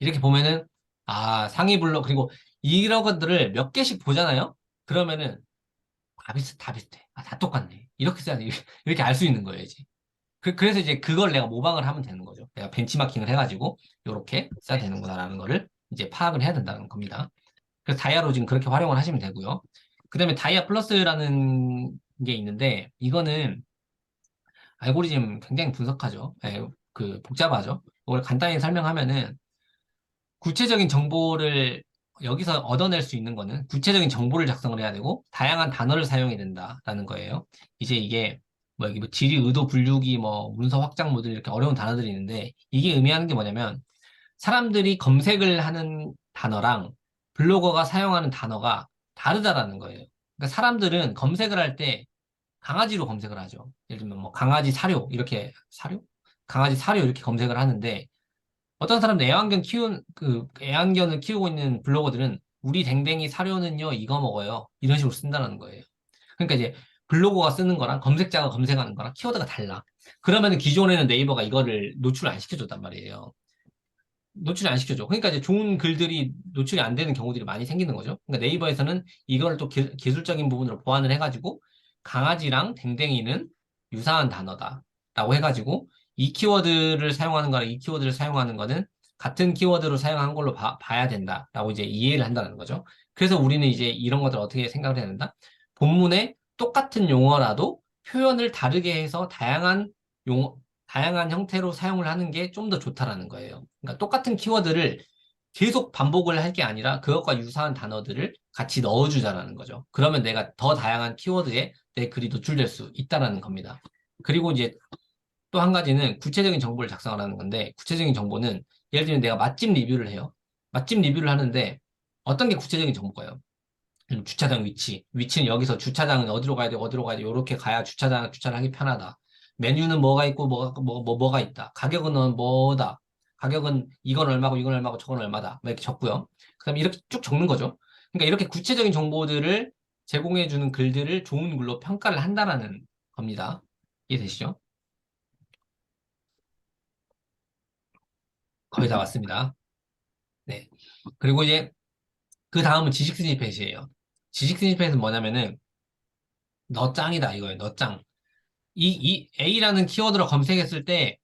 이렇게 보면은, 아, 상위 블록, 그리고 이런 것들을 몇 개씩 보잖아요? 그러면은, 다 비슷해. 아, 다 똑같네. 이렇게 써야 돼. 이렇게 알 수 있는 거예요, 이제. 그래서 이제 그걸 내가 모방을 하면 되는 거죠. 내가 벤치마킹을 해가지고, 이렇게 써야 되는구나라는 거를 이제 파악을 해야 된다는 겁니다. 그래서 다이아로 지금 그렇게 활용을 하시면 되고요. 그 다음에 다이아 플러스라는 게 있는데, 이거는 알고리즘 굉장히 분석하죠. 예, 복잡하죠. 이걸 간단히 설명하면은, 구체적인 정보를 여기서 얻어낼 수 있는 거는 구체적인 정보를 작성을 해야 되고 다양한 단어를 사용해야 된다라는 거예요. 이제 이게 뭐 여기 뭐 질의 의도 분류기 뭐 문서 확장 모듈 이렇게 어려운 단어들이 있는데 이게 의미하는 게 뭐냐면 사람들이 검색을 하는 단어랑 블로거가 사용하는 단어가 다르다라는 거예요. 그러니까 사람들은 검색을 할 때 강아지로 검색을 하죠. 예를 들면 뭐 강아지 사료 이렇게 사료? 강아지 사료 이렇게 검색을 하는데 어떤 사람들 애완견을 키우고 있는 블로거들은 우리 댕댕이 사료는요, 이거 먹어요. 이런 식으로 쓴다는 거예요. 그러니까 이제 블로거가 쓰는 거랑 검색자가 검색하는 거랑 키워드가 달라. 그러면 기존에는 네이버가 이거를 노출을 안 시켜줬단 말이에요. 노출이 안 시켜줘. 그러니까 이제 좋은 글들이 노출이 안 되는 경우들이 많이 생기는 거죠. 그러니까 네이버에서는 이걸 또 기술적인 부분으로 보완을 해가지고 강아지랑 댕댕이는 유사한 단어다. 라고 해가지고 이 키워드를 사용하는 거랑 이 키워드를 사용하는 거는 같은 키워드로 사용한 걸로 봐야 된다. 라고 이제 이해를 한다는 거죠. 그래서 우리는 이제 이런 것들 어떻게 생각을 해야 된다? 본문에 똑같은 용어라도 표현을 다르게 해서 용어, 다양한 형태로 사용을 하는 게 좀 더 좋다라는 거예요. 그러니까 똑같은 키워드를 계속 반복을 할 게 아니라 그것과 유사한 단어들을 같이 넣어주자라는 거죠. 그러면 내가 더 다양한 키워드에 내 글이 노출될 수 있다라는 겁니다. 그리고 이제 또 한 가지는 구체적인 정보를 작성하라는 건데 구체적인 정보는 예를 들면 내가 맛집 리뷰를 해요. 맛집 리뷰를 하는데 어떤 게 구체적인 정보가요? 주차장 위치는 여기서 주차장은 어디로 가야 돼, 어디로 가야 돼, 요렇게 가야 주차를 하기 편하다. 메뉴는 뭐가 있고, 뭐가 있다. 가격은 뭐다. 가격은 이건 얼마고, 이건 얼마고, 저건 얼마다. 뭐 이렇게 적고요. 그 다음에 이렇게 쭉 적는 거죠. 그러니까 이렇게 구체적인 정보들을 제공해주는 글들을 좋은 글로 평가를 한다라는 겁니다. 이해되시죠? 거의 다 왔습니다. 네. 그리고 이제 그 다음은 지식 스니펫이에요. 지식 스니펫은 뭐냐면은, 너 짱이다 이거예요. 너 짱. 이 A라는 키워드로 검색했을 때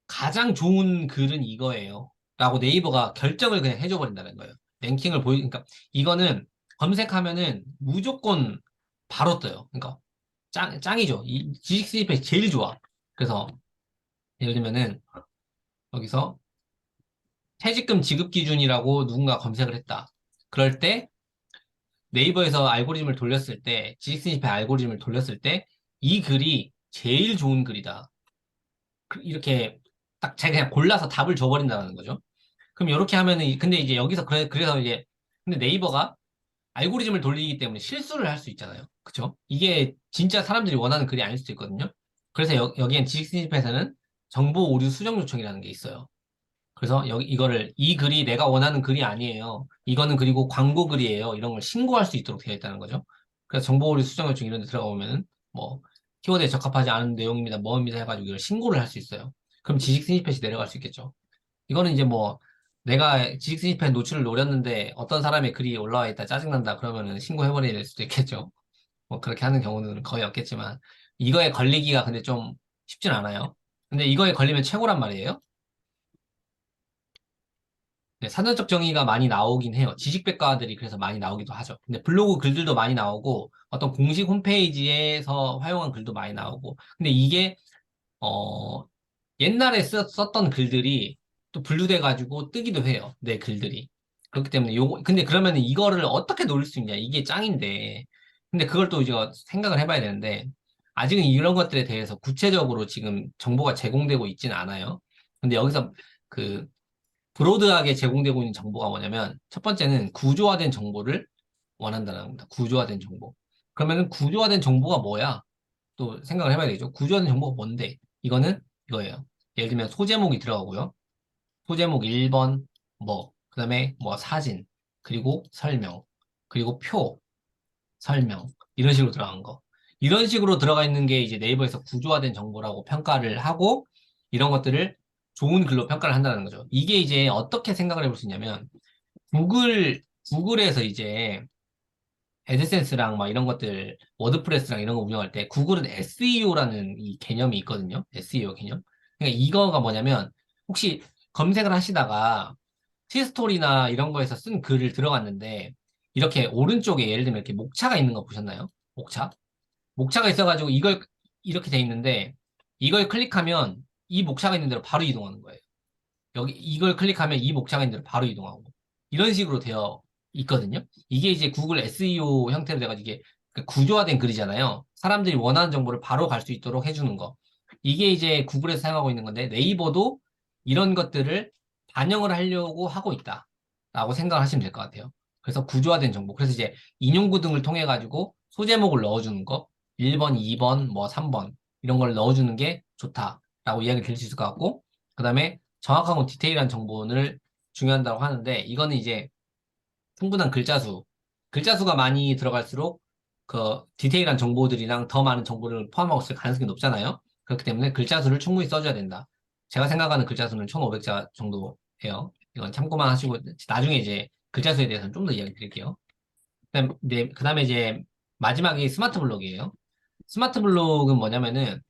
가장 좋은 글은 이거예요. 라고 네이버가 결정을 그냥 해줘버린다는 거예요. 그러니까 이거는 검색하면은 무조건 바로 떠요. 그러니까 짱이죠. 이 지식 스니펫이 제일 좋아. 그래서 예를 들면은 여기서 퇴직금 지급 기준이라고 누군가 검색을 했다. 그럴 때 네이버에서 알고리즘을 돌렸을 때, 지식스니페 알고리즘을 돌렸을 때, 이 글이 제일 좋은 글이다. 이렇게 딱 제가 그냥 골라서 답을 줘버린다는 거죠. 그럼 이렇게 하면은, 근데 이제 여기서, 그래서 이제, 근데 네이버가 알고리즘을 돌리기 때문에 실수를 할 수 있잖아요. 그쵸? 이게 진짜 사람들이 원하는 글이 아닐 수도 있거든요. 그래서 여기엔 지식스니페에서는 정보 오류 수정 요청이라는 게 있어요. 그래서 이 글이 내가 원하는 글이 아니에요. 이거는 그리고 광고 글이에요. 이런 걸 신고할 수 있도록 되어 있다는 거죠. 그래서 정보 오류 수정 요청 이런 데 들어가 보면은 뭐 키워드에 적합하지 않은 내용입니다. 뭐입니다 해가지고 이걸 신고를 할 수 있어요. 그럼 지식 스니펫이 내려갈 수 있겠죠. 이거는 이제 뭐 내가 지식 스니펫 노출을 노렸는데 어떤 사람의 글이 올라와 있다 짜증난다 그러면은 신고해버려야 될 수도 있겠죠. 뭐 그렇게 하는 경우는 거의 없겠지만 이거에 걸리기가 근데 좀 쉽진 않아요. 근데 이거에 걸리면 최고란 말이에요. 네, 사전적 정의가 많이 나오긴 해요. 지식백과들이 그래서 많이 나오기도 하죠. 근데 블로그 글들도 많이 나오고 어떤 공식 홈페이지에서 활용한 글도 많이 나오고 근데 이게 어 옛날에 썼던 글들이 또 분류돼 가지고 뜨기도 해요. 내 글들이. 그렇기 때문에 요거 근데 그러면 이거를 어떻게 노릴 수 있냐? 이게 짱인데. 근데 그걸 또 이제 생각을 해봐야 되는데 아직은 이런 것들에 대해서 구체적으로 지금 정보가 제공되고 있지는 않아요. 근데 여기서 그 브로드하게 제공되고 있는 정보가 뭐냐면 첫 번째는 구조화된 정보를 원한다는 겁니다. 구조화된 정보. 그러면은 구조화된 정보가 뭐야? 또 생각을 해봐야 되죠. 구조화된 정보가 뭔데? 이거는 이거예요. 예를 들면 소제목이 들어가고요. 소제목 1번 뭐, 그다음에 뭐 사진, 그리고 설명, 그리고 표, 설명 이런 식으로 들어간 거. 이런 식으로 들어가 있는 게 이제 네이버에서 구조화된 정보라고 평가를 하고 이런 것들을 좋은 글로 평가를 한다는 거죠. 이게 이제 어떻게 생각을 해볼 수 있냐면 구글에서 이제 애드센스랑 막 이런 것들 워드프레스랑 이런 거 운영할 때 구글은 SEO라는 이 개념이 있거든요. SEO 개념. 그러니까 이거가 뭐냐면 혹시 검색을 하시다가 티스토리나 이런 거에서 쓴 글을 들어갔는데 이렇게 오른쪽에 예를 들면 이렇게 목차가 있는 거 보셨나요? 목차? 목차가 있어가지고 이걸 이렇게 돼 있는데 이걸 클릭하면 이 목차가 있는 대로 바로 이동하는 거예요. 여기 이걸 클릭하면 이 목차가 있는 대로 바로 이동하고 이런 식으로 되어 있거든요. 이게 이제 구글 SEO 형태로 돼가지고 이게 그 구조화된 글이잖아요. 사람들이 원하는 정보를 바로 갈 수 있도록 해주는 거. 이게 이제 구글에서 사용하고 있는 건데 네이버도 이런 것들을 반영을 하려고 하고 있다. 라고 생각을 하시면 될 것 같아요. 그래서 구조화된 정보. 그래서 이제 인용구 등을 통해 가지고 소제목을 넣어주는 거. 1번, 2번, 뭐 3번 이런 걸 넣어주는 게 좋다라고 이야기를 드릴 수 있을 것 같고 그 다음에 정확하고 디테일한 정보를 중요하다고 하는데 이거는 이제 충분한 글자 수, 글자 수가 많이 들어갈수록 그 디테일한 정보들이랑 더 많은 정보를 포함하고 있을 가능성이 높잖아요. 그렇기 때문에 글자 수를 충분히 써줘야 된다. 제가 생각하는 글자 수는 1500자 정도예요. 이건 참고만 하시고 나중에 이제 글자 수에 대해서는 좀 더 이야기 드릴게요. 그다음에 이제 마지막이 스마트 블록이에요. 스마트 블록은 뭐냐면은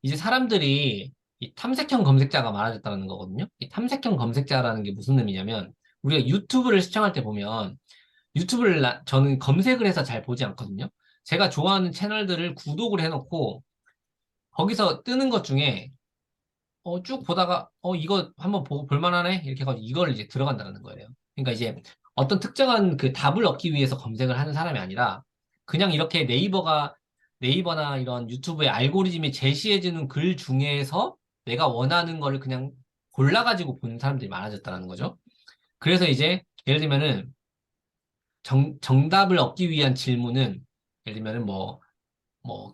이제 사람들이 이 탐색형 검색자가 많아졌다는 거거든요. 이 탐색형 검색자라는 게 무슨 의미냐면 우리가 유튜브를 시청할 때 보면 저는 검색을 해서 잘 보지 않거든요. 제가 좋아하는 채널들을 구독을 해놓고 거기서 뜨는 것 중에 쭉 보다가 이거 한번 볼만하네 이렇게 해가지고 이걸 이제 들어간다는 거예요. 그러니까 이제 어떤 특정한 그 답을 얻기 위해서 검색을 하는 사람이 아니라 그냥 이렇게 네이버나 이런 유튜브의 알고리즘이 제시해주는 글 중에서 내가 원하는 거를 그냥 골라가지고 보는 사람들이 많아졌다는 거죠. 그래서 이제 예를 들면은 정답을 얻기 위한 질문은 예를 들면은 뭐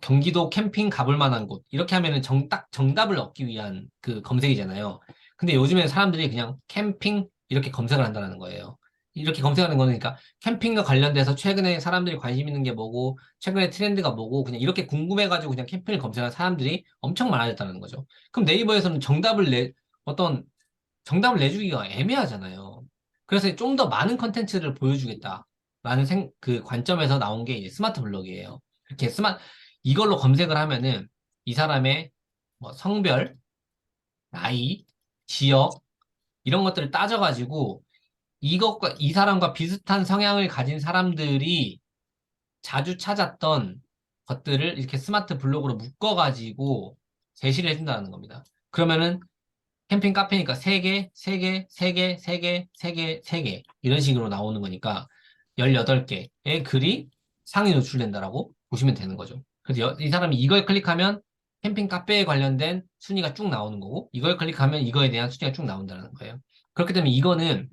경기도 캠핑 가볼 만한 곳 이렇게 하면은 딱 정답을 얻기 위한 그 검색이잖아요. 근데 요즘엔 사람들이 그냥 캠핑 이렇게 검색을 한다는 거예요. 이렇게 검색하는 거는 그러니까 캠핑과 관련돼서 최근에 사람들이 관심 있는 게 뭐고 최근에 트렌드가 뭐고 그냥 이렇게 궁금해가지고 그냥 캠핑을 검색하는 사람들이 엄청 많아졌다는 거죠. 그럼 네이버에서는 어떤 정답을 내주기가 애매하잖아요. 그래서 좀 더 많은 컨텐츠를 보여주겠다라는 그 관점에서 나온 게 이제 스마트 블록이에요. 이렇게 이걸로 검색을 하면은 이 사람의 뭐 성별, 나이, 지역 이런 것들을 따져가지고 이 사람과 비슷한 성향을 가진 사람들이 자주 찾았던 것들을 이렇게 스마트 블록으로 묶어가지고 제시를 해준다는 겁니다. 그러면은 캠핑 카페니까 3개, 3개, 3개, 3개, 3개, 3개 이런 식으로 나오는 거니까 18개의 글이 상위 노출된다라고 보시면 되는 거죠. 그래서 이 사람이 이걸 클릭하면 캠핑 카페에 관련된 순위가 쭉 나오는 거고, 이걸 클릭하면 이거에 대한 순위가 쭉 나온다는 거예요. 그렇기 때문에 이거는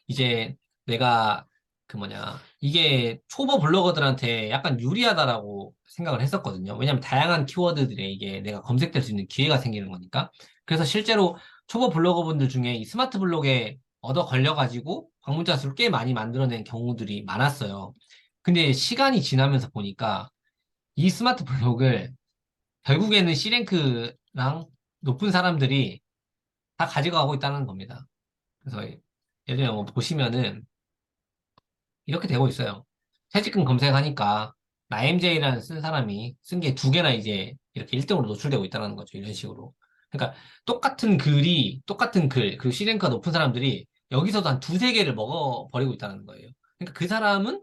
이제 내가 그 뭐냐, 이게 초보 블로거들한테 약간 유리하다라고 생각을 했었거든요. 왜냐면 다양한 키워드들에 이게 내가 검색될 수 있는 기회가 생기는 거니까. 그래서 실제로 초보 블로거분들 중에 이 스마트 블록에 얻어 걸려가지고 방문자 수를 꽤 많이 만들어낸 경우들이 많았어요. 근데 시간이 지나면서 보니까 이 스마트 블록을 결국에는 C랭크랑 높은 사람들이 다 가져가고 있다는 겁니다. 그래서 예전에 뭐 보시면은 이렇게 되고 있어요. 퇴직금 검색하니까 나엠제이라는 쓴 사람이 쓴 게 두 개나 이제 이렇게 1등으로 노출되고 있다는 거죠. 이런 식으로. 그러니까 똑같은 글이, 똑같은 글, 그리고 C랭크가 높은 사람들이 여기서도 한 두세 개를 먹어버리고 있다는 거예요. 그러니까 그 사람은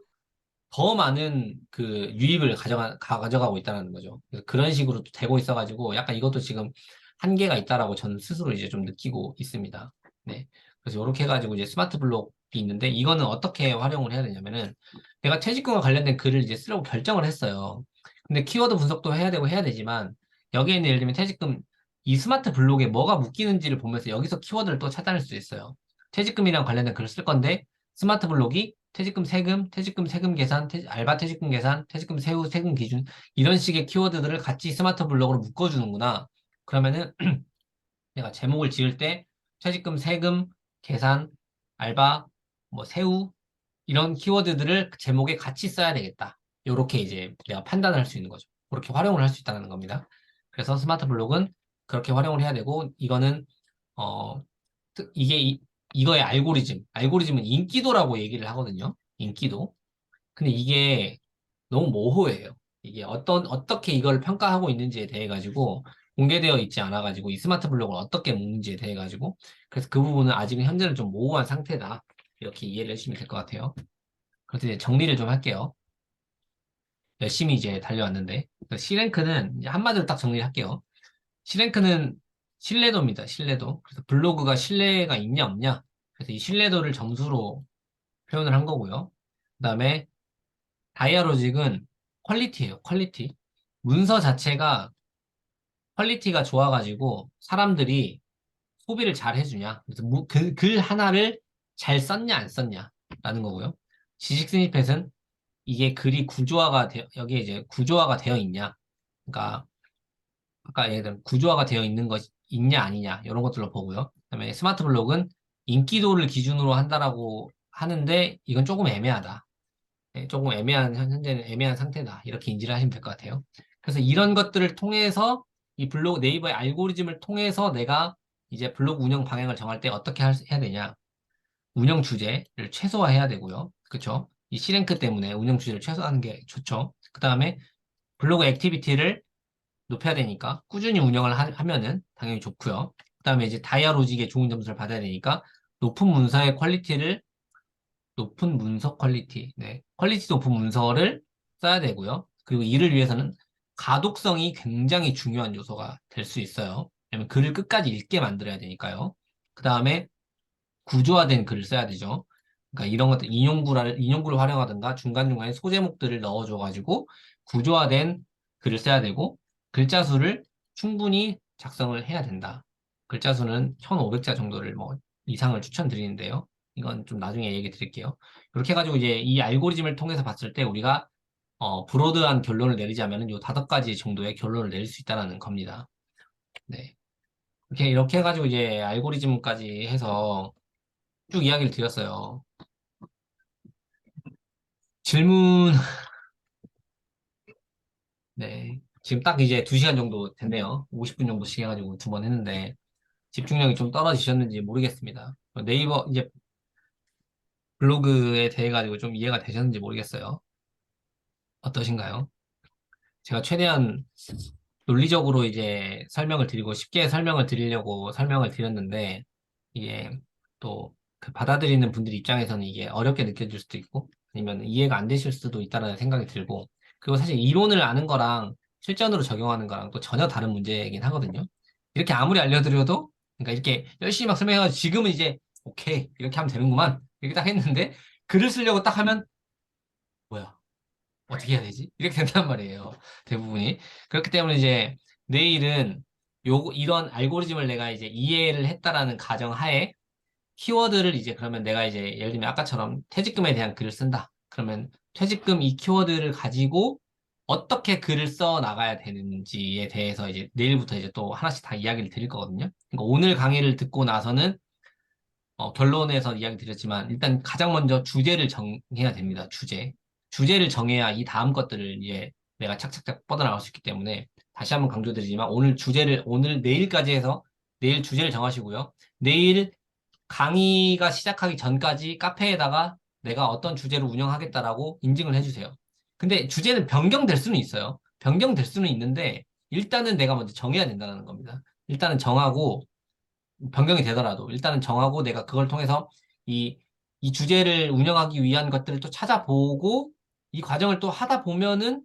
더 많은 그 유입을 가져가고 있다는 거죠. 그래서 그런 식으로 또 되고 있어가지고 약간 이것도 지금 한계가 있다라고 저는 스스로 이제 좀 느끼고 있습니다. 네. 그래서 이렇게 해가지고 이제 스마트 블록이 있는데 이거는 어떻게 활용을 해야 되냐면은 내가 퇴직금과 관련된 글을 이제 쓰려고 결정을 했어요. 근데 키워드 분석도 해야 되고 해야 되지만 여기에 있는 예를 들면 퇴직금 이 스마트 블록에 뭐가 묶이는지를 보면서 여기서 키워드를 또 찾아낼 수 있어요. 퇴직금이랑 관련된 글을 쓸 건데 스마트 블록이 퇴직금 세금, 퇴직금 세금 계산, 알바 퇴직금 계산, 퇴직금 세후 세금 기준 이런 식의 키워드들을 같이 스마트 블록으로 묶어주는구나. 그러면은 내가 제목을 지을 때 퇴직금 세금 계산, 알바, 뭐 세후 이런 키워드들을 제목에 같이 써야 되겠다. 이렇게 이제 내가 판단을 할 수 있는 거죠. 그렇게 활용을 할 수 있다는 겁니다. 그래서 스마트 블록은 그렇게 활용을 해야 되고 이거는 어 이게 이거의 알고리즘은 인기도라고 얘기를 하거든요. 인기도. 근데 이게 너무 모호해요. 이게 어떻게 이걸 평가하고 있는지에 대해 가지고 공개되어 있지 않아 가지고 이 스마트 블록을 어떻게 묶는지에 대해 가지고 그래서 그 부분은 아직은 현재는 좀 모호한 상태다. 이렇게 이해를 해주시면 될 것 같아요. 그래서 이제 정리를 좀 할게요. 열심히 이제 달려왔는데 C랭크는 이제 한마디로 딱 정리를 할게요. C랭크는 신뢰도입니다. 신뢰도. 그래서 블로그가 신뢰가 있냐 없냐. 그래서 이 신뢰도를 점수로 표현을 한 거고요. 그다음에 다이아로직은 퀄리티예요. 퀄리티. 문서 자체가 퀄리티가 좋아가지고 사람들이 소비를 잘 해주냐. 그래서 글 하나를 잘 썼냐 안 썼냐라는 거고요. 지식 스니펫은 이게 글이 여기에 이제 구조화가 되어 있냐. 그러니까 아까 예를 들면 구조화가 되어 있는 것 있냐 아니냐 이런 것들로 보고요. 그다음에 스마트 블록은 인기도를 기준으로 한다라고 하는데 이건 조금 애매하다. 네, 조금 현재는 애매한 상태다. 이렇게 인지를 하시면 될 것 같아요. 그래서 이런 것들을 통해서 이 블로그 네이버의 알고리즘을 통해서 내가 이제 블로그 운영 방향을 정할 때 어떻게 해야 되냐. 운영 주제를 최소화해야 되고요. 그렇죠? 이 C랭크 때문에 운영 주제를 최소화하는 게 좋죠. 그 다음에 블로그 액티비티를 높여야 되니까 꾸준히 운영을 하면은 당연히 좋고요. 그 다음에 이제 다이아로직에 좋은 점수를 받아야 되니까 높은 문서의 퀄리티를 높은 문서 퀄리티, 네. 퀄리티 높은 문서를 써야 되고요. 그리고 이를 위해서는 가독성이 굉장히 중요한 요소가 될 수 있어요. 왜냐면 글을 끝까지 읽게 만들어야 되니까요. 그 다음에 구조화된 글을 써야 되죠. 그러니까 이런 것들 인용구를 활용하든가 중간중간에 소제목들을 넣어줘가지고 구조화된 글을 써야 되고 글자 수를 충분히 작성을 해야 된다. 글자 수는 1500자 정도를 뭐 이상을 추천드리는데요. 이건 좀 나중에 얘기 드릴게요. 이렇게 해가지고 이제 이 알고리즘을 통해서 봤을 때 우리가 브로드한 결론을 내리자면 요 5가지 정도의 결론을 내릴 수 있다는 겁니다. 네. 이렇게 해가지고 이제 알고리즘까지 해서 쭉 이야기를 드렸어요. 질문, 네. 지금 딱 이제 2시간 정도 됐네요. 50분 정도씩 해가지고 2번 했는데, 집중력이 좀 떨어지셨는지 모르겠습니다. 네이버, 이제 블로그에 대해 가지고 좀 이해가 되셨는지 모르겠어요. 어떠신가요? 제가 최대한 논리적으로 이제 설명을 드리고 쉽게 설명을 드리려고 설명을 드렸는데, 이게 또 그 받아들이는 분들 입장에서는 이게 어렵게 느껴질 수도 있고, 아니면 이해가 안 되실 수도 있다는 생각이 들고, 그리고 사실 이론을 아는 거랑 실전으로 적용하는 거랑 또 전혀 다른 문제이긴 하거든요. 이렇게 아무리 알려드려도, 그러니까 이렇게 열심히 막 설명해가지고 지금은 이제, 오케이, 이렇게 하면 되는구만. 이렇게 딱 했는데, 글을 쓰려고 딱 하면 뭐야? 어떻게 해야 되지? 이렇게 된단 말이에요. 대부분이. 그렇기 때문에 이제 내일은 이런 알고리즘을 내가 이제 이해를 했다라는 가정하에 키워드를 이제 그러면 내가 이제 예를 들면 아까처럼 퇴직금에 대한 글을 쓴다. 그러면 퇴직금 이 키워드를 가지고 어떻게 글을 써 나가야 되는지에 대해서 이제 내일부터 이제 또 하나씩 다 이야기를 드릴 거거든요. 그러니까 오늘 강의를 듣고 나서는 결론에서 이야기 드렸지만 일단 가장 먼저 주제를 정해야 됩니다. 주제. 주제를 정해야 이 다음 것들을 이제 내가 착착착 뻗어나갈 수 있기 때문에 다시 한번 강조드리지만 오늘 내일까지 해서 내일 주제를 정하시고요. 내일 강의가 시작하기 전까지 카페에다가 내가 어떤 주제로 운영하겠다라고 인증을 해주세요. 근데 주제는 변경될 수는 있어요. 변경될 수는 있는데 일단은 내가 먼저 정해야 된다는 겁니다. 일단은 정하고 변경이 되더라도 일단은 정하고 내가 그걸 통해서 이, 이 주제를 운영하기 위한 것들을 또 찾아보고 이 과정을 또 하다 보면은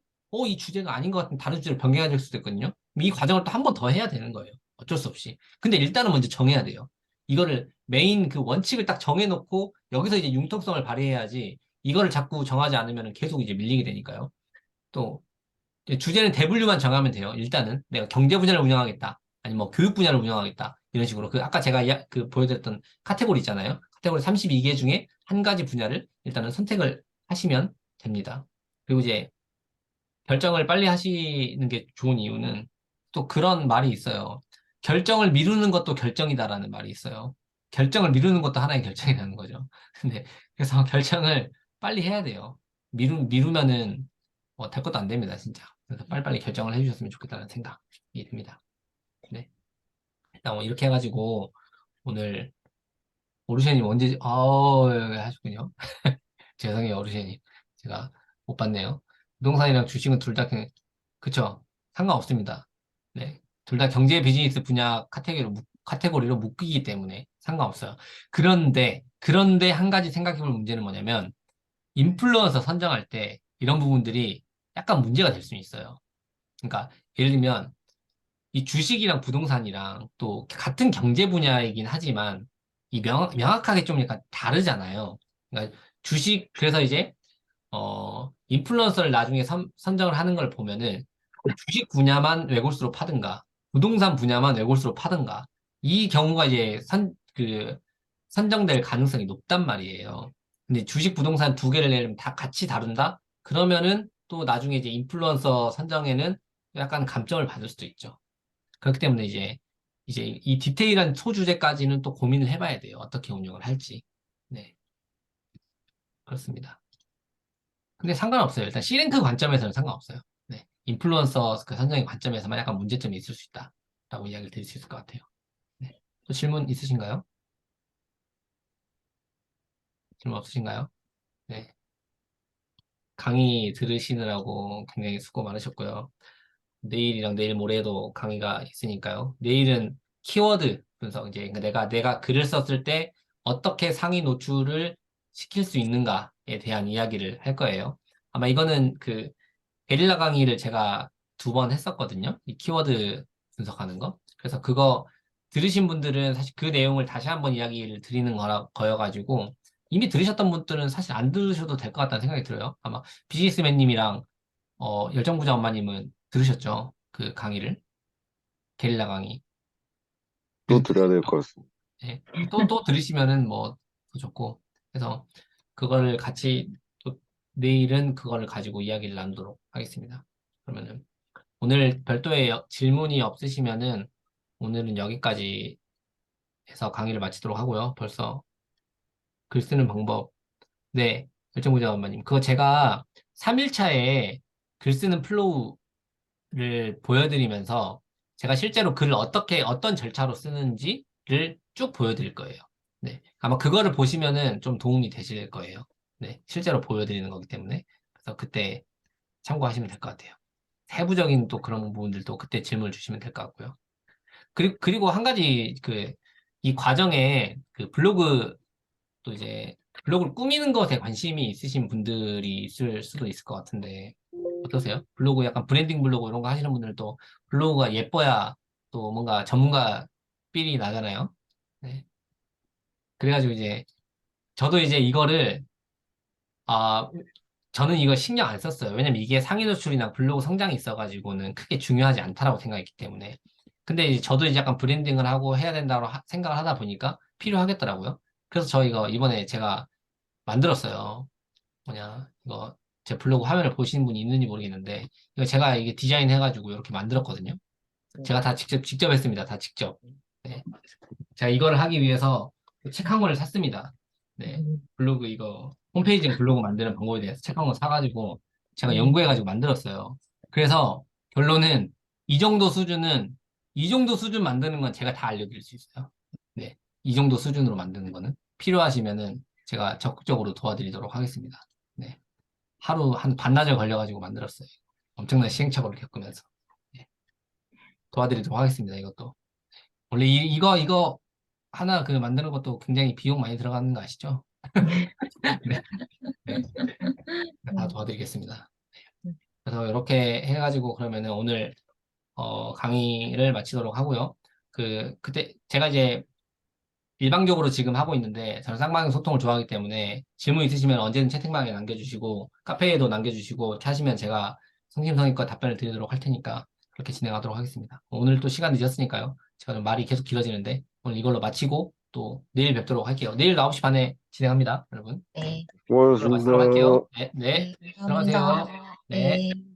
이 주제가 아닌 것 같은 다른 주제로 변경해야 될 수도 있거든요. 이 과정을 또 한 번 더 해야 되는 거예요. 어쩔 수 없이. 근데 일단은 먼저 정해야 돼요. 이거를 메인 그 원칙을 딱 정해놓고 여기서 이제 융통성을 발휘해야지 이거를 자꾸 정하지 않으면 계속 이제 밀리게 되니까요. 또 주제는 대분류만 정하면 돼요. 일단은 내가 경제 분야를 운영하겠다. 아니면 뭐 교육 분야를 운영하겠다. 이런 식으로 그 아까 제가 보여드렸던 카테고리 있잖아요. 카테고리 32개 중에 한 가지 분야를 일단은 선택을 하시면 됩니다. 그리고 이제 결정을 빨리 하시는 게 좋은 이유는 또 그런 말이 있어요. 결정을 미루는 것도 결정이다라는 말이 있어요. 결정을 미루는 것도 하나의 결정이라는 거죠. 근데 그래서 결정을 빨리 해야 돼요. 미루면은 될 것도 안 됩니다, 진짜. 그래서 빨리빨리 결정을 해주셨으면 좋겠다는 생각이 듭니다. 네. 일단 뭐 이렇게 해가지고 오늘 오르샤님 언제 하셨군요. 죄송해요, 어르신님. 제가 못 봤네요. 부동산이랑 주식은 둘 다, 그쵸. 상관없습니다. 네. 둘 다 경제 비즈니스 분야 카테고리로 묶이기 때문에 상관없어요. 그런데 한 가지 생각해 볼 문제는 뭐냐면, 인플루언서 선정할 때 이런 부분들이 약간 문제가 될 수 있어요. 그러니까, 예를 들면, 이 주식이랑 부동산이랑 또 같은 경제 분야이긴 하지만, 명확하게 좀 약간 다르잖아요. 그러니까 그래서 이제 인플루언서를 나중에 선정을 하는 걸 보면은 주식 분야만 외골수로 파든가, 부동산 분야만 외골수로 파든가, 이 경우가 이제 선정될 가능성이 높단 말이에요. 근데 주식, 부동산 두 개를 내면 다 같이 다룬다? 그러면은 또 나중에 이제 인플루언서 선정에는 약간 감점을 받을 수도 있죠. 그렇기 때문에 이제 이 디테일한 소주제까지는 또 고민을 해봐야 돼요. 어떻게 운영을 할지. 네, 그렇습니다. 근데 상관없어요. 일단 C랭크 관점에서는 상관없어요. 네. 인플루언서 그 선정의 관점에서만 약간 문제점이 있을 수 있다. 라고 이야기를 드릴 수 있을 것 같아요. 네. 또 질문 있으신가요? 질문 없으신가요? 네. 강의 들으시느라고 굉장히 수고 많으셨고요. 내일이랑 내일 모레도 강의가 있으니까요. 내일은 키워드 분석, 이제 그러니까 내가 글을 썼을 때 어떻게 상위 노출을 시킬 수 있는가에 대한 이야기를 할 거예요. 아마 이거는 게릴라 강의를 제가 2번 했었거든요. 이 키워드 분석하는 거. 그래서 그거 들으신 분들은 사실 그 내용을 다시 한번 이야기를 드리는 거여가지고 이미 들으셨던 분들은 사실 안 들으셔도 될 것 같다는 생각이 들어요. 아마 비즈니스맨님이랑 열정부자 엄마님은 들으셨죠? 그 강의를. 게릴라 강의. 또 계속 드려야 될 것 들으셨죠? 같습니다. 네. 또 들으시면은 뭐 더 좋고. 그래서 그거를 같이 또 내일은 그거를 가지고 이야기를 나누도록 하겠습니다. 그러면은 오늘 별도의 질문이 없으시면은 오늘은 여기까지 해서 강의를 마치도록 하고요. 벌써 글 쓰는 방법. 네, 결정부자 엄마님. 그거 제가 3일차에 글 쓰는 플로우를 보여드리면서 제가 실제로 글을 어떤 절차로 쓰는지를 쭉 보여드릴 거예요. 네, 아마 그거를 보시면은 좀 도움이 되실 거예요. 네, 실제로 보여드리는 거기 때문에. 그래서 그때 참고하시면 될 것 같아요. 세부적인 또 그런 부분들도 그때 질문을 주시면 될 것 같고요. 그리고 한 가지 이 과정에 또 이제 블로그를 꾸미는 것에 관심이 있으신 분들이 있을 수도 있을 것 같은데 어떠세요? 블로그 약간 브랜딩 블로그 이런 거 하시는 분들도 블로그가 예뻐야 또 뭔가 전문가 필이 나잖아요. 네. 그래가지고 이제 저도 이제 이거를 아, 저는 이거 신경 안 썼어요. 왜냐면 이게 상위 노출이나 블로그 성장이 있어가지고는 크게 중요하지 않다라고 생각했기 때문에. 근데 이제 저도 이제 약간 브랜딩을 하고 해야 된다고 생각을 하다 보니까 필요하겠더라고요. 그래서 저 이거 이번에 제가 만들었어요. 뭐냐, 이거 제 블로그 화면을 보시는 분이 있는지 모르겠는데, 이거 제가 이게 디자인 해가지고 이렇게 만들었거든요. 제가 다 직접 했습니다. 다 직접. 네. 제가 이거를 하기 위해서 책 한 권을 샀습니다. 네. 블로그 이거, 홈페이지 블로그 만드는 방법에 대해서 책 한 권 사가지고 제가 연구해가지고 만들었어요. 그래서 결론은 이 정도 수준은, 이 정도 수준 만드는 건 제가 다 알려드릴 수 있어요. 네. 이 정도 수준으로 만드는 거는 필요하시면은 제가 적극적으로 도와드리도록 하겠습니다. 네. 하루 한 반나절 걸려가지고 만들었어요. 엄청난 시행착오를 겪으면서. 네. 도와드리도록 하겠습니다. 이것도. 원래 이거 하나 그 만드는 것도 굉장히 비용 많이 들어가는 거 아시죠? 네, 네. 다 음, 도와드리겠습니다. 음, 그래서 이렇게 해가지고 그러면은 오늘 강의를 마치도록 하고요. 그때 제가 이제 일방적으로 지금 하고 있는데 저는 쌍방향 소통을 좋아하기 때문에 질문 있으시면 언제든 채팅방에 남겨주시고 카페에도 남겨주시고 이렇게 하시면 제가 성심성의껏 답변을 드리도록 할 테니까 그렇게 진행하도록 하겠습니다. 오늘 또 시간 늦었으니까요. 제가 좀 말이 계속 길어지는데 오늘 이걸로 마치고 또 내일 뵙도록 할게요. 내일 9시 반에 진행합니다, 여러분. 네. 네, 이걸로 마치도록 할게요. 고맙습니다. 네, 네. 네, 감사합니다. 들어가세요. 네. 네.